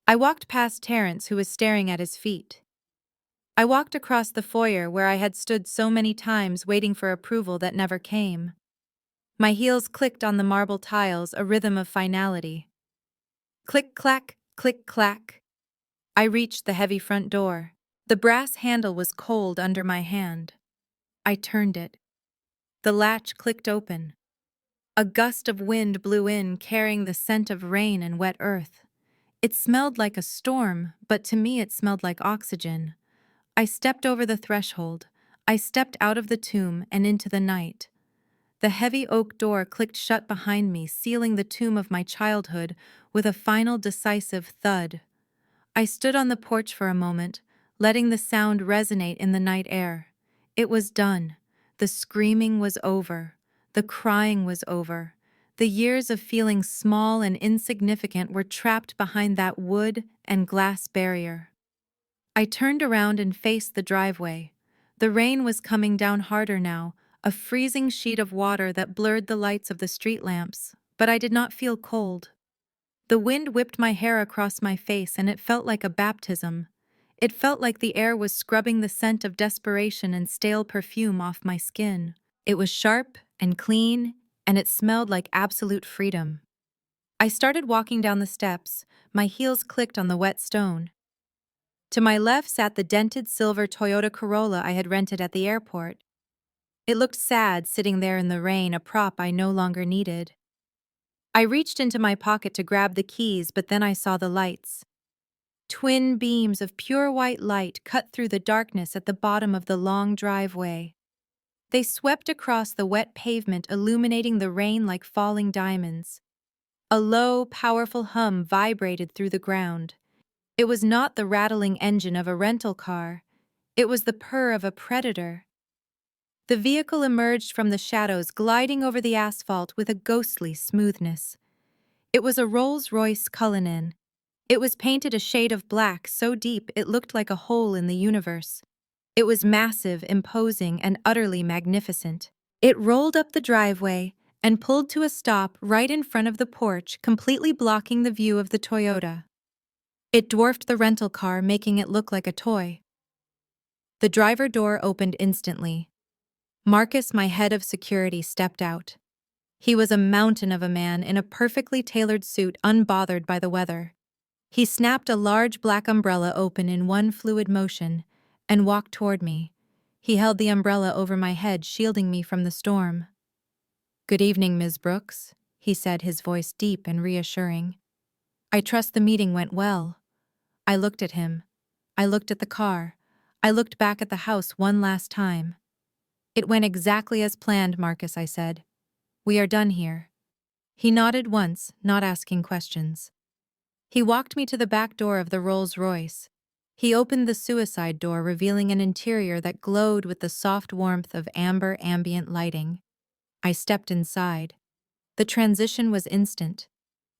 I walked past Terrence, who was staring at his feet. I walked across the foyer where I had stood so many times waiting for approval that never came. My heels clicked on the marble tiles, a rhythm of finality. Click-clack, click-clack. I reached the heavy front door. The brass handle was cold under my hand. I turned it. The latch clicked open. A gust of wind blew in, carrying the scent of rain and wet earth. It smelled like a storm, but to me it smelled like oxygen. I stepped over the threshold. I stepped out of the tomb and into the night. The heavy oak door clicked shut behind me, sealing the tomb of my childhood with a final decisive thud. I stood on the porch for a moment, letting the sound resonate in the night air. It was done. The screaming was over. The crying was over. The years of feeling small and insignificant were trapped behind that wood and glass barrier. I turned around and faced the driveway. The rain was coming down harder now, a freezing sheet of water that blurred the lights of the street lamps, but I did not feel cold. The wind whipped my hair across my face and it felt like a baptism. It felt like the air was scrubbing the scent of desperation and stale perfume off my skin. It was sharp and clean, and it smelled like absolute freedom. I started walking down the steps. My heels clicked on the wet stone. To my left sat the dented silver Toyota Corolla I had rented at the airport. It looked sad sitting there in the rain, a prop I no longer needed. I reached into my pocket to grab the keys, but then I saw the lights. Twin beams of pure white light cut through the darkness at the bottom of the long driveway. They swept across the wet pavement, illuminating the rain like falling diamonds. A low, powerful hum vibrated through the ground. It was not the rattling engine of a rental car. It was the purr of a predator. The vehicle emerged from the shadows, gliding over the asphalt with a ghostly smoothness. It was a Rolls-Royce Cullinan. It was painted a shade of black so deep it looked like a hole in the universe. It was massive, imposing, and utterly magnificent. It rolled up the driveway and pulled to a stop right in front of the porch, completely blocking the view of the Toyota. It dwarfed the rental car, making it look like a toy. The driver door opened instantly. Marcus, my head of security, stepped out. He was a mountain of a man in a perfectly tailored suit, unbothered by the weather. He snapped a large black umbrella open in one fluid motion and walked toward me. He held the umbrella over my head, shielding me from the storm. "Good evening, Ms. Brooks," he said, his voice deep and reassuring. "I trust the meeting went well." I looked at him. I looked at the car. I looked back at the house one last time. "It went exactly as planned, Marcus," I said. "We are done here." He nodded once, not asking questions. He walked me to the back door of the Rolls-Royce. He opened the suicide door, revealing an interior that glowed with the soft warmth of amber ambient lighting. I stepped inside. The transition was instant.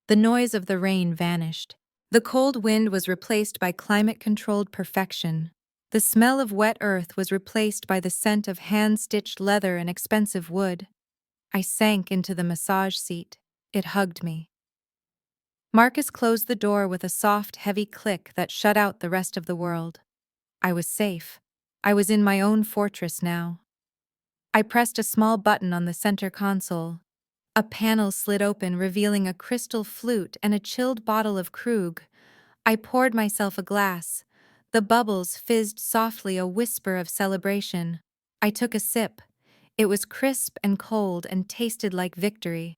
The noise of the rain vanished. The cold wind was replaced by climate-controlled perfection. The smell of wet earth was replaced by the scent of hand-stitched leather and expensive wood. I sank into the massage seat. It hugged me. Marcus closed the door with a soft, heavy click that shut out the rest of the world. I was safe. I was in my own fortress now. I pressed a small button on the center console. A panel slid open, revealing a crystal flute and a chilled bottle of Krug. I poured myself a glass. The bubbles fizzed softly, a whisper of celebration. I took a sip. It was crisp and cold and tasted like victory.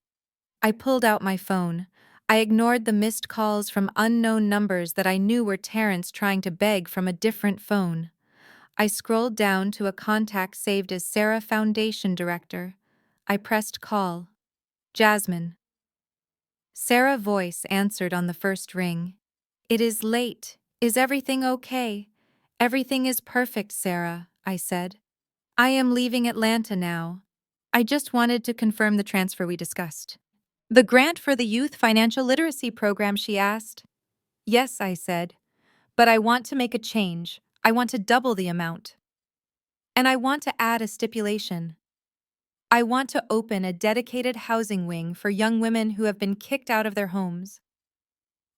I pulled out my phone. I ignored the missed calls from unknown numbers that I knew were Terrence trying to beg from a different phone. I scrolled down to a contact saved as Sarah Foundation Director. I pressed call. Jasmine. Sarah's voice answered on the first ring. It is late. Is everything okay? Everything is perfect, Sarah, I said. I am leaving Atlanta now. I just wanted to confirm the transfer we discussed. The grant for the Youth Financial Literacy Program, she asked. Yes, I said. But I want to make a change. I want to double the amount. And I want to add a stipulation. I want to open a dedicated housing wing for young women who have been kicked out of their homes.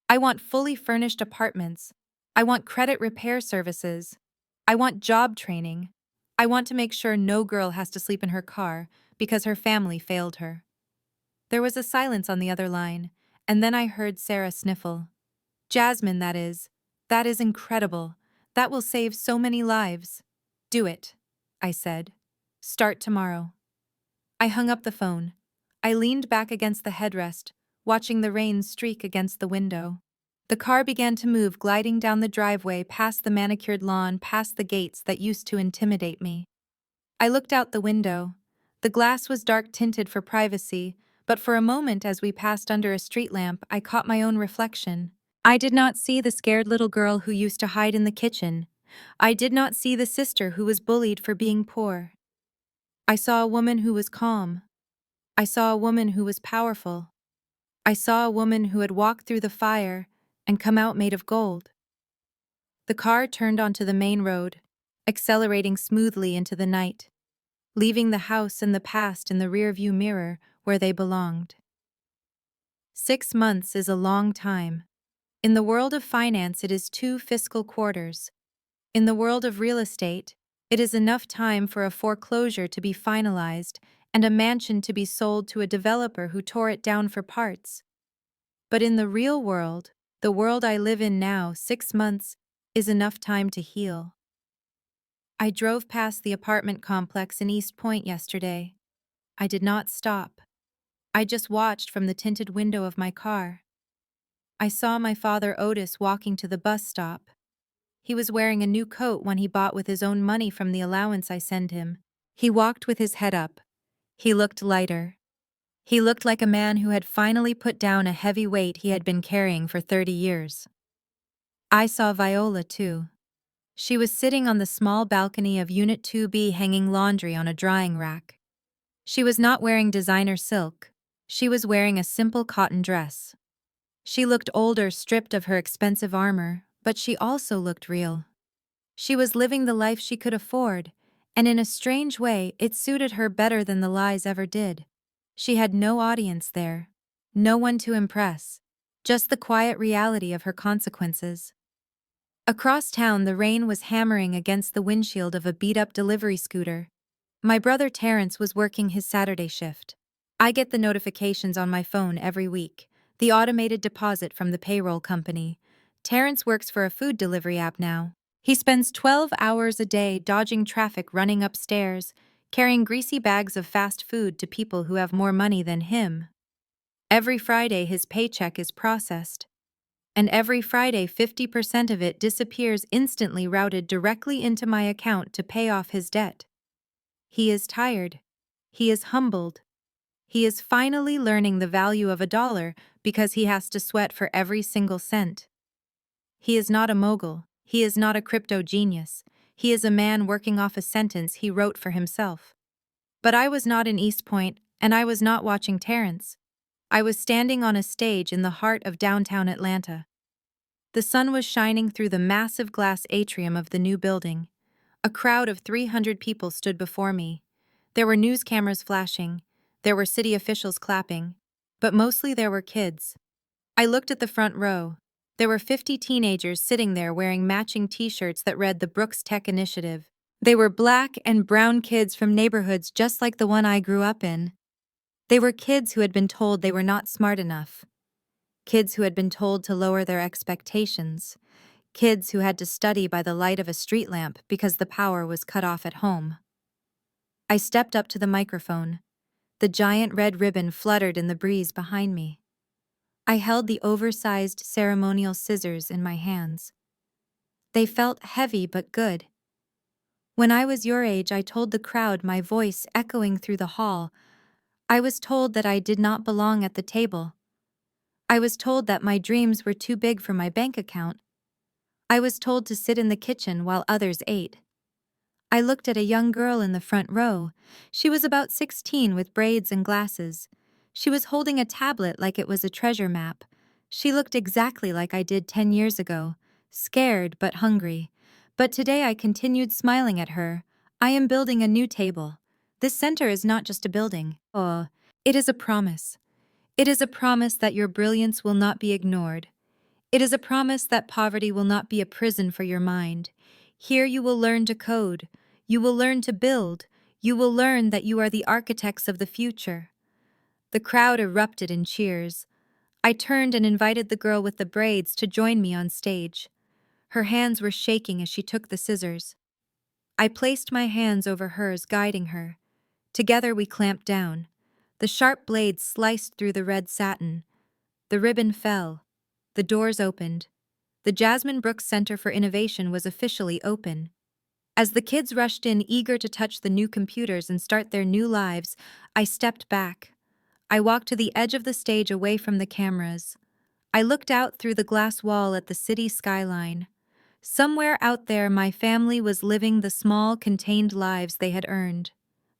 I want fully furnished apartments. I want credit repair services. I want job training. I want to make sure no girl has to sleep in her car because her family failed her. There was a silence on the other line, and then I heard Sarah sniffle. Jasmine, that is. That is incredible. That will save so many lives. Do it, I said. Start tomorrow. I hung up the phone. I leaned back against the headrest, watching the rain streak against the window. The car began to move, gliding down the driveway, past the manicured lawn, past the gates that used to intimidate me. I looked out the window. The glass was dark-tinted for privacy, but for a moment as we passed under a street lamp, I caught my own reflection. I did not see the scared little girl who used to hide in the kitchen. I did not see the sister who was bullied for being poor. I saw a woman who was calm. I saw a woman who was powerful. I saw a woman who had walked through the fire and come out made of gold. The car turned onto the main road, accelerating smoothly into the night, leaving the house and the past in the rearview mirror where they belonged. 6 months is a long time. In the world of finance, it is 2 fiscal quarters. In the world of real estate, it is enough time for a foreclosure to be finalized and a mansion to be sold to a developer who tore it down for parts. But in the real world, the world I live in now, 6 months is enough time to heal. I drove past the apartment complex in East Point yesterday. I did not stop. I just watched from the tinted window of my car. I saw my father Otis walking to the bus stop. He was wearing a new coat, one he bought with his own money from the allowance I send him. He walked with his head up. He looked lighter. He looked like a man who had finally put down a heavy weight he had been carrying for 30 years. I saw Viola too. She was sitting on the small balcony of Unit 2B hanging laundry on a drying rack. She was not wearing designer silk. She was wearing a simple cotton dress. She looked older, stripped of her expensive armor, but she also looked real. She was living the life she could afford, and in a strange way, it suited her better than the lies ever did. She had no audience there, no one to impress, just the quiet reality of her consequences. Across town, the rain was hammering against the windshield of a beat-up delivery scooter. My brother Terrence was working his Saturday shift. I get the notifications on my phone every week, the automated deposit from the payroll company. Terrence works for a food delivery app now. He spends 12 hours a day dodging traffic, running upstairs, carrying greasy bags of fast food to people who have more money than him. Every Friday his paycheck is processed. And every Friday 50% of it disappears, instantly routed directly into my account to pay off his debt. He is tired. He is humbled. He is finally learning the value of a dollar because he has to sweat for every single cent. He is not a mogul. He is not a crypto genius. He is a man working off a sentence he wrote for himself. But I was not in East Point, and I was not watching Terrence. I was standing on a stage in the heart of downtown Atlanta. The sun was shining through the massive glass atrium of the new building. A crowd of 300 people stood before me. There were news cameras flashing. There were city officials clapping. But mostly there were kids. I looked at the front row. There were 50 teenagers sitting there wearing matching t-shirts that read the Brooks Tech Initiative. They were black and brown kids from neighborhoods just like the one I grew up in. They were kids who had been told they were not smart enough. Kids who had been told to lower their expectations. Kids who had to study by the light of a street lamp because the power was cut off at home. I stepped up to the microphone. The giant red ribbon fluttered in the breeze behind me. I held the oversized ceremonial scissors in my hands. They felt heavy but good. When I was your age, I told the crowd, my voice echoing through the hall. I was told that I did not belong at the table. I was told that my dreams were too big for my bank account. I was told to sit in the kitchen while others ate. I looked at a young girl in the front row. She was about 16 with braids and glasses. She was holding a tablet like it was a treasure map. She looked exactly like I did 10 years ago, scared but hungry. But today I continued smiling at her. I am building a new table. This center is not just a building. Oh, it is a promise. It is a promise that your brilliance will not be ignored. It is a promise that poverty will not be a prison for your mind. Here you will learn to code. You will learn to build. You will learn that you are the architects of the future. The crowd erupted in cheers. I turned and invited the girl with the braids to join me on stage. Her hands were shaking as she took the scissors. I placed my hands over hers, guiding her. Together we clamped down. The sharp blades sliced through the red satin. The ribbon fell. The doors opened. The Jasmine Brooks Center for Innovation was officially open. As the kids rushed in, eager to touch the new computers and start their new lives, I stepped back. I walked to the edge of the stage away from the cameras. I looked out through the glass wall at the city skyline. Somewhere out there, my family was living the small, contained lives they had earned.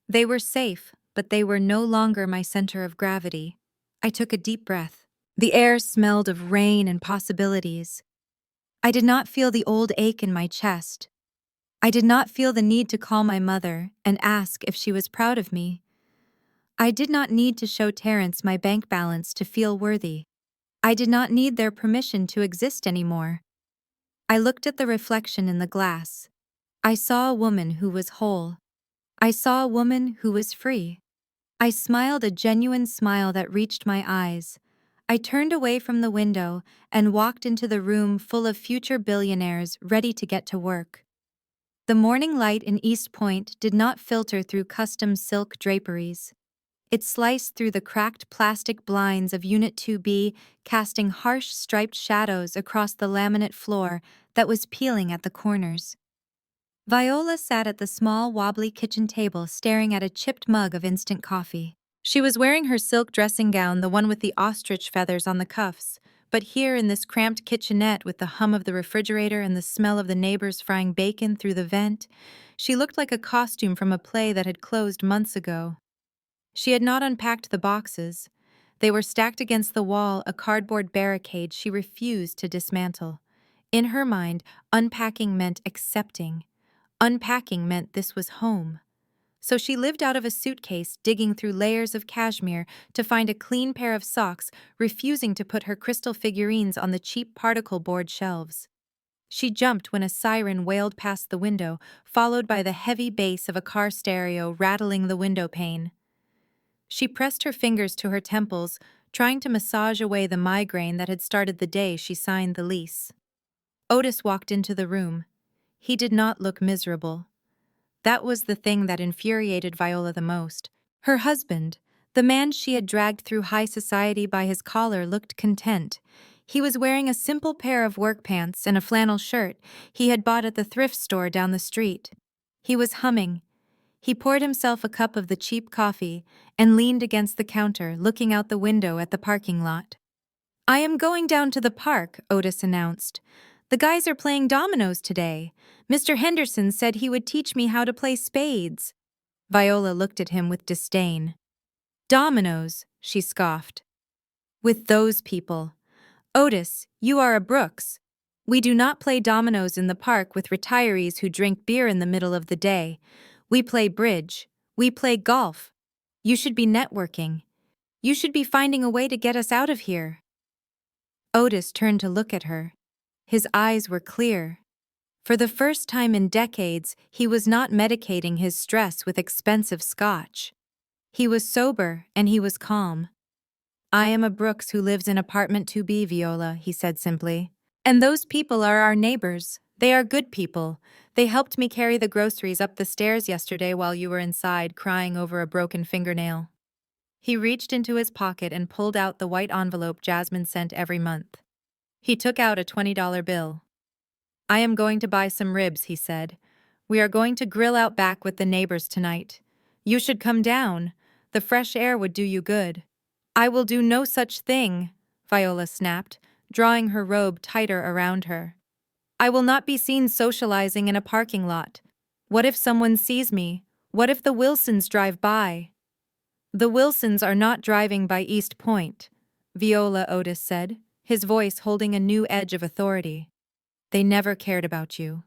They were safe, but they were no longer my center of gravity. I took a deep breath. The air smelled of rain and possibilities. I did not feel the old ache in my chest. I did not feel the need to call my mother and ask if she was proud of me. I did not need to show Terrence my bank balance to feel worthy. I did not need their permission to exist anymore. I looked at the reflection in the glass. I saw a woman who was whole. I saw a woman who was free. I smiled a genuine smile that reached my eyes. I turned away from the window and walked into the room full of future billionaires ready to get to work. The morning light in East Point did not filter through custom silk draperies. It sliced through the cracked plastic blinds of Unit 2B, casting harsh striped shadows across the laminate floor that was peeling at the corners. Viola sat at the small, wobbly kitchen table staring at a chipped mug of instant coffee. She was wearing her silk dressing gown, the one with the ostrich feathers on the cuffs, but here in this cramped kitchenette with the hum of the refrigerator and the smell of the neighbors frying bacon through the vent, she looked like a costume from a play that had closed months ago. She had not unpacked the boxes. They were stacked against the wall, a cardboard barricade she refused to dismantle. In her mind, unpacking meant accepting. Unpacking meant this was home. So she lived out of a suitcase, digging through layers of cashmere to find a clean pair of socks, refusing to put her crystal figurines on the cheap particle board shelves. She jumped when a siren wailed past the window, followed by the heavy bass of a car stereo rattling the window pane. She pressed her fingers to her temples, trying to massage away the migraine that had started the day she signed the lease. Otis walked into the room. He did not look miserable. That was the thing that infuriated Viola the most. Her husband, the man she had dragged through high society by his collar, looked content. He was wearing a simple pair of work pants and a flannel shirt he had bought at the thrift store down the street. He was humming. He poured himself a cup of the cheap coffee and leaned against the counter, looking out the window at the parking lot. I am going down to the park, Otis announced. The guys are playing dominoes today. Mr. Henderson said he would teach me how to play spades. Viola looked at him with disdain. Dominoes, she scoffed. With those people. Otis, you are a Brooks. We do not play dominoes in the park with retirees who drink beer in the middle of the day. We play bridge. We play golf. You should be networking. You should be finding a way to get us out of here. Otis turned to look at her. His eyes were clear. For the first time in decades, he was not medicating his stress with expensive scotch. He was sober and he was calm. I am a Brooks who lives in apartment 2B, Viola, he said simply. And those people are our neighbors. They are good people. They helped me carry the groceries up the stairs yesterday while you were inside crying over a broken fingernail. He reached into his pocket and pulled out the white envelope Jasmine sent every month. He took out a $20 bill. I am going to buy some ribs, he said. We are going to grill out back with the neighbors tonight. You should come down. The fresh air would do you good. I will do no such thing, Viola snapped, drawing her robe tighter around her. I will not be seen socializing in a parking lot. What if someone sees me? What if the Wilsons drive by? The Wilsons are not driving by East Point, Viola, Otis said, his voice holding a new edge of authority. They never cared about you.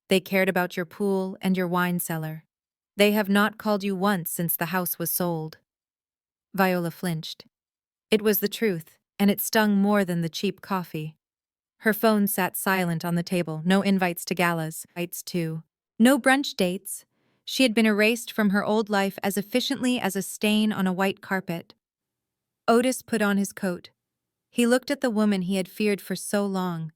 They cared about your pool and your wine cellar. They have not called you once since the house was sold. Viola flinched. It was the truth, and it stung more than the cheap coffee. Her phone sat silent on the table, no invites to galas, no brunch dates. She had been erased from her old life as efficiently as a stain on a white carpet. Otis put on his coat. He looked at the woman he had feared for so long.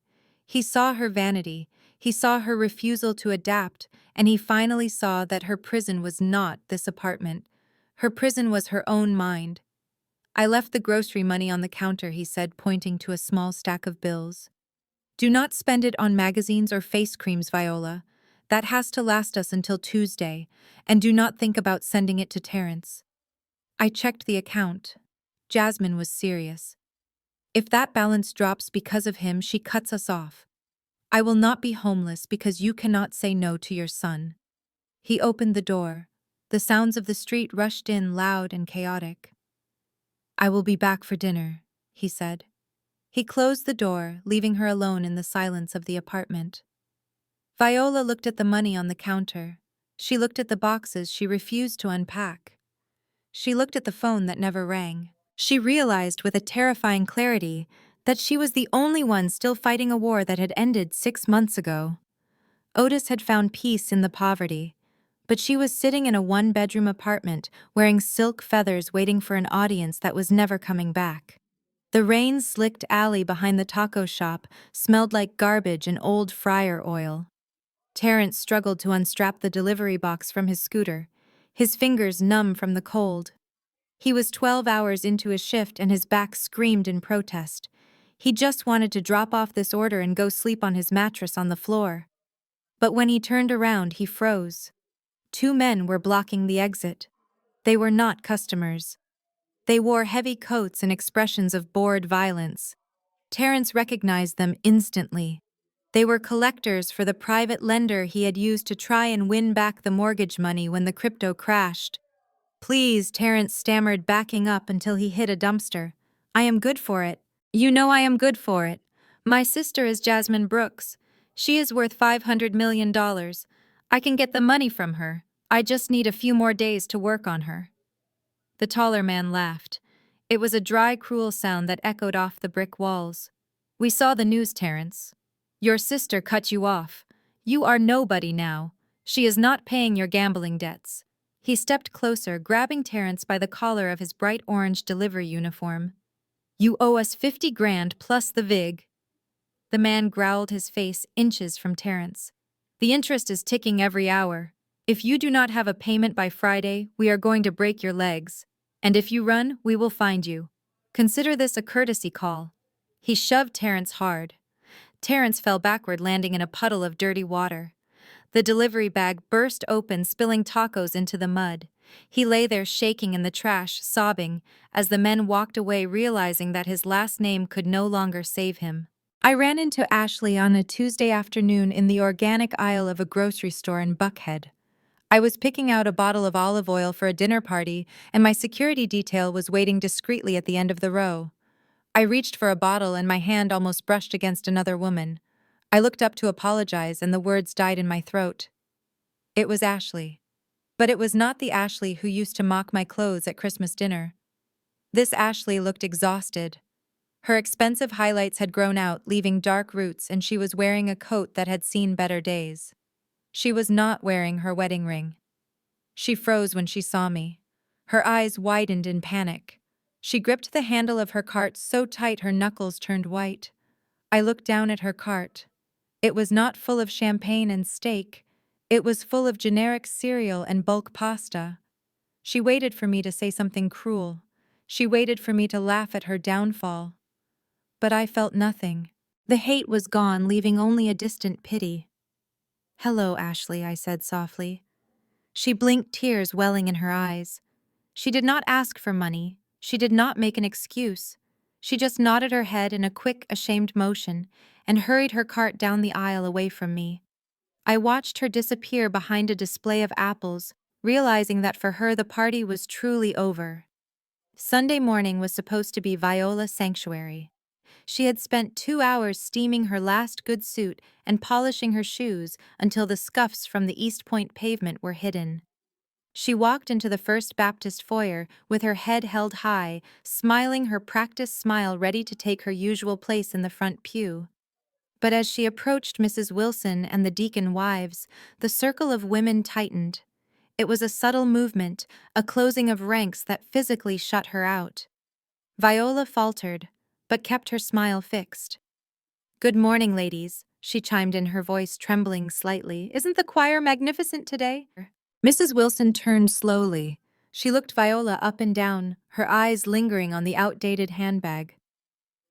He saw her vanity, he saw her refusal to adapt, and he finally saw that her prison was not this apartment. Her prison was her own mind. I left the grocery money on the counter, he said, pointing to a small stack of bills. Do not spend it on magazines or face creams, Viola. That has to last us until Tuesday, and do not think about sending it to Terrence. I checked the account. Jasmine was serious. If that balance drops because of him, she cuts us off. I will not be homeless because you cannot say no to your son. He opened the door. The sounds of the street rushed in, loud and chaotic. I will be back for dinner, he said. He closed the door, leaving her alone in the silence of the apartment. Viola looked at the money on the counter. She looked at the boxes she refused to unpack. She looked at the phone that never rang. She realized with a terrifying clarity that she was the only one still fighting a war that had ended 6 months ago. Otis had found peace in the poverty, but she was sitting in a one-bedroom apartment wearing silk feathers waiting for an audience that was never coming back. The rain-slicked alley behind the taco shop smelled like garbage and old fryer oil. Terrence struggled to unstrap the delivery box from his scooter, his fingers numb from the cold. He was 12 hours into his shift and his back screamed in protest. He just wanted to drop off this order and go sleep on his mattress on the floor. But when he turned around, he froze. 2 men were blocking the exit. They were not customers. They wore heavy coats and expressions of bored violence. Terrence recognized them instantly. They were collectors for the private lender he had used to try and win back the mortgage money when the crypto crashed. Please, Terrence stammered, backing up until he hit a dumpster. I am good for it. You know I am good for it. My sister is Jasmine Brooks. She is worth $500 million. I can get the money from her. I just need a few more days to work on her. The taller man laughed. It was a dry, cruel sound that echoed off the brick walls. We saw the news, Terrence. Your sister cut you off. You are nobody now. She is not paying your gambling debts. He stepped closer, grabbing Terrence by the collar of his bright orange delivery uniform. You owe us 50 grand plus the VIG. The man growled, his face inches from Terrence. The interest is ticking every hour. If you do not have a payment by Friday, we are going to break your legs. And if you run, we will find you. Consider this a courtesy call. He shoved Terrence hard. Terrence fell backward, landing in a puddle of dirty water. The delivery bag burst open, spilling tacos into the mud. He lay there shaking in the trash, sobbing, as the men walked away, realizing that his last name could no longer save him. I ran into Ashley on a Tuesday afternoon in the organic aisle of a grocery store in Buckhead. I was picking out a bottle of olive oil for a dinner party, and my security detail was waiting discreetly at the end of the row. I reached for a bottle, and my hand almost brushed against another woman. I looked up to apologize, and the words died in my throat. It was Ashley. But it was not the Ashley who used to mock my clothes at Christmas dinner. This Ashley looked exhausted. Her expensive highlights had grown out, leaving dark roots, and she was wearing a coat that had seen better days. She was not wearing her wedding ring. She froze when she saw me. Her eyes widened in panic. She gripped the handle of her cart so tight her knuckles turned white. I looked down at her cart. It was not full of champagne and steak. It was full of generic cereal and bulk pasta. She waited for me to say something cruel. She waited for me to laugh at her downfall. But I felt nothing. The hate was gone, leaving only a distant pity. "Hello, Ashley," I said softly. She blinked, tears welling in her eyes. She did not ask for money. She did not make an excuse. She just nodded her head in a quick, ashamed motion and hurried her cart down the aisle away from me. I watched her disappear behind a display of apples, realizing that for her the party was truly over. Sunday morning was supposed to be Viola's sanctuary. She had spent 2 hours steaming her last good suit and polishing her shoes until the scuffs from the East Point pavement were hidden. She walked into the First Baptist foyer with her head held high, smiling her practiced smile, ready to take her usual place in the front pew. But as she approached Mrs. Wilson and the deacon wives, the circle of women tightened. It was a subtle movement, a closing of ranks that physically shut her out. Viola faltered, but kept her smile fixed. "Good morning, ladies," she chimed in, her voice trembling slightly. "Isn't the choir magnificent today?" Mrs. Wilson turned slowly. She looked Viola up and down, her eyes lingering on the outdated handbag.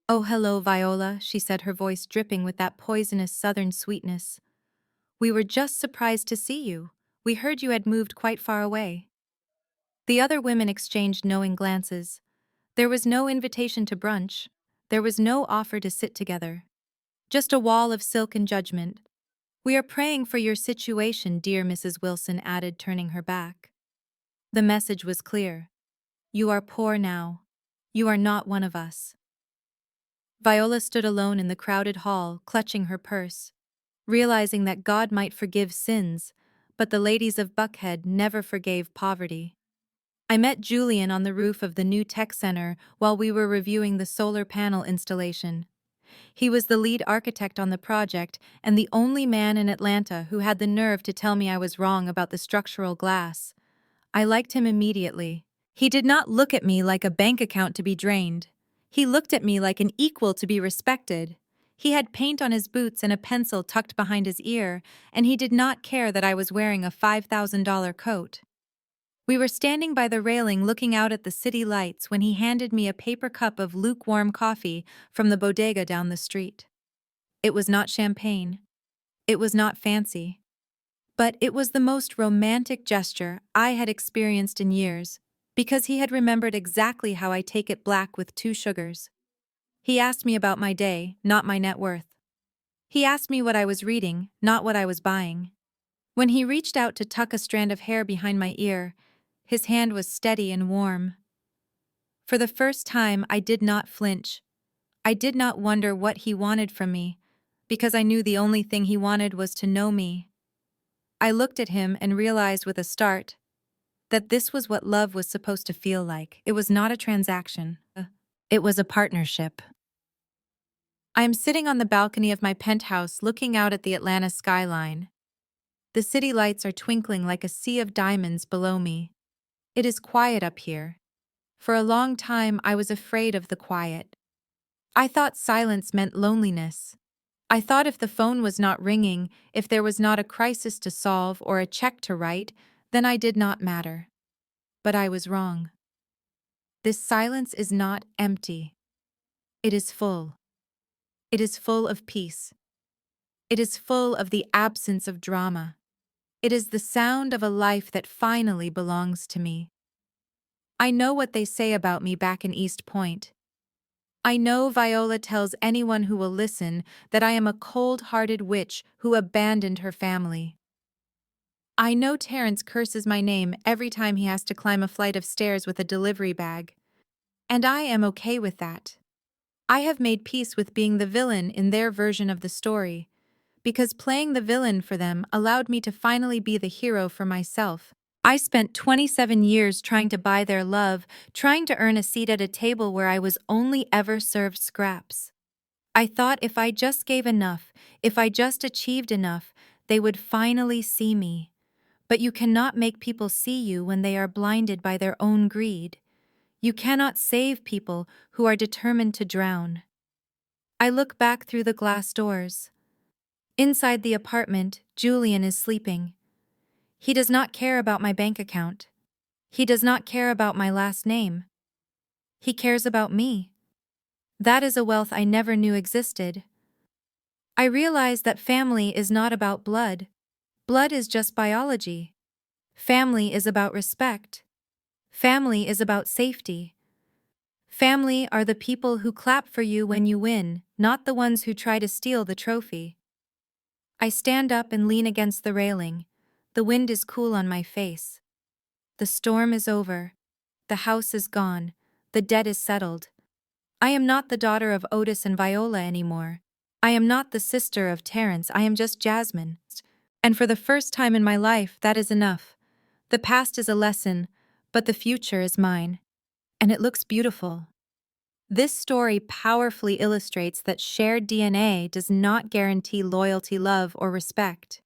"Oh, hello, Viola," she said, her voice dripping with that poisonous southern sweetness. "We were just surprised to see you. We heard you had moved quite far away." The other women exchanged knowing glances. There was no invitation to brunch. There was no offer to sit together. Just a wall of silk and judgment. "We are praying for your situation," dear Mrs. Wilson added, turning her back. The message was clear. You are poor now. You are not one of us. Viola stood alone in the crowded hall, clutching her purse, realizing that God might forgive sins, but the ladies of Buckhead never forgave poverty. I met Julian on the roof of the new tech center while we were reviewing the solar panel installation. He was the lead architect on the project and the only man in Atlanta who had the nerve to tell me I was wrong about the structural glass. I liked him immediately. He did not look at me like a bank account to be drained. He looked at me like an equal to be respected. He had paint on his boots and a pencil tucked behind his ear, and he did not care that I was wearing a $5,000 coat. We were standing by the railing looking out at the city lights when he handed me a paper cup of lukewarm coffee from the bodega down the street. It was not champagne. It was not fancy. But it was the most romantic gesture I had experienced in years, because he had remembered exactly how I take it black with 2 sugars. He asked me about my day, not my net worth. He asked me what I was reading, not what I was buying. When he reached out to tuck a strand of hair behind my ear, his hand was steady and warm. For the first time, I did not flinch. I did not wonder what he wanted from me, because I knew the only thing he wanted was to know me. I looked at him and realized with a start that this was what love was supposed to feel like. It was not a transaction. It was a partnership. I am sitting on the balcony of my penthouse looking out at the Atlanta skyline. The city lights are twinkling like a sea of diamonds below me. It is quiet up here. For a long time, I was afraid of the quiet. I thought silence meant loneliness. I thought if the phone was not ringing, if there was not a crisis to solve or a check to write, then I did not matter. But I was wrong. This silence is not empty. It is full. It is full of peace. It is full of the absence of drama. It is the sound of a life that finally belongs to me. I know what they say about me back in East Point. I know Viola tells anyone who will listen that I am a cold-hearted witch who abandoned her family. I know Terrence curses my name every time he has to climb a flight of stairs with a delivery bag. And I am okay with that. I have made peace with being the villain in their version of the story, because playing the villain for them allowed me to finally be the hero for myself. I spent 27 years trying to buy their love, trying to earn a seat at a table where I was only ever served scraps. I thought if I just gave enough, if I just achieved enough, they would finally see me. But you cannot make people see you when they are blinded by their own greed. You cannot save people who are determined to drown. I look back through the glass doors. Inside the apartment, Julian is sleeping. He does not care about my bank account. He does not care about my last name. He cares about me. That is a wealth I never knew existed. I realize that family is not about blood. Blood is just biology. Family is about respect. Family is about safety. Family are the people who clap for you when you win, not the ones who try to steal the trophy. I stand up and lean against the railing. The wind is cool on my face. The storm is over. The house is gone. The debt is settled. I am not the daughter of Otis and Viola anymore. I am not the sister of Terrence. I am just Jasmine. And for the first time in my life, that is enough. The past is a lesson, but the future is mine. And it looks beautiful. This story powerfully illustrates that shared DNA does not guarantee loyalty, love, or respect.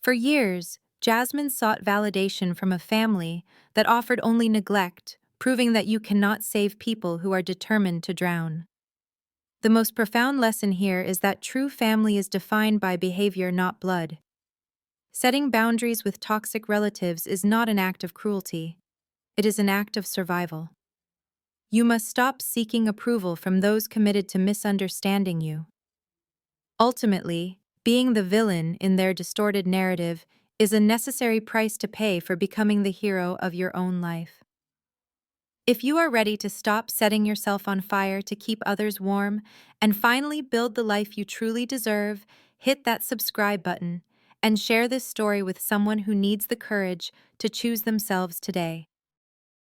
For years, Jasmine sought validation from a family that offered only neglect, proving that you cannot save people who are determined to drown. The most profound lesson here is that true family is defined by behavior, not blood. Setting boundaries with toxic relatives is not an act of cruelty. It is an act of survival. You must stop seeking approval from those committed to misunderstanding you. Ultimately, being the villain in their distorted narrative is a necessary price to pay for becoming the hero of your own life. If you are ready to stop setting yourself on fire to keep others warm and finally build the life you truly deserve, hit that subscribe button and share this story with someone who needs the courage to choose themselves today.